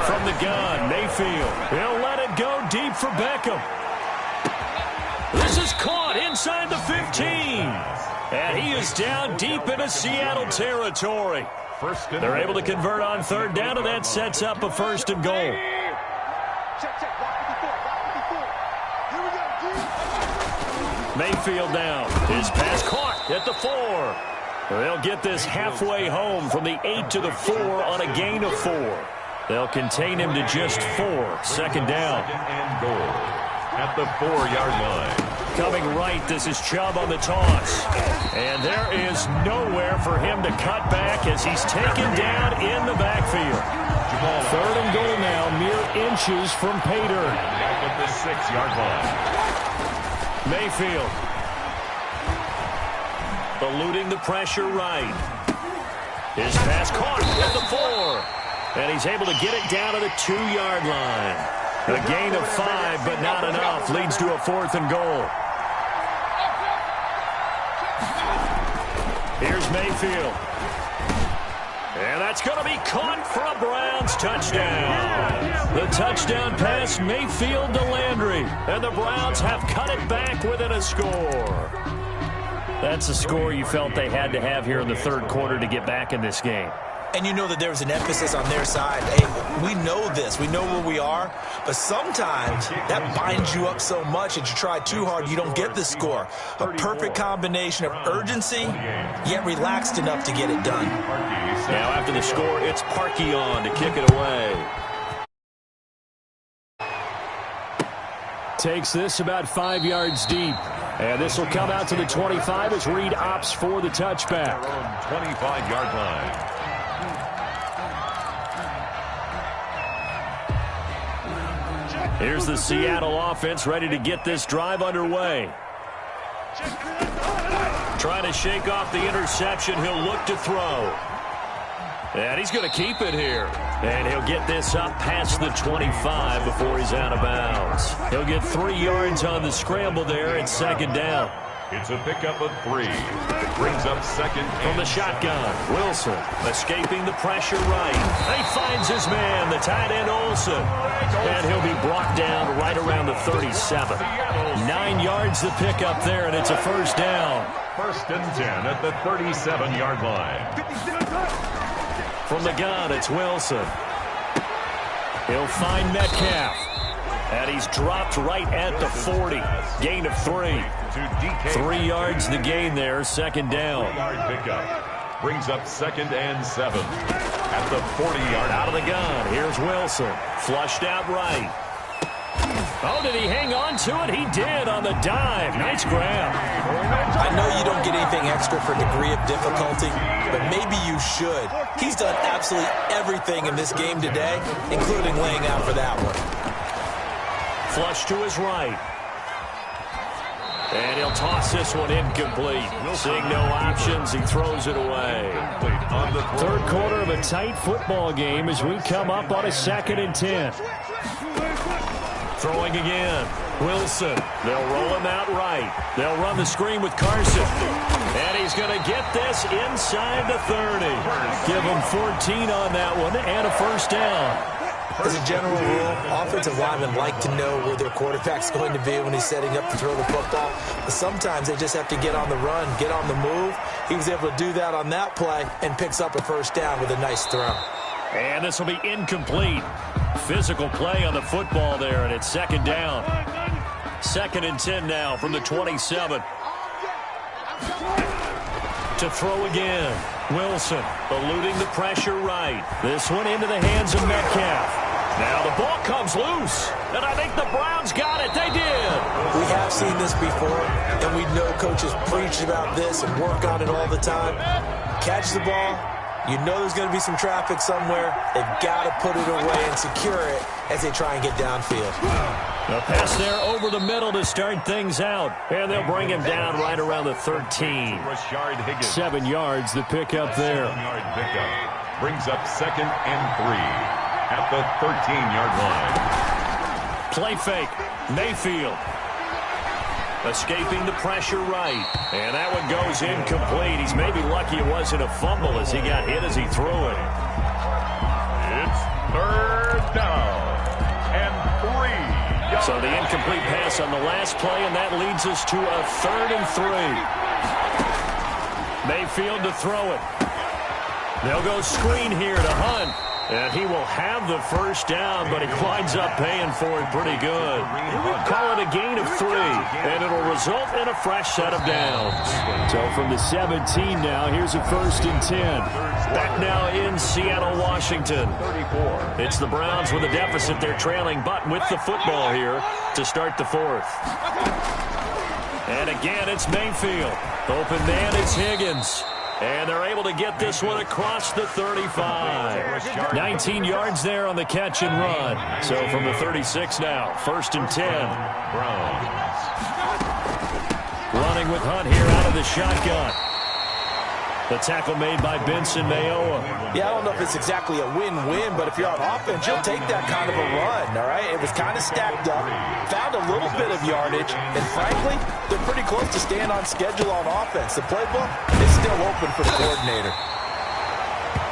B: From the gun, Mayfield. He'll let it go deep for Beckham. This is caught inside the 15. And he is down deep into Seattle territory. They're able to convert on 3rd down, and that sets up a 1st and goal. Mayfield now. His pass caught at the 4. They'll get this halfway home from the 8 to the 4 on a gain of 4. They'll contain him to just 4. 2nd down.
C: 2nd and goal at the 4-yard line.
B: Coming right, this is Chubb on the toss. And there is nowhere for him to cut back as he's taken down in the backfield. 3rd and goal now, mere inches from pay dirt.
C: Back at the 6-yard line.
B: Mayfield. Eluding the pressure right. His pass caught at the 4. And he's able to get it down to the 2-yard line. A gain of 5, but not enough. Leads to a 4th and goal. Here's Mayfield. And that's going to be caught for a Browns touchdown. The touchdown pass, Mayfield to Landry. And the Browns have cut it back within a score. That's a score you felt they had to have here in the 3rd quarter to get back in this game.
D: And you know that there was an emphasis on their side. Hey, we know this. We know where we are. But sometimes that binds you up so much that you try too hard, you don't get the score. A perfect combination of urgency, yet relaxed enough to get it done.
B: Now after the score, it's Parkey on to kick it away. Takes this about 5 yards deep. And this will come out to the 25 as Reed opts for the touchback.
C: 25-yard line.
B: Here's the Seattle offense ready to get this drive underway. Trying to shake off the interception. He'll look to throw. And he's going to keep it here. And he'll get this up past the 25 before he's out of bounds. He'll get 3 yards on the scramble there at 2nd down.
C: It's a pickup of 3. It brings up 2nd.
B: From the shotgun, Wilson escaping the pressure right. He finds his man, the tight end Olsen. And he'll be brought down right around the 37. 9 yards the pickup there, and it's a 1st down.
C: 1st and 10 at the 37-yard line.
B: From the gun, it's Wilson. He'll find Metcalf. And he's dropped right at the 40. Gain of 3. 3 yards the gain there, 2nd down.
C: 3-yard pickup. Brings up 2nd and 7. At the 40-yard.
B: Out of the gun, here's Wilson. Flushed out right. Oh, did he hang on to it? He did on the dive. Nice grab.
D: I know you don't get anything extra for degree of difficulty, but maybe you should. He's done absolutely everything in this game today, including laying out for that one.
B: Flush to his right. And he'll toss this one incomplete. Seeing no options, he throws it away. 3rd quarter of a tight football game as we come up on a 2nd and 10. Throwing again. Wilson. They'll roll him out right. They'll run the screen with Carson. And he's going to get this inside the 30. Give him 14 on that one and a 1st down.
D: As a general rule, offensive linemen like to know where their quarterback's going to be when he's setting up to throw the football. But sometimes they just have to get on the run, get on the move. He was able to do that on that play and picks up a 1st down with a nice throw.
B: And this will be incomplete. Physical play on the football there, and it's 2nd down. 2nd and 10 now from the 27. To throw again. Wilson eluding the pressure right. This one into the hands of Metcalf. Now the ball comes loose, and I think the Browns got it. They did.
D: We have seen this before, and we know coaches preach about this and work on it all the time. Catch the ball, You know there's going to be some traffic somewhere. They've got to put it away and secure it as they try and get downfield.
B: A pass there over the middle to start things out. And they'll bring him down right around the 13. 7 yards the pickup there.
C: 7-yard pickup. Brings up 2nd and 3 at the 13-yard line.
B: Play fake. Mayfield. Escaping the pressure right. And that one goes incomplete. He's maybe lucky it wasn't a fumble as he got hit as he threw it.
C: It's 3rd down and 3.
B: So the incomplete pass on the last play, and that leads us to a 3rd and 3. Mayfield to throw it. They'll go screen here to Hunt. And he will have the first down, but he winds up paying for it pretty good. Call it a gain of 3, and it'll result in a fresh set of downs. So from the 17 now, here's a 1st and 10. Back now in Seattle, Washington. It's the Browns with a deficit. They're trailing, but with the football here to start the 4th. And again, it's Mayfield. Open man, it's Higgins. And they're able to get this one across the 35. 19 yards there on the catch and run. So from the 36 now, 1st and 10.
C: Browns.
B: Running with Hunt here out of the shotgun. The tackle made by Benson Mayowa.
D: Yeah, I don't know if it's exactly a win-win, but if you're on offense, you'll take that kind of a run, all right? It was kind of stacked up, found a little bit of yardage, and frankly, they're pretty close to staying on schedule on offense. The playbook is still open for the coordinator.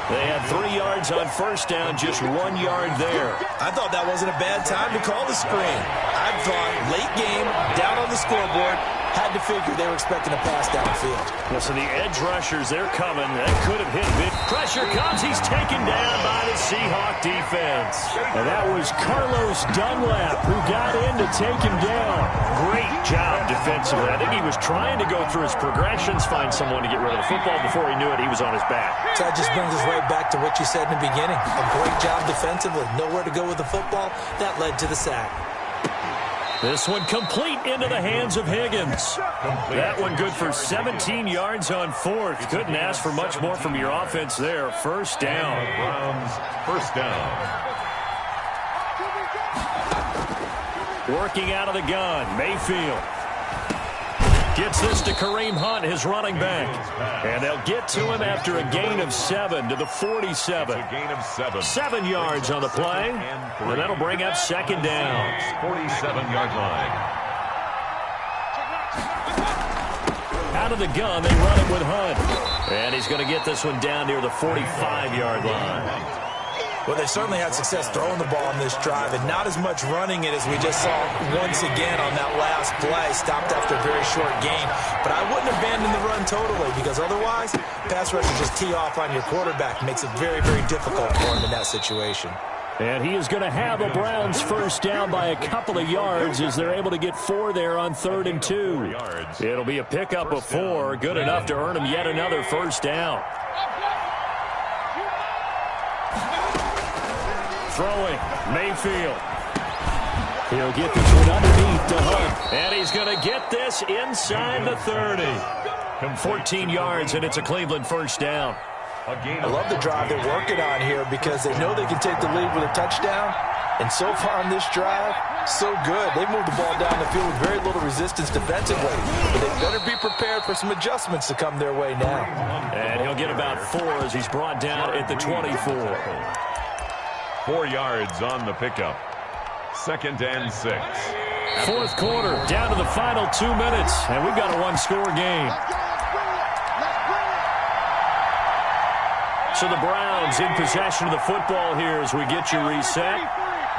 B: They had 3 yards on 1st down, just 1 yard there.
D: I thought that wasn't a bad time to call the screen. I thought late game, down on the scoreboard, had to figure they were expecting a pass downfield.
B: Well, so the edge rushers, they're coming. That could have hit big. Pressure comes. He's taken down by the Seahawk defense. And that was Carlos Dunlap who got in to take him down. Great job defensively. I think he was trying to go through his progressions, find someone to get rid of the football. Before he knew it, he was on his back.
D: So that just brings us right back to what you said in the beginning. A great job defensively. Nowhere to go with the football. That led to the sack.
B: This one complete into the hands of Higgins. That one good for 17 yards on 4th. Couldn't ask for much more from your offense there. 1st down.
C: Browns, 1st down.
B: Working out of the gun, Mayfield. Gets this to Kareem Hunt, his running back. And they'll get to him after a gain of 7 to the 47.
C: A gain of 7.
B: 7 yards on the play. And that'll bring up 2nd down.
C: 47-yard line.
B: Out of the gun, they run it with Hunt. And he's going to get this one down near the 45-yard line.
D: Well, they certainly had success throwing the ball on this drive, and not as much running it as we just saw once again on that last play. Stopped after a very short gain. But I wouldn't abandon the run totally, because otherwise, pass rush will just tee off on your quarterback. Makes it very, very difficult for him in that situation.
B: And he is going to have the Browns 1st down by a couple of yards as they're able to get 4 there on 3rd and 2. It'll be a pickup of 4, good enough to earn him yet another 1st down. Throwing, Mayfield. He'll get this one underneath to Hunt. And he's going to get this inside the 30. 14 yards, and it's a Cleveland 1st down.
D: I love the drive they're working on here because they know they can take the lead with a touchdown. And so far on this drive, so good. They moved the ball down the field with very little resistance defensively. But they better be prepared for some adjustments to come their way now.
B: And he'll get about 4 as he's brought down at the 24.
C: 4 yards on the pickup. 2nd and 6.
B: 4th quarter, down to the final 2 minutes, and we've got a 1-score game. So the Browns in possession of the football here as we get you reset.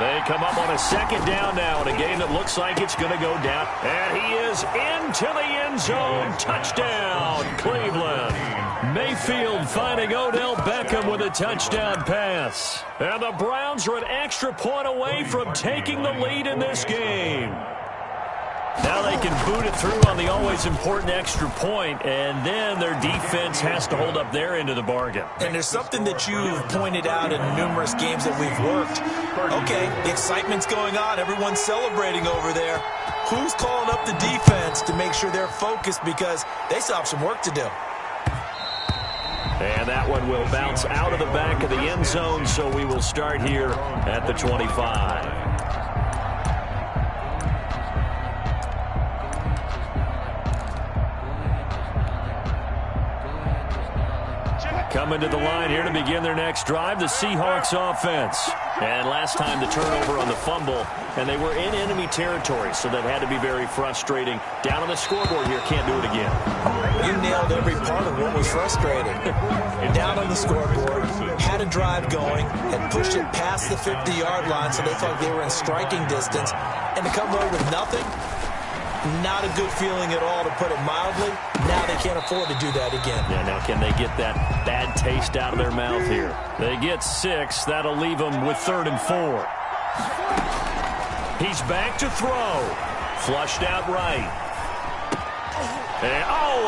B: They come up on a 2nd down now in a game that looks like it's going to go down. And he is into the end zone. Touchdown, Cleveland. Mayfield finding Odell Beckham with a touchdown pass. And the Browns are an extra point away from taking the lead in this game. Now they can boot it through on the always important extra point, and then their defense has to hold up their end of the bargain.
D: And there's something that you've pointed out in numerous games that we've worked. Okay, the excitement's going on. Everyone's celebrating over there. Who's calling up the defense to make sure they're focused because they still have some work to do?
B: And that one will bounce out of the back of the end zone, so we will start here at the 25. Coming to the line here to begin their next drive, the Seahawks offense. And last time the turnover on the fumble, and they were in enemy territory, so that had to be very frustrating. Down on the scoreboard here, can't do it again.
D: You nailed every part of what was frustrating. Down on the scoreboard, had a drive going, had pushed it past the 50-yard line, so they thought they were in striking distance, and to come away with nothing, not a good feeling at all, to put it mildly. Now they can't afford to do that again.
B: Yeah, now can they get that bad taste out of their mouth here? They get 6. That'll leave them with 3rd and 4. He's back to throw. Flushed out right. And,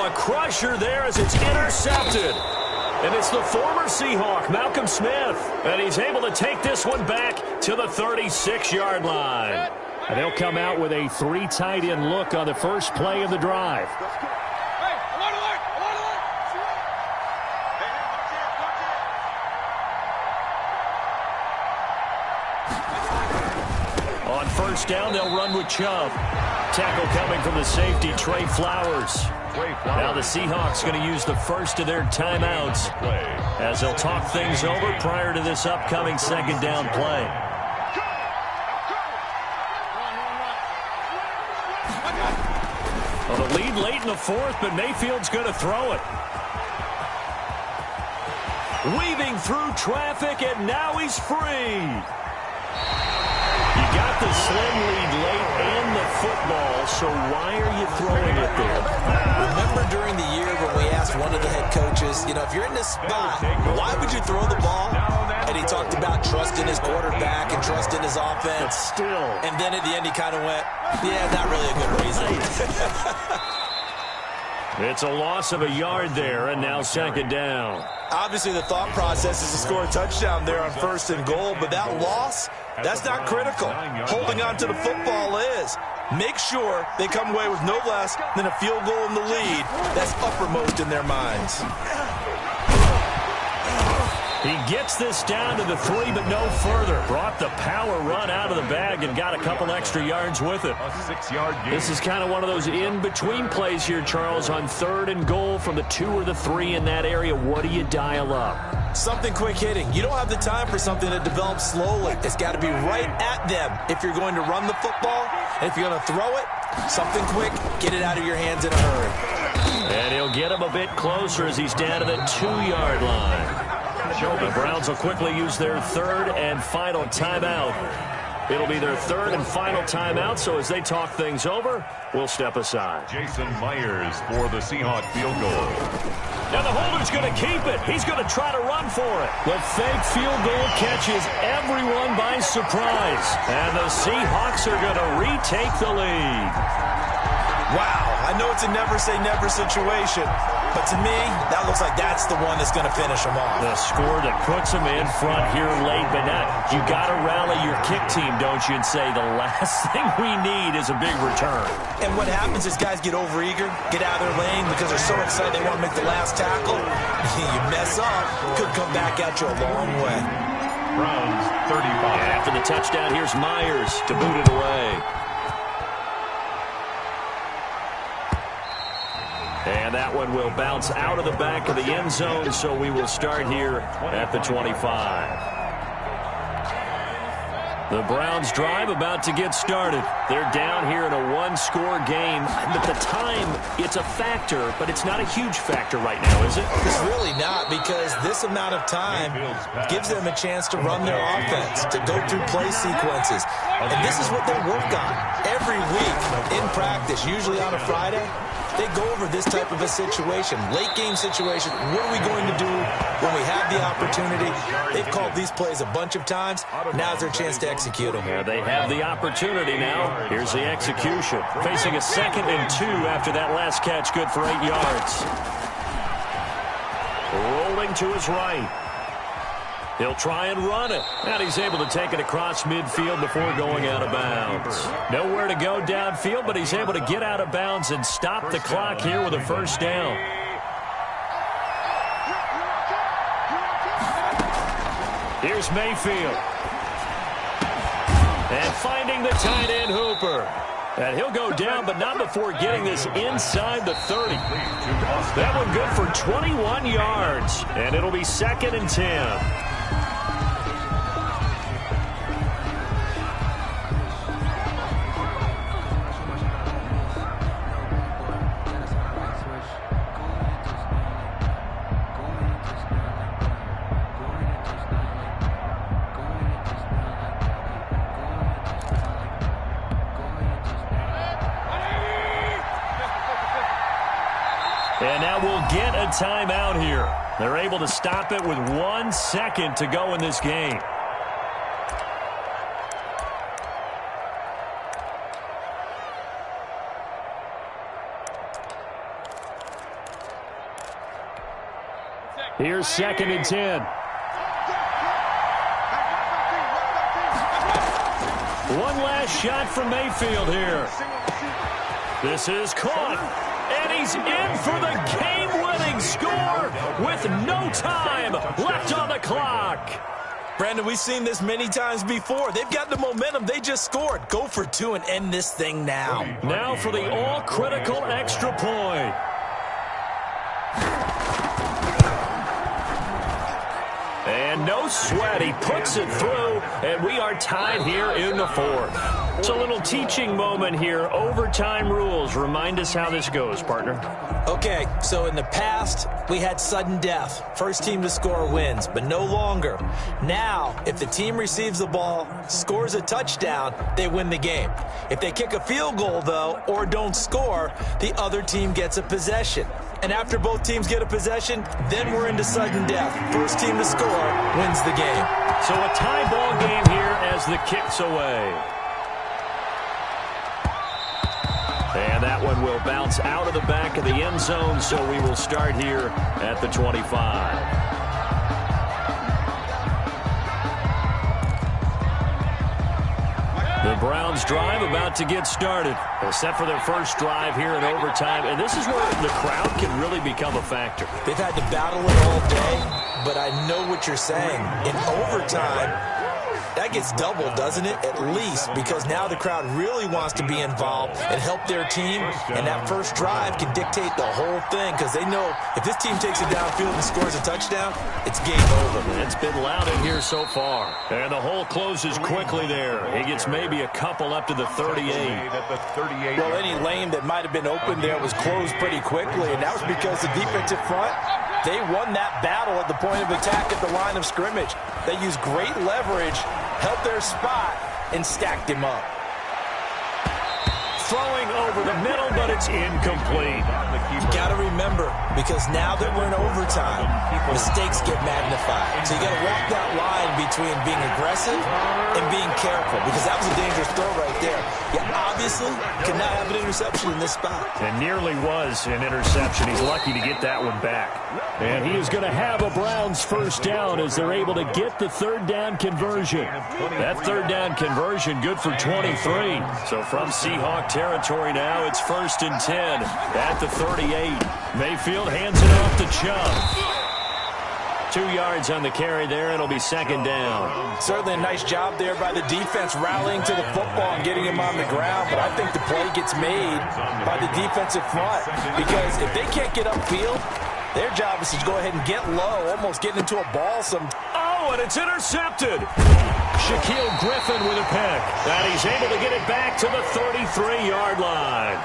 B: a crusher there as it's intercepted. And it's the former Seahawk, Malcolm Smith. And he's able to take this one back to the 36-yard line. And they'll come out with a 3 tight end look on the first play of the drive. On first down, they'll run with Chubb. Tackle coming from the safety, Trey Flowers. Now the Seahawks going to use the first of their timeouts as they'll talk things over prior to this upcoming second down play. Well, the lead late in the 4th, but Mayfield's going to throw it. Weaving through traffic, and now he's free. You got the slim lead late and the football, so why are you throwing it there?
D: Remember during the year when we asked one of the head coaches, if you're in this spot, why would you throw the ball? And he talked about trusting his quarterback and trusting his offense.
B: But still.
D: And then at the end he kind of went, yeah, not really a good reason.
B: It's a loss of a yard there, and now second down.
D: Obviously the thought process is to score a touchdown there on 1st and goal, but that loss, that's not critical. Holding on to the football is. Make sure they come away with no less than a field goal in the lead. That's uppermost in their minds.
B: He gets this down to the 3, but no further. Brought the power run out of the bag and got a couple extra yards with it.
C: A 6-yard gain.
B: This is kind of one of those in-between plays here, Charles, on 3rd and goal from the 2 or the 3 in that area. What do you dial up?
D: Something quick hitting. You don't have the time for something that develops slowly. It's got to be right at them if you're going to run the football. And if you're going to throw it, something quick, get it out of your hands in a hurry.
B: And he'll get him a bit closer as he's down to the 2-yard line. The Browns will quickly use their 3rd and final timeout. It'll be their 3rd and final timeout, so as they talk things over, we'll step aside.
C: Jason Myers for the Seahawk field goal.
B: Now the holder's going to keep it. He's going to try to run for it. The fake field goal catches everyone by surprise. And the Seahawks are going to retake the lead.
D: Wow, I know it's a never-say-never situation, but to me, that looks like that's the one that's going to finish them off.
B: The score that puts them in front here late, but not. You got to rally your kick team, don't you, and say the last thing we need is a big return.
D: And what happens is guys get overeager, get out of their lane because they're so excited they want to make the last tackle. You mess up, could come back at you a long way.
C: Browns 35.
B: And after the touchdown, here's Myers to boot it away. And that one will bounce out of the back of the end zone, so we will start here at the 25. The Browns drive about to get started. They're down here in a 1-score game. But the time, it's a factor, but it's not a huge factor right now, is it?
D: It's really not, because this amount of time gives them a chance to run their offense, to go through play sequences. And this is what they work on every week in practice, usually on a Friday. They go over this type of a situation, late-game situation. What are we going to do when we have the opportunity? They've called these plays a bunch of times. Now's their chance to execute them.
B: Yeah, they have the opportunity now. Here's the execution. Facing a 2nd and 2 after that last catch, good for 8 yards. Rolling to his right. He'll try and run it. And he's able to take it across midfield before going out of bounds. Nowhere to go downfield, but he's able to get out of bounds and stop the clock here with a first down. Here's Mayfield. And finding the tight end Hooper. And he'll go down, but not before getting this inside the 30. That one good for 21 yards. And it'll be 2nd and 10. And now we'll get a timeout here. They're able to stop it with 1 second to go in this game. Here's 2nd and 10. One last shot from Mayfield here. This is caught. And he's in for the game-winning score with no time left on the clock.
D: Brandon, we've seen this many times before. They've got the momentum. They just scored. Go for 2 and end this thing now.
B: Now for the all-critical extra point. And no sweat. He puts it through, and we are tied here in the 4th. It's a little teaching moment here. Overtime rules. Remind us how this goes, partner.
D: Okay, so in the past, we had sudden death. First team to score wins, but no longer. Now, if the team receives the ball, scores a touchdown, they win the game. If they kick a field goal, though, or don't score, the other team gets a possession. And after both teams get a possession, then we're into sudden death. First team to score wins the game.
B: So a tie ball game here as the kick's away. And that one will bounce out of the back of the end zone, so we will start here at the 25. The Browns drive about to get started. They're set for their first drive here in overtime, and this is where the crowd can really become a factor.
D: They've had to battle it all day, but I know what you're saying. In overtime, that gets doubled, doesn't it? At least, because now the crowd really wants to be involved and help their team, and that first drive can dictate the whole thing, because they know if this team takes it downfield and scores a touchdown, it's game over.
B: It's been loud in here so far. And the hole closes quickly there. He gets maybe a couple up to the 38.
D: Well, any lane that might have been open there was closed pretty quickly, and that was because the defensive front, they won that battle at the point of attack at the line of scrimmage. They used great leverage, held their spot, and stacked him up.
B: Throwing over the middle, but it's incomplete.
D: You got to remember, because now that we're in overtime, mistakes get magnified. So you got to walk that line between being aggressive and being careful, because that was a dangerous throw right there. You obviously cannot have an interception in this spot.
B: And nearly was an interception. He's lucky to get that one back. And he is going to have a Browns first down as they're able to get the third down conversion. That third down conversion good for 23. So from Seahawk territory now, it's 1st and 10 at the 38. Mayfield hands it off to Chubb. 2 yards on the carry there. It'll be 2nd down.
D: Certainly a nice job there by the defense rallying to the football and getting him on the ground. But I think the play gets made by the defensive front, because if they can't get upfield, their job is to go ahead and get low, almost get into a ball.
B: Oh, and it's intercepted. Shaquille Griffin with a pick. And he's able to get it back to the 33-yard line.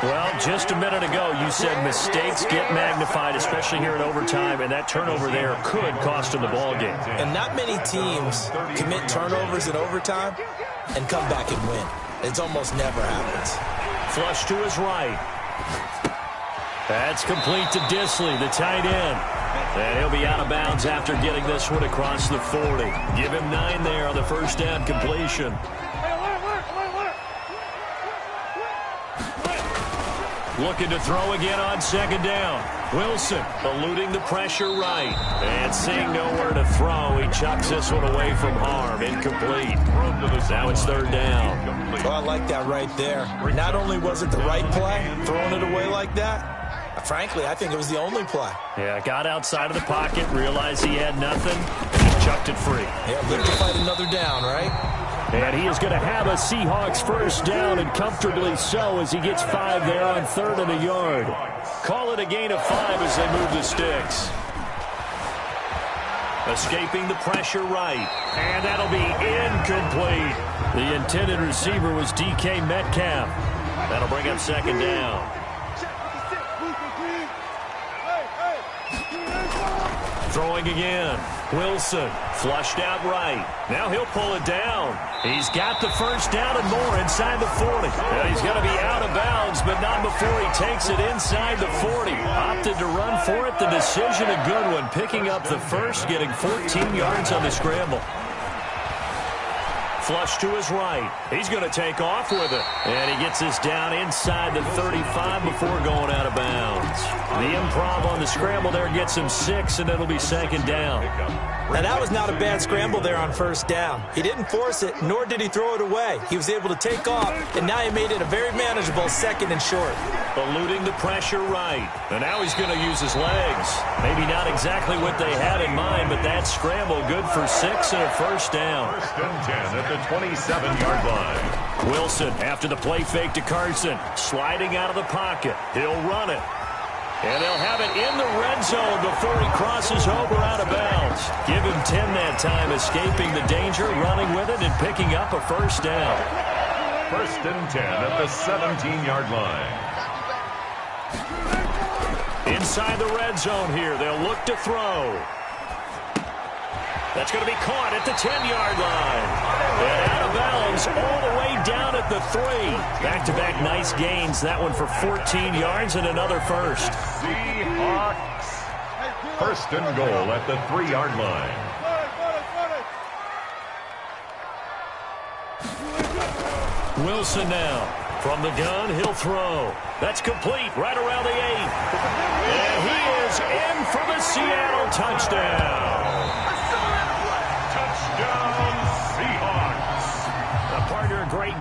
B: Well, just a minute ago, you said mistakes get magnified, especially here in overtime, and that turnover there could cost them the ball game.
D: And not many teams commit turnovers in overtime and come back and win. It almost never happens.
B: Flush to his right. That's complete to Disley, the tight end. And he'll be out of bounds after getting this one across the 40. Give him 9 there on the first down completion. Looking to throw again on 2nd down. Wilson eluding the pressure right. And seeing nowhere to throw, he chucks this one away from harm. Incomplete. Now it's 3rd down.
D: Well, I like that right there. Not only was it the right play, throwing it away like that, frankly, I think it was the only play.
B: Yeah, got outside of the pocket, realized he had nothing. He chucked it free.
D: Yeah, look to fight another down, right?
B: And he is going to have a Seahawks first down, and comfortably so, as he gets 5 there on 3rd and a yard. Call it a gain of 5 as they move the sticks. Escaping the pressure right. And that'll be incomplete. The intended receiver was DK Metcalf. That'll bring up 2nd down. Throwing again. Wilson flushed out right. Now he'll pull it down. He's got the first down and more inside the 40. And he's going to be out of bounds, but not before he takes it inside the 40. Opted to run for it. The decision a good one. Picking up the first, getting 14 yards on the scramble. Flush to his right. He's going to take off with it. And he gets this down inside the 35 before going out of bounds. The improv on the scramble there gets him 6, and it'll be 2nd down.
D: Now, that was not a bad scramble there on 1st down. He didn't force it, nor did he throw it away. He was able to take off, and now he made it a very manageable 2nd and short.
B: Eluding the pressure right. And now he's going to use his legs. Maybe not exactly what they had in mind, but that scramble good for 6 and a first down.
C: 1st and 10 at the 27-yard line.
B: Wilson, after the play fake to Carson, sliding out of the pocket. He'll run it. And they'll have it in the red zone before he crosses over out of bounds. Give him 10 that time, escaping the danger, running with it, and picking up a first down.
C: 1st and 10 at the 17-yard line.
B: Inside the red zone here, they'll look to throw. That's going to be caught at the 10-yard line. And out of bounds all the way down at the 3. Back-to-back nice gains. That one for 14 yards and another first.
C: Seahawks. 1st and goal at the 3-yard line.
B: Wilson now. From the gun, he'll throw. That's complete right around the 8. And he is in for the Seattle touchdown.
C: Touchdown, Seahawks.
B: A partner, great.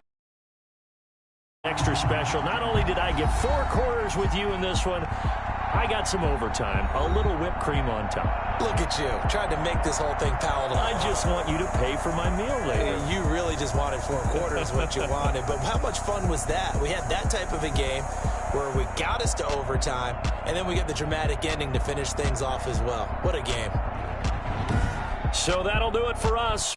B: Extra special. Not only did I get 4 quarters with you in this one, I got some overtime. A little whipped cream on top.
D: Look at you. Tried to make this whole thing palatable.
B: I just want you to pay for my meal later.
D: You really just wanted 4 quarters, what you wanted. But how much fun was that? We had that type of a game where we got us to overtime, and then we get the dramatic ending to finish things off as well. What a game.
B: So that'll do it for us.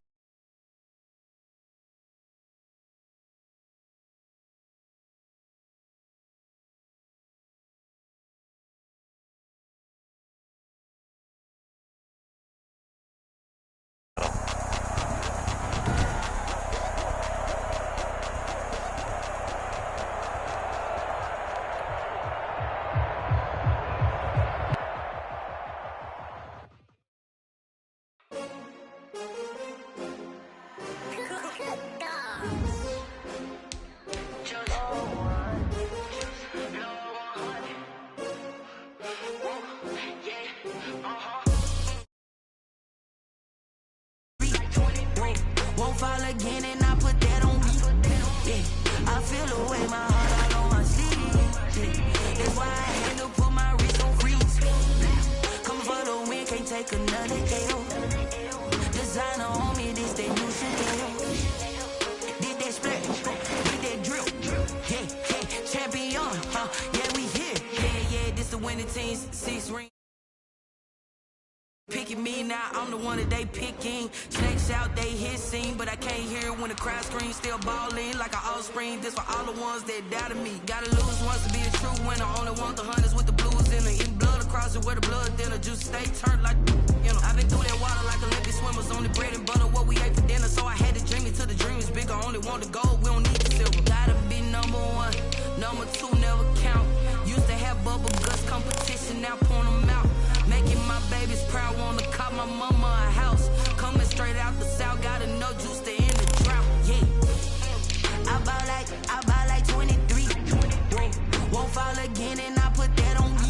A: Fall again and I put that on me. Yeah, I feel the way my heart all on my sleeve. Yeah, that's why I had to put my wrist on freeze. Come for the win, can't take another L. Designer on me, this that new Chanel. Did that split, did that drill. Yeah, champion, yeah, we here. Yeah, this the winning team, 6 rings. Picking me now, I'm the one that they picking. Snakes out, they hissing, but I can't hear when the crowd screams. Still balling like an offspring. This for all the ones that doubted me. Gotta lose once to be a true winner. Only want the hunters with the blues in it. Eating blood across it where the blood dinner. Juice stay turned like, you know. I've been through that water like Olympic swimmers. Only bread and butter, what we ate for dinner. So I had to dream it till the dream is bigger. Only want the gold, we don't need the silver. Gotta be number 1, number 2 never count. Used to have bubble guts competition, now point them out. Making my babies proud, wanna cop my mama a house. Coming straight out the south, got enough juice to end the drought. Yeah, I buy like 23. Won't fall again, and I put that on me.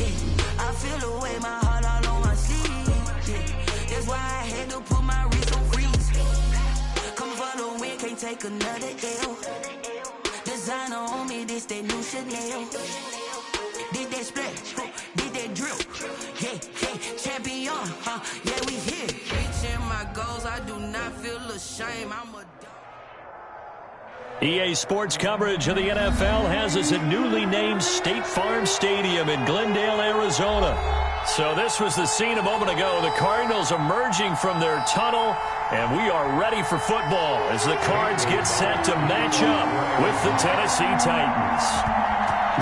A: Yeah, I feel the way my heart all on my sleeve. Yeah, that's why I had to put my wrist on freeze. Come for the win, can't take another L. Designer on me, this that new Chanel. Did that split, did that drill. Yeah, champion, yeah, we here. my goals, I do not feel ashamed. I'm a
B: EA Sports coverage of the NFL has us at newly named State Farm Stadium in Glendale, Arizona. So this was the scene a moment ago. The Cardinals emerging from their tunnel, and we are ready for football as the Cards get set to match up with the Tennessee Titans.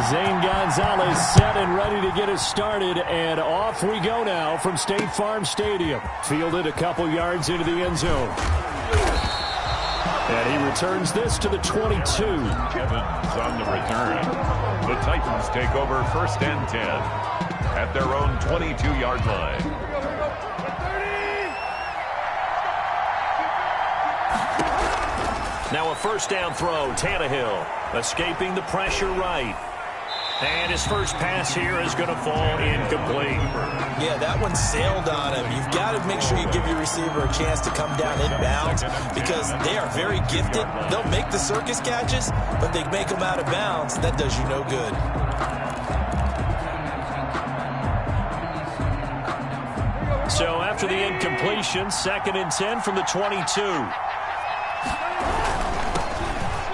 B: Zane Gonzalez set and ready to get us started, and off we go now from State Farm Stadium. Fielded a couple yards into the end zone. And he returns this to the 22.
C: Evans on the return. The Titans take over 1st and 10 at their own 22-yard line.
B: Now a first down throw. Tannehill escaping the pressure right. And his first pass here is going to fall incomplete.
D: Yeah, that one sailed on him. You've got to make sure you give your receiver a chance to come down inbounds because they are very gifted. They'll make the circus catches, but they make them out of bounds. That does you no good.
B: So after the incompletion, 2nd and 10 from the 22.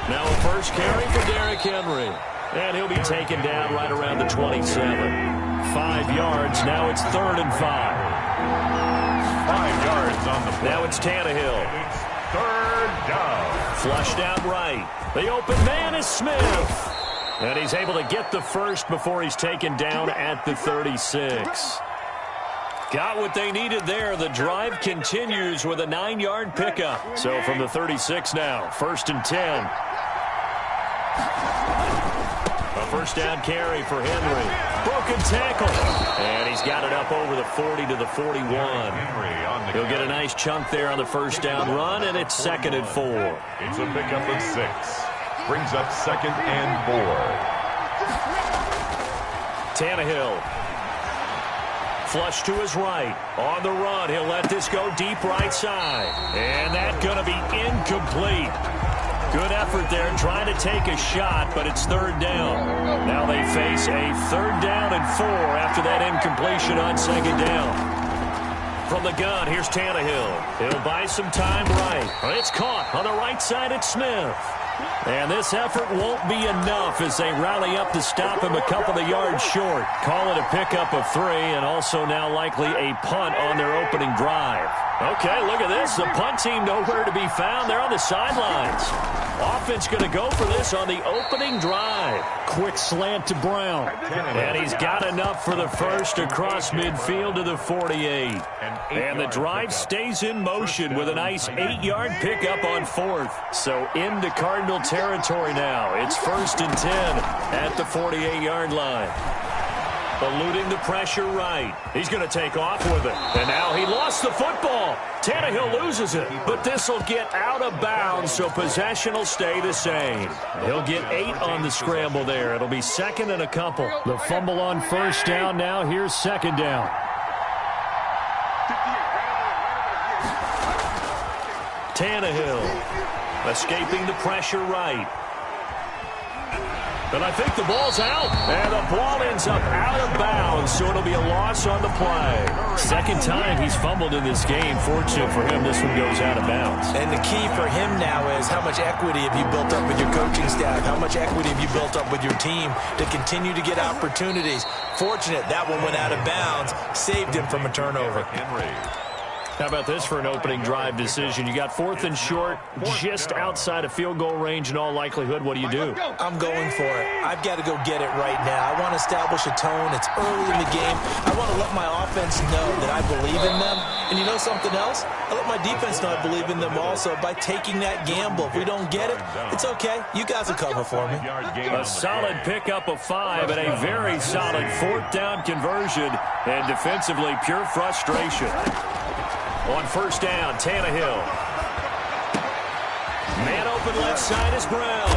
B: Now a first carry for Derrick Henry. And he'll be taken down right around the 27. 5 yards. Now it's 3rd and 5.
C: 5 yards on the play.
B: Now it's Tannehill.
C: It's 3rd down.
B: Flushed out right. The open man is Smith. And he's able to get the first before he's taken down at the 36. Got what they needed there. The drive continues with a 9-yard pickup. So from the 36 now, 1st and 10. A first down carry for Henry. Broken tackle. And he's got it up over the 40 to the 41. He'll get a nice chunk there on the first down run, and it's 2nd and 4.
C: It's a pickup of 6. Brings up 2nd and 4.
B: Tannehill. Flush to his right. On the run, he'll let this go deep right side. And that's going to be incomplete. Good effort there trying to take a shot, but it's 3rd down. Now they face a 3rd down and 4 after that incompletion on 2nd down. From the gun, here's Tannehill. He'll buy some time right. It's caught on the right side at Smith. And this effort won't be enough as they rally up to stop him a couple of yards short. Call it a pickup of 3 and also now likely a punt on their opening drive. Okay, look at this. The punt team nowhere to be found. They're on the sidelines. Offense going to go for this on the opening drive. Quick slant to Brown. And he's got enough for the first across midfield to the 48. And the drive stays in motion with a nice 8-yard pickup on 4th. So into Cardinal territory now. It's 1st and 10 at the 48-yard line. Eluding the pressure right. He's going to take off with it. And now he lost the football. Tannehill loses it. But this will get out of bounds, so possession will stay the same. He'll get 8 on the scramble there. It'll be 2nd and a couple. The fumble on first down now. Here's 2nd down. Tannehill escaping the pressure right. And I think the ball's out. And the ball ends up out of bounds, so it'll be a loss on the play. 2nd time he's fumbled in this game. Fortunate for him, this one goes out of bounds.
D: And the key for him now is how much equity have you built up with your coaching staff? How much equity have you built up with your team to continue to get opportunities? Fortunate that one went out of bounds, saved him from a turnover.
B: How about this for an opening drive decision? You got 4th and short, just outside of field goal range in all likelihood. What do you do?
D: I'm going for it. I've got to go get it right now. I want to establish a tone. It's early in the game. I want to let my offense know that I believe in them. And you know something else? I let my defense know I believe in them also by taking that gamble. If we don't get it, it's okay. You guys will cover for me.
B: A solid pickup of 5 and a very solid 4th down conversion. And defensively, pure frustration. On first down, Tannehill. Man open left side is Brown.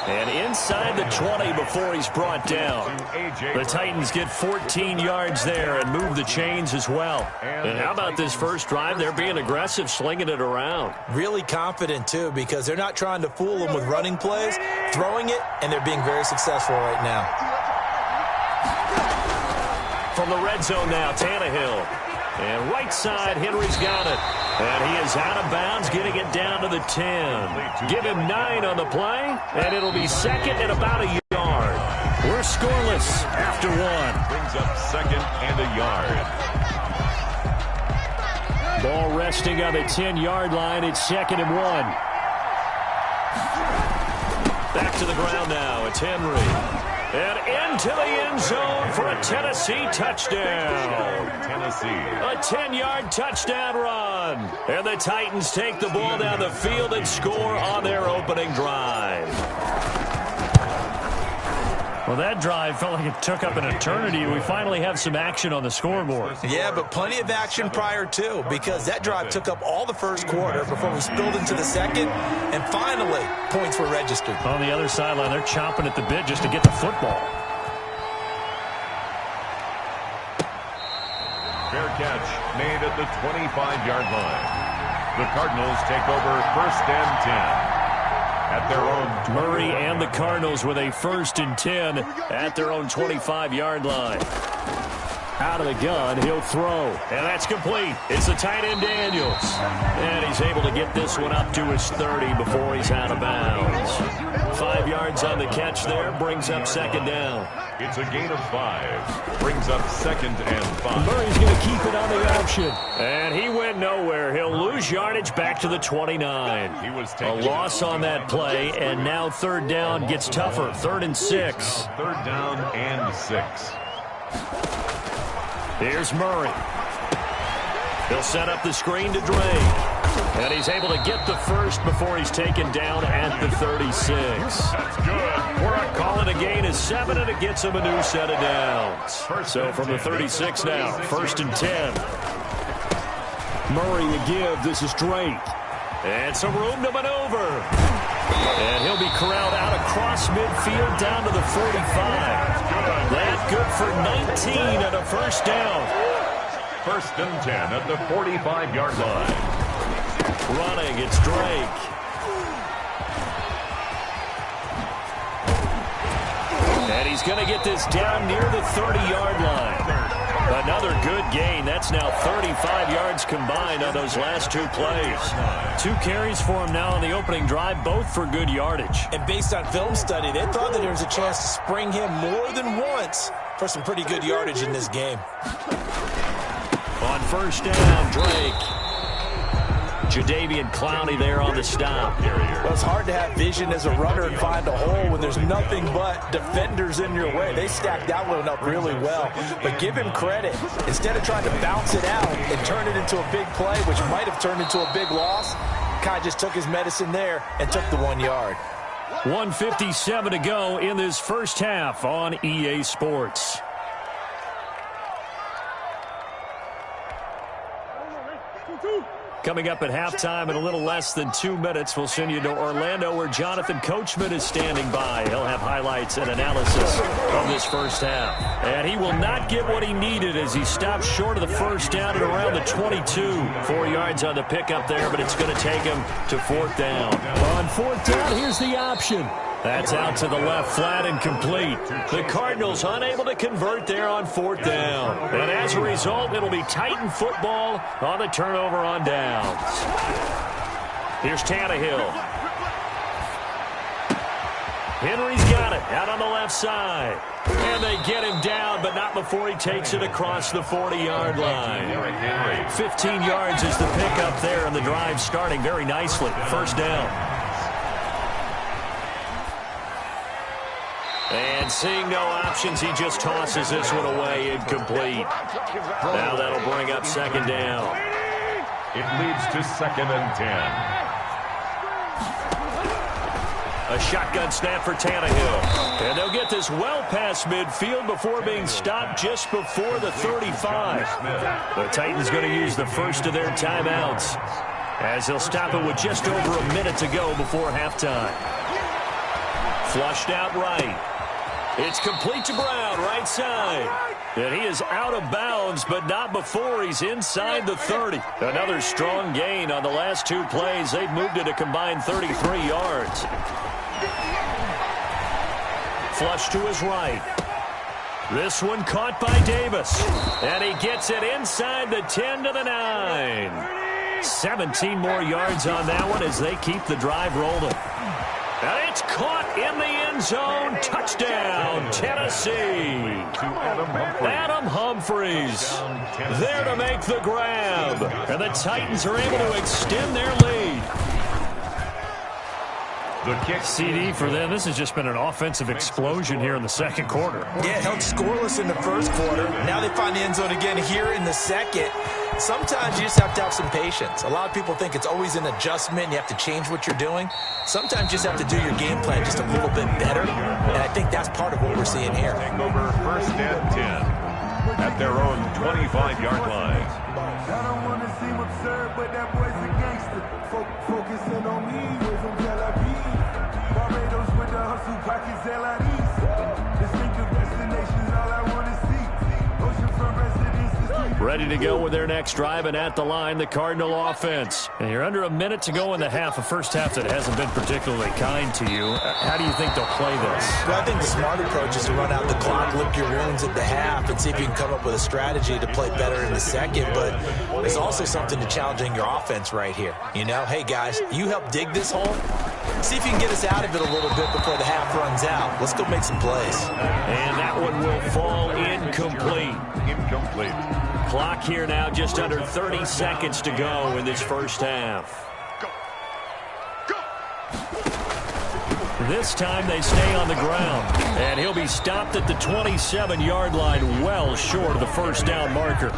B: And inside the 20 before he's brought down. The Titans get 14 yards there and move the chains as well. And how about this first drive? They're being aggressive, slinging it around.
D: Really confident, too, because they're not trying to fool them with running plays, throwing it, and they're being very successful right now.
B: From the red zone now, Tannehill. And right side, Henry's got it. And he is out of bounds, getting it down to the 10. Give him 9 on the play, and it'll be second and about a yard. We're scoreless after 1.
C: Brings up second and a yard.
B: Ball resting on the 10-yard line. It's second and 1. Back to the ground now. It's Henry. And into the end zone for a Tennessee touchdown.
C: Tennessee.
B: A 10-yard touchdown run. And the Titans take the ball down the field and score on their opening drive. Well, that drive felt like it took up an eternity. We finally have some action on the scoreboard.
D: Yeah, but plenty of action prior to, because that drive took up all the first quarter before we spilled into the second, and finally, points were registered.
B: On the other sideline, they're chomping at the bit just to get the football.
C: Fair catch made at the 25-yard line. The Cardinals take over first and 10. At their own
B: Murray and the Cardinals with a first and 10 at their own 25-yard line. Out of the gun, he'll throw. And that's complete. It's the tight end Daniels. And he's able to get this one up to his 30 before he's out of bounds. 5 yards on the catch there, brings up second down.
C: It's a gain of 5. Brings up second and 5.
B: Murray's going to keep it on the option. And he went nowhere. He'll lose yardage back to the 29.
C: He was
B: a loss on that play, and now third down gets tougher. 3rd and 6.
C: Third down and 6.
B: Here's Murray. He'll set up the screen to Drake. And he's able to get the first before he's taken down at the 36.
C: That's good.
B: We're calling a gain of 7, and it gets him a new set of downs. So from the 36 now, 1st and 10. Murray to give. This is Drake. And some room to maneuver. And he'll be corralled out across midfield down to the 45. That's good for 19 and a first down.
C: 1st and 10 at the 45-yard line.
B: Running, it's Drake. And he's going to get this down near the 30-yard line. Another good gain. That's now 35 yards combined on those last 2 plays. 2 carries for him now on the opening drive, both for good yardage.
D: And based on film study, they thought that there was a chance to spring him more than once for some pretty good yardage in this game.
B: On first down, Drake. Jadeveon Clowney there on the stop.
D: Well, it's hard to have vision as a runner and find a hole when there's nothing but defenders in your way. They stacked that one up really well. But give him credit. Instead of trying to bounce it out and turn it into a big play, which might have turned into a big loss, Kai just took his medicine there and took the 1 yard.
B: 1:57 to go in this first half on EA Sports. Coming up at halftime in a little less than 2 minutes, we'll send you to Orlando where Jonathan Coachman is standing by. He'll have highlights and analysis of this first half. And he will not get what he needed as he stops short of the first down at around the 22. 4 yards on the pickup there, but it's going to take him to 4th down. On 4th down, here's the option. That's out to the left, flat and complete. The Cardinals unable to convert there on 4th down. And as a result, it'll be Titan football on the turnover on downs. Here's Tannehill. Henry's got it out on the left side. And they get him down, but not before he takes it across the 40-yard line. 15 yards is the pickup there, and the drive starting very nicely. First down. And seeing no options, he just tosses this one away, incomplete. Now that'll bring up second down.
C: It leads to 2nd and 10.
B: A shotgun snap for Tannehill. And they'll get this well past midfield before being stopped just before the 35. The Titans going to use the first of their timeouts as they'll stop it with just over a minute to go before halftime. Flushed out right. It's complete to Brown, right side. And he is out of bounds, but not before he's inside the 30. Another strong gain on the last 2 plays. They've moved it a combined 33 yards. Flush to his right. This one caught by Davis. And he gets it inside the 10 to the 9. 17 more yards on that one as they keep the drive rolling. And it's caught in the end zone. Touchdown, Tennessee. Adam Humphries there to make the grab. And the Titans are able to extend their lead.
C: The kick.
B: CD for them. This has just been an offensive explosion here in the second quarter.
D: Yeah, held scoreless in the first quarter. Now they find the end zone again here in the second. Sometimes you just have to have some patience. A lot of people think it's always an adjustment. You have to change what you're doing. Sometimes you just have to do your game plan just a little bit better. And I think that's part of what we're seeing here.
C: Take over first and 10 at their own 25-yard line.
M: I don't want to seem absurd, but that boy's a gangster. Focusing on me, we're from Tel Aviv. Barbados with the hustle, pockets LIDs. Distinctive destinations, all I want to see. Oceanfront residences.
B: Ready to go with their next drive, and at the line, the Cardinal offense. And you're under a minute to go in the half, a first half that hasn't been particularly kind to you. How do you think they'll play this?
D: Well, I think the smart approach is to run out the clock, lick your wounds at the half, and see if you can come up with a strategy to play better in the second. But there's also something to challenging your offense right here. You know, hey, guys, you help dig this hole. See if you can get us out of it a little bit before the half runs out. Let's go make some plays.
B: And that one will fall incomplete.
C: Incomplete.
B: Clock here now, just under 30 seconds to go in this first half. This time they stay on the ground, and he'll be stopped at the 27-yard line, well short of the first down marker.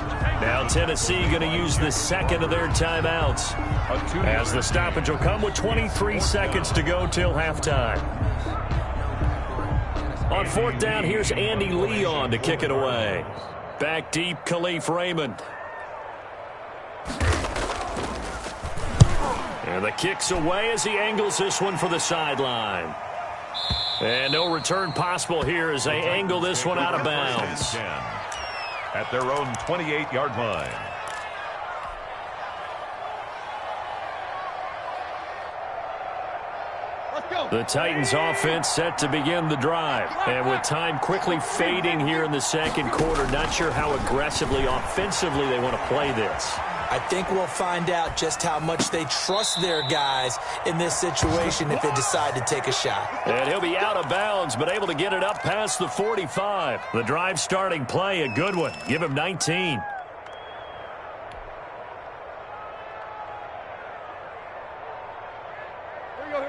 B: Now Tennessee going to use the second of their timeouts, as the stoppage will come with 23 seconds to go till halftime. On fourth down, here's Andy Leon to kick it away. Back deep, Khalif Raymond. And the kick's away as he angles this one for the sideline. And no return possible here as they angle this one out of bounds.
C: At their own 28-yard line.
B: The Titans offense set to begin the drive. And with time quickly fading here in the second quarter, not sure how aggressively, offensively they want to play this.
D: I think we'll find out just how much they trust their guys in this situation if they decide to take a shot.
B: And he'll be out of bounds, but able to get it up past the 45. The drive starting play, a good one. Give him 19.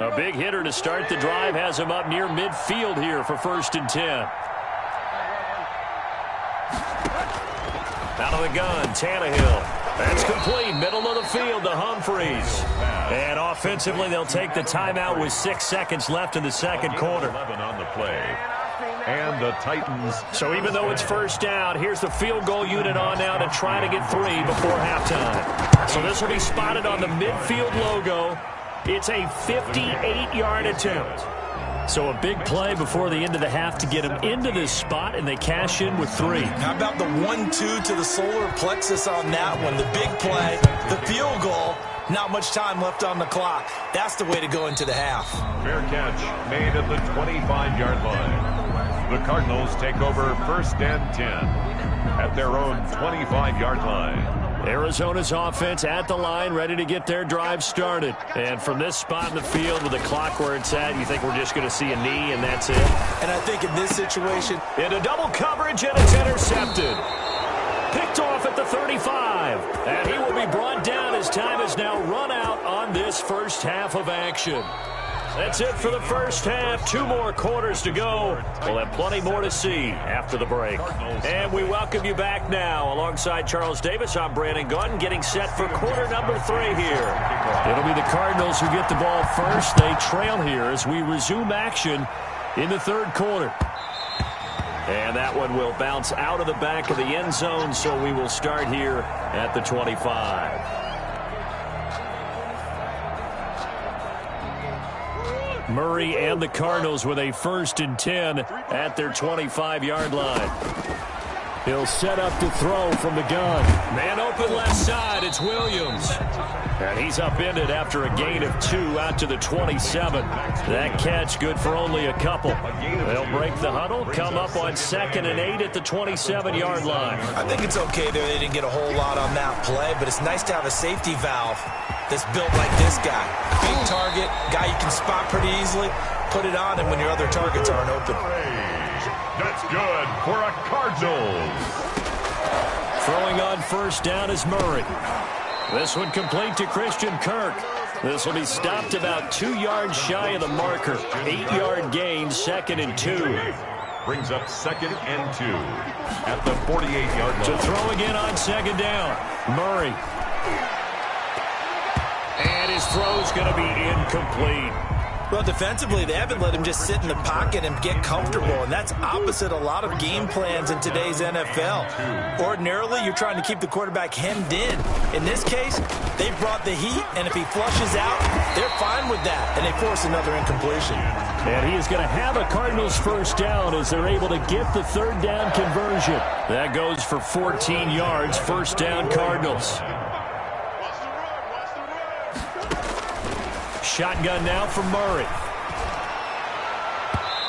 B: A big hitter to start the drive has him up near midfield here for first and 10. Out of the gun, Tannehill. That's complete, middle of the field to Humphries. And offensively, they'll take the timeout with 6 seconds left in the second quarter.
C: 11 on the play. And the Titans.
B: So even though it's first down, here's the field goal unit on now to try to get 3 before halftime. So this will be spotted on the midfield logo. It's a 58-yard attempt. So a big play before the end of the half to get them into this spot, and they cash in with 3.
D: How about the 1-2 to the solar plexus on that one? The big play, the field goal, not much time left on the clock. That's the way to go into the half.
C: Fair catch made at the 25-yard line. The Cardinals take over first and 10 at their own 25-yard line.
B: Arizona's offense at the line, ready to get their drive started. And from this spot in the field with the clock where it's at, you think we're just going to see a knee and that's it?
D: And I think in this situation,
B: into double coverage, and it's intercepted. Picked off at the 35. And he will be brought down as time is now run out on this first half of action. That's it for the first half. 2 more quarters to go. We'll have plenty more to see after the break. And we welcome you back now. Alongside Charles Davis, I'm Brandon Gunn, getting set for quarter number 3 here. It'll be the Cardinals who get the ball first. They trail here as we resume action in the third quarter. And that one will bounce out of the back of the end zone, so we will start here at the 25. Murray and the Cardinals with a first and 10 at their 25-yard line. He'll set up to throw from the gun. Man open left side, it's Williams. And he's upended after a gain of 2 out to the 27. That catch good for only a couple. They'll break the huddle, come up on 2nd and 8 at the 27-yard line.
D: I think it's okay there. They didn't get a whole lot on that play, but it's nice to have a safety valve that's built like this guy. Big target, guy you can spot pretty easily. Put it on him when your other targets aren't open.
C: That's good for a Cardinals.
B: Throwing on first down is Murray. This one complete to Christian Kirk. This will be stopped about 2 yards shy of the marker. 8-yard gain, 2nd and 2.
C: Brings up 2nd and 2 at the 48-yard line.
B: To throw again on 2nd down. Murray. And his throw's going to be incomplete.
D: Well, defensively, they haven't let him just sit in the pocket and get comfortable, and that's opposite a lot of game plans in today's NFL. Ordinarily, you're trying to keep the quarterback hemmed in. In this case, they brought the heat, and if he flushes out, they're fine with that, and they force another incompletion.
B: And he is going to have a Cardinals first down as they're able to get the 3rd down conversion. That goes for 14 yards, first down Cardinals. Shotgun now from Murray.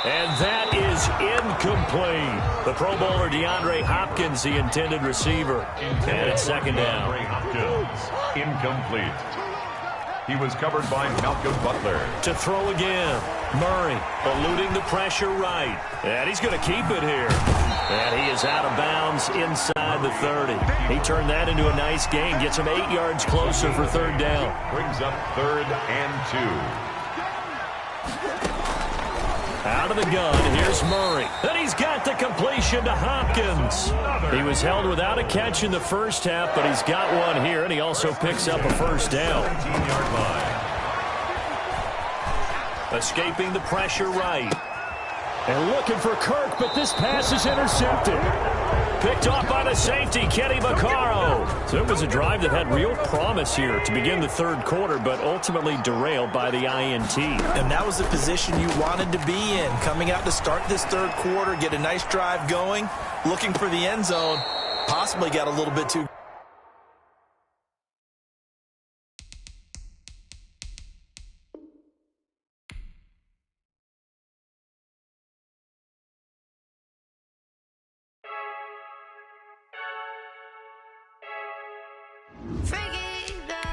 B: And that is incomplete. The Pro Bowler DeAndre Hopkins, the intended receiver. And it's 2nd down.
C: Incomplete. He was covered by Malcolm Butler.
B: To throw again. Murray eluding the pressure right. And he's going to keep it here. And he is out of bounds inside the 30. He turned that into a nice gain. Gets him 8 yards closer for 3rd down.
C: Brings up 3rd and 2.
B: Out of the gun, here's Murray. And he's got the completion to Hopkins. He was held without a catch in the first half, but he's got one here, and he also picks up a first down.
C: 17-yard line.
B: Escaping the pressure right. And looking for Kirk, but this pass is intercepted. Picked off by the safety, Kenny Vaccaro. So it was a drive that had real promise here to begin the 3rd quarter, but ultimately derailed by the INT.
D: And that was the position you wanted to be in. Coming out to start this 3rd quarter, get a nice drive going, looking for the end zone. Possibly got a little bit too...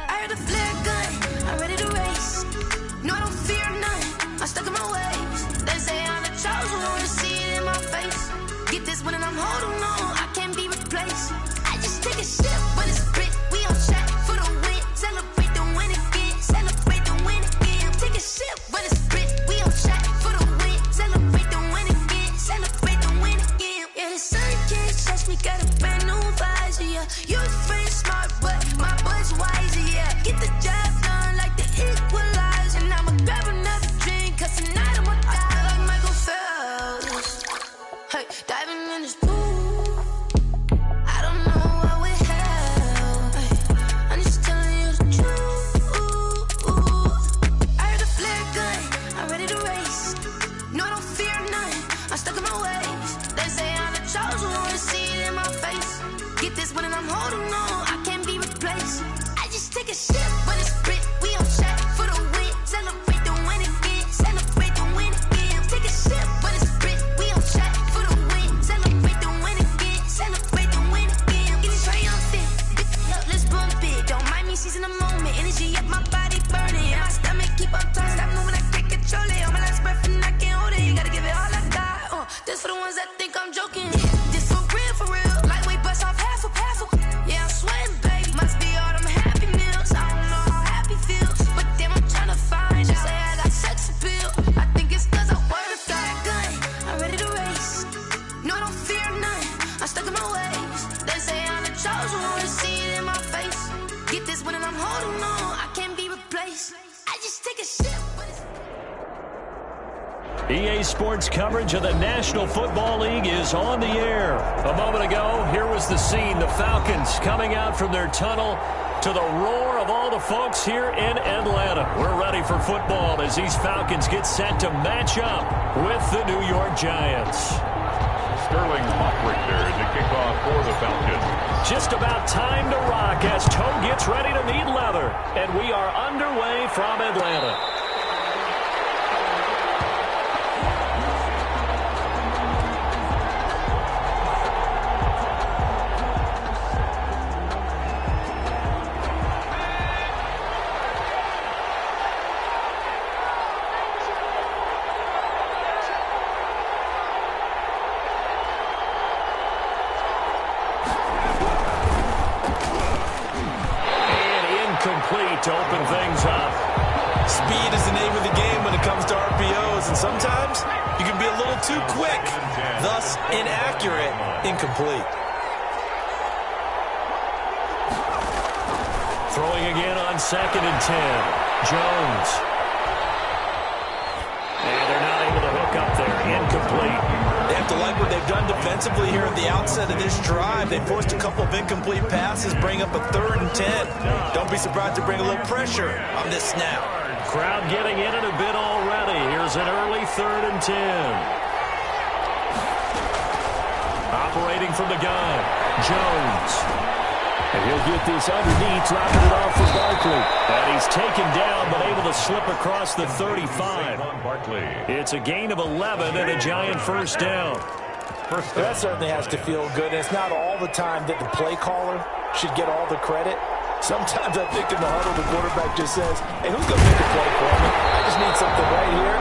K: I heard a flare gun, I'm ready to race. No, I don't fear none, I'm stuck in my ways. They say I'm the chosen one, to see it in my face. Get this one and I'm holding on, I can't be replaced. I just take a sip when it's split, we on track for the win. Celebrate the win again, celebrate the win again. Take a sip when it's split, we on track for the win. Celebrate the win again, celebrate the win again. Yeah, the sun can't touch me, got a brand new visor, yeah. You're friend smart, but my bud's wiser, yeah. Get the job done like the equalizer. And I'ma grab another drink, cause tonight I'ma die like Michael Phelps. Hey, diving in this pool, I don't know what we have. Hey, I'm just telling you the truth. I heard a flare gun, I'm ready to race. No, I don't fear none, I'm stuck in my ways. They say I'm the chosen one, to see it in my face. Get this one and I'm holding on, I can't be replaced. I just take a sip when it's split, we on track for the win. Celebrate the win again, celebrate the win again. Take a sip when it's split, we on track for the win. Celebrate the win again, celebrate the win again. Get it triumphant, look, let's bump it. Don't mind me seizing the moment, energy up my body burning. And my stomach keep on turning, stop moving, I can't control it. On my last breath and I can't hold it, you gotta give it all I got. This for the ones that think I'm joking. This for real, lightweight bust off half a. Yeah, I'm sweating, baby. Must be all them happy meals. I don't know how happy feels, but damn, I'm trying to find out. Say I got sex appeal. I think it's cause I wear a flag gun. I'm ready to race. No, I don't fear none. I'm stuck in my ways. They say I'm the chosen one, to see it in my face. Get this one and I'm holding on, I can't be replaced. I just take a sip, but it's...
B: EA Sports coverage of the National Football League is on the air. A moment ago, here was the scene. The Falcons coming out from their tunnel to the roar of all the folks here in Atlanta. We're ready for football as these Falcons get set to match up with the New York Giants.
C: Sterling Hoffrichter to kick off for the Falcons.
B: Just about time to rock as Toe gets ready to meet leather. And we are underway from Atlanta. To open things up.
D: Speed is the name of the game when it comes to RPOs, and sometimes you can be a little too quick, thus inaccurate, incomplete.
B: Throwing again on 2nd and 10. Jones. And they're not able to hook up there. Incomplete.
D: They have to like what they've done defensively here at the outset of this drive. They forced a couple of incomplete passes, bring up a 3rd and 10. Don't be surprised to bring a little pressure on this snap.
B: Crowd getting in it a bit already. Here's an early 3rd and 10. Operating from the gun. Jones. And he'll get this underneath, dropping it off for Barkley. And he's taken down, but able to slip across the 35. It's a gain of 11 and a giant first down.
D: That certainly has to feel good. And it's not all the time that the play caller should get all the credit. Sometimes I think in the huddle, the quarterback just says, hey, who's going to make a play for me? I just need something right here.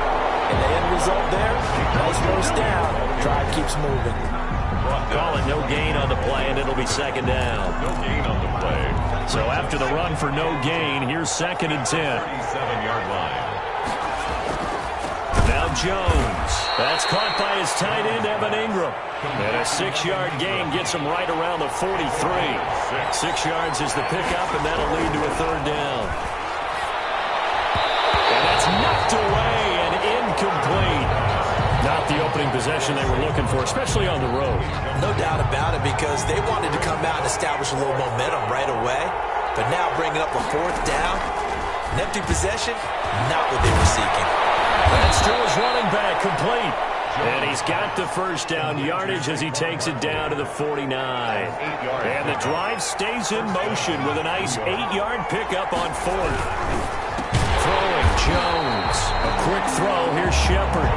D: And the end result there, nice first down. Drive keeps moving.
B: Call it no gain on the play, and it'll be 2nd down.
C: No gain on the play.
B: So after the run for no gain, here's 2nd and 10.
C: 37-yard line.
B: Now Jones. That's caught by his tight end, Evan Ingram. And a 6-yard gain gets him right around the 43. 6 yards is the pickup, and that'll lead to a 3rd down. And that's knocked away and incomplete. Not the opening possession they were looking for, especially on the road.
D: No doubt about it, because they wanted to come out and establish a little momentum right away. But now bringing up a 4th down, an empty possession, not what they were seeking.
B: That's to his running back, complete. And he's got the first down yardage as he takes it down to the 49. And the drive stays in motion with a nice 8-yard pickup on 4th. Throwing Jones. A quick throw. Here's Shepard.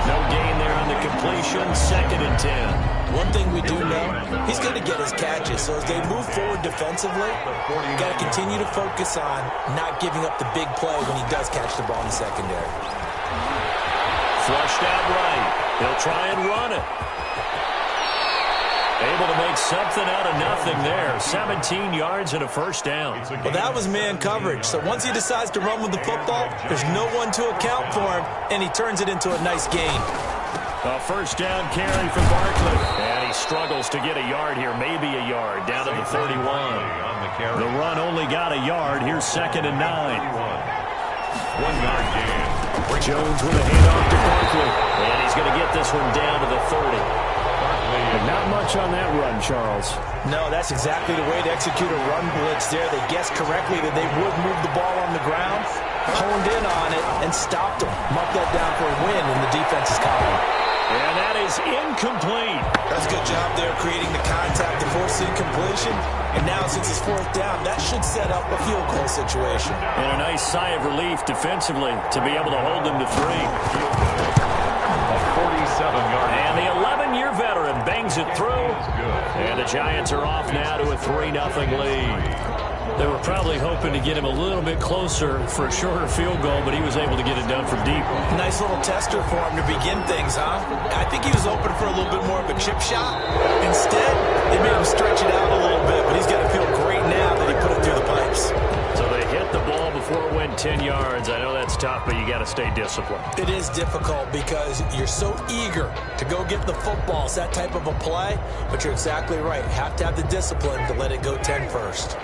B: No gain there on the completion. 2nd and 10.
D: One thing we do know, he's going to get his catches. So as they move forward defensively, you got to continue to focus on not giving up the big play when he does catch the ball in the secondary.
B: Flushed out right. He'll try and run it. Able to make something out of nothing there. 17 yards and a first down.
D: Well, that was man coverage. So once he decides to run with the football, there's no one to account for him, and he turns it into a nice gain.
B: A first down carry from Barkley. And he struggles to get a yard here, maybe a yard, down to the 31. The run only got a yard. Here's 2nd and 9.
C: 1-yard gain.
B: Jones with a handoff to Barkley. And he's going to get this one down to the 30. Not much on that run, Charles.
D: No, that's exactly the way to execute a run blitz there. They guessed correctly that they would move the ball on the ground, honed in on it, and stopped them. Marked that down for a win in the defense's column.
B: And that is incomplete.
D: That's a good job there creating the contact to force incompletion. And now since it's 4th down, that should set up a field goal situation.
B: And a nice sigh of relief defensively to be able to hold them to 3.
C: A 47-yard.
B: And the 11-year veteran bangs it through. And the Giants are off now to a 3-0 lead. They were probably hoping to get him a little bit closer for a shorter field goal, but he was able to get it done from deep.
D: Nice little tester for him to begin things, huh? I think he was open for a little bit more of a chip shot. Instead, they made him stretch it out a little bit, but he's got to feel great now that he put it through the pipes.
B: So they hit the ball before it went 10 yards. I know that's tough, but you got to stay disciplined.
D: It is difficult because you're so eager to go get the football. It's that type of a play, but you're exactly right. You have to have the discipline to let it go 10 first.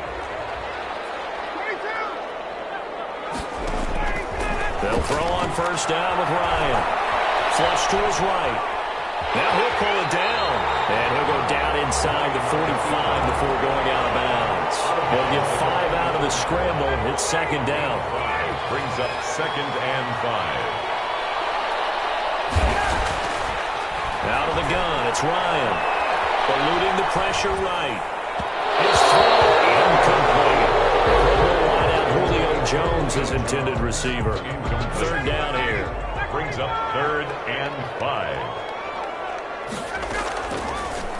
B: They'll throw on first down with Ryan. Flush to his right. Now he'll pull it down. And he'll go down inside the 45 before going out of bounds. He'll get 5 out of the scramble. It's 2nd down.
C: Brings up 2nd and 5.
B: Out of the gun, it's Ryan. Eluding the pressure right. His throw incomplete. Line out Julio Jones, his intended receiver. Third down here.
C: Brings up 3rd and 5.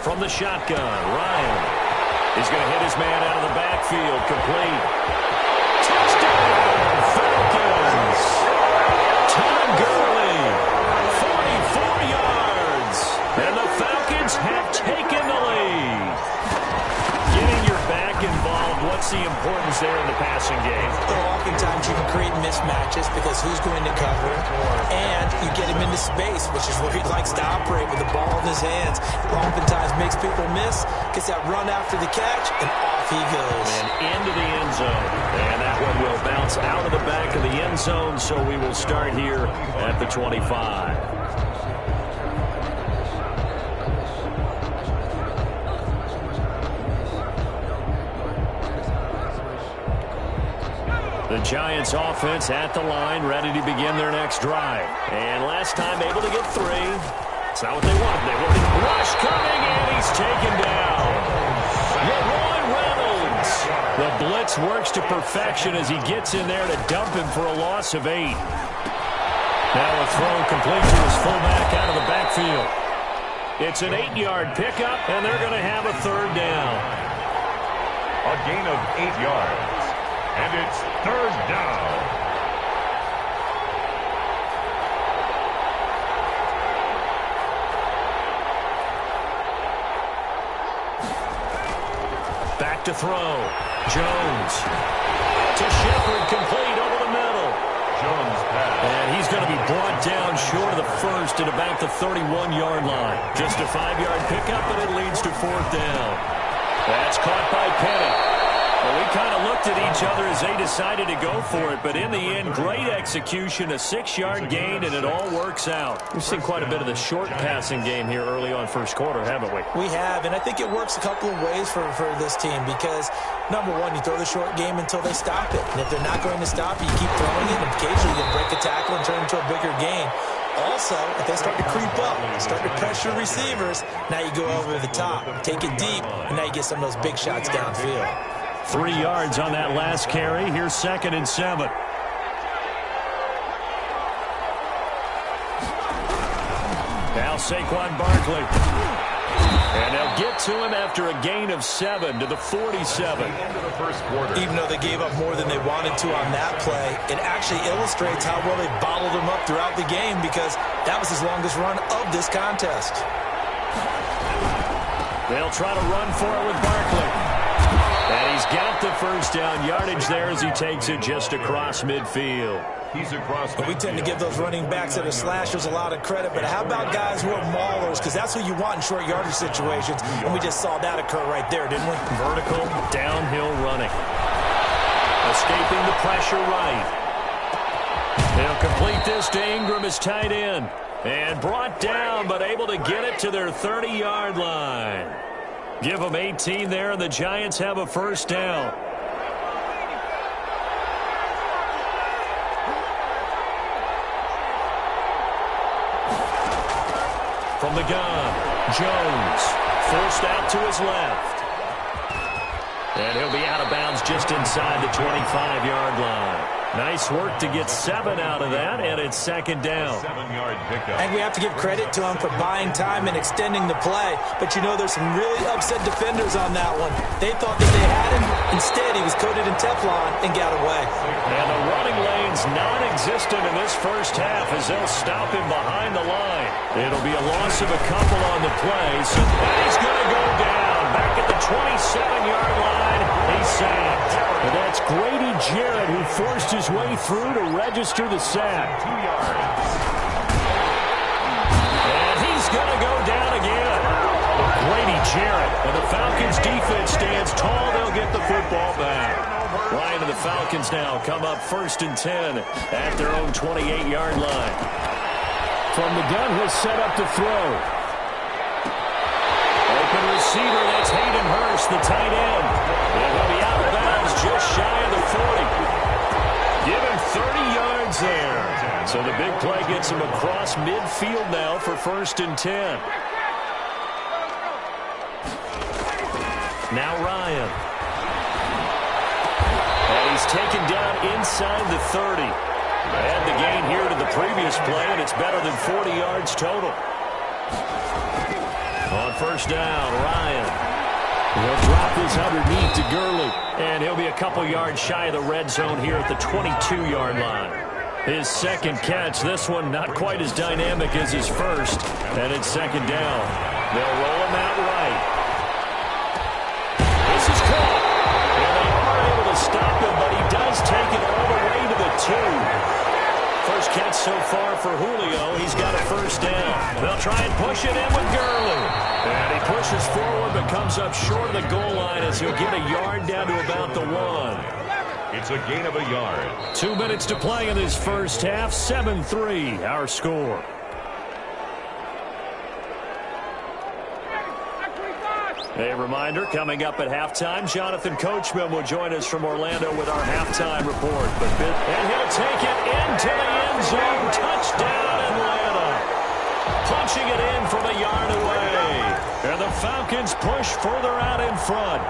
B: From the shotgun, Ryan. He's going to hit his man out of the backfield. Complete. Touchdown, Falcons. Todd Gurley, 44 yards. And the Falcons have taken the lead. Getting your back involved, what's the importance there in the passing game?
D: Well, oftentimes you can create mismatches because who's going to cover, and you get him into space, which is where he likes to operate with the ball in his hands. Oftentimes makes people miss, gets that run after the catch, and off he goes.
B: And into the end zone. And that one will bounce out of the back of the end zone, so we will start here at the 25. The Giants offense at the line, ready to begin their next drive. And last time able to get 3. It's not what they wanted. They wanted rush coming, and he's taken down. LeRoy Reynolds. The blitz works to perfection as he gets in there to dump him for a loss of 8. Now a throw complete to his fullback out of the backfield. It's an 8-yard pickup, and they're going to have a 3rd down.
C: A gain of 8 yards. And it's 3rd down.
B: Back to throw. Jones. To Shepard, complete over the middle.
C: Jones pass.
B: And he's going to be brought down short of the first at about the 31-yard line. Just a 5-yard pickup, and it leads to 4th down. That's caught by Petty. Well, we kind of looked at each other as they decided to go for it, but in the end, great execution, a 6-yard gain, and it all works out. We've seen quite a bit of the short passing game here early on first quarter, haven't we?
D: We have, and I think it works a couple of ways for this team because, number one, you throw the short game until they stop it. And if they're not going to stop it, you keep throwing it, and occasionally you break a tackle and turn it into a bigger gain. Also, if they start to creep up, start to pressure receivers, now you go over the top, take it deep, and now you get some of those big shots downfield.
B: 3 yards on that last carry. Here's 2nd and 7. Now Saquon Barkley. And they'll get to him after a gain of 7 to the 47.
D: Even though they gave up more than they wanted to on that play, it actually illustrates how well they bottled him up throughout the game because that was his longest run of this contest.
B: They'll try to run for it with Barkley. And he's got the first down yardage there as he takes it just across midfield.
C: He's across midfield.
D: We tend to give those running backs that are slashers a lot of credit, but how about guys who are maulers? Because that's who you want in short yardage situations, and we just saw that occur right there, didn't we?
B: Vertical, downhill running. Escaping the pressure right. They'll complete this to Ingram as tight end. And brought down, but able to get it to their 30-yard line. Give them 18 there, and the Giants have a first down. From the gun, Jones forced out to his left. And he'll be out of bounds just inside the 25-yard line. Nice work to get 7 out of that, and it's 2nd down.
C: 7-yard pickup.
D: And we have to give credit to him for buying time and extending the play. But, you know, there's some really upset defenders on that one. They thought that they had him. Instead, he was coated in Teflon and got away.
B: And the running lane's non-existent in this first half as they'll stop him behind the line. It'll be a loss of a couple on the play. So he's going to go down. Back at the 27-yard line, he's sacked. And that's Grady Jarrett who forced his way through to register the sack.
C: 2 yards.
B: And he's going to go down again. Grady Jarrett. And the Falcons defense stands tall. They'll get the football back. Ryan and the Falcons now come up 1st and 10 at their own 28-yard line. From the gun, he'll set up to throw. Open receiver, that's Hayden Hurst, the tight end. And he'll be out of bounds just shy of the 40. Give him 30 yards there. So So the big play gets him across midfield now for 1st and 10. Now Ryan. And he's taken down inside the 30. Add the gain here to the previous play, and it's better than 40 yards total. On 1st down, Ryan. He'll drop this underneath to Gurley. And he'll be a couple yards shy of the red zone here at the 22-yard line. His 2nd catch, this one not quite as dynamic as his first. And it's 2nd down. They'll roll him out right. This is caught. And they aren't able to stop him, but he does take it all the way to the 2. First catch so far for Julio. He's got a 1st down. They'll try and push it in with Gurley. And he pushes forward but comes up short of the goal line as he'll get a yard down to about the 1.
C: It's a gain of a yard.
B: 2 minutes to play in this first half. 7-3 our score. A reminder, coming up at halftime, Jonathan Coachman will join us from Orlando with our halftime report. And he'll take it into the end zone. Touchdown, Atlanta. Punching it in from a yard away. And the Falcons push further out in front.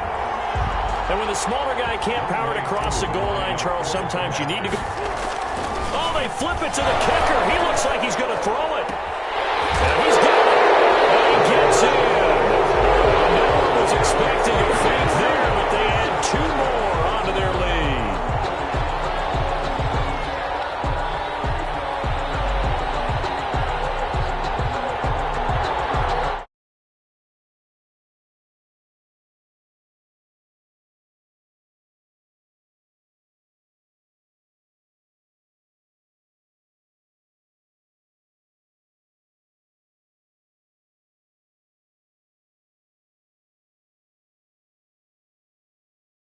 B: And when the smaller guy can't power it across the goal line, Charles, sometimes you need to go. Oh, they flip it to the kicker. He looks like he's going to throw it. And he's got it. And he gets in. No one was expecting a fake there.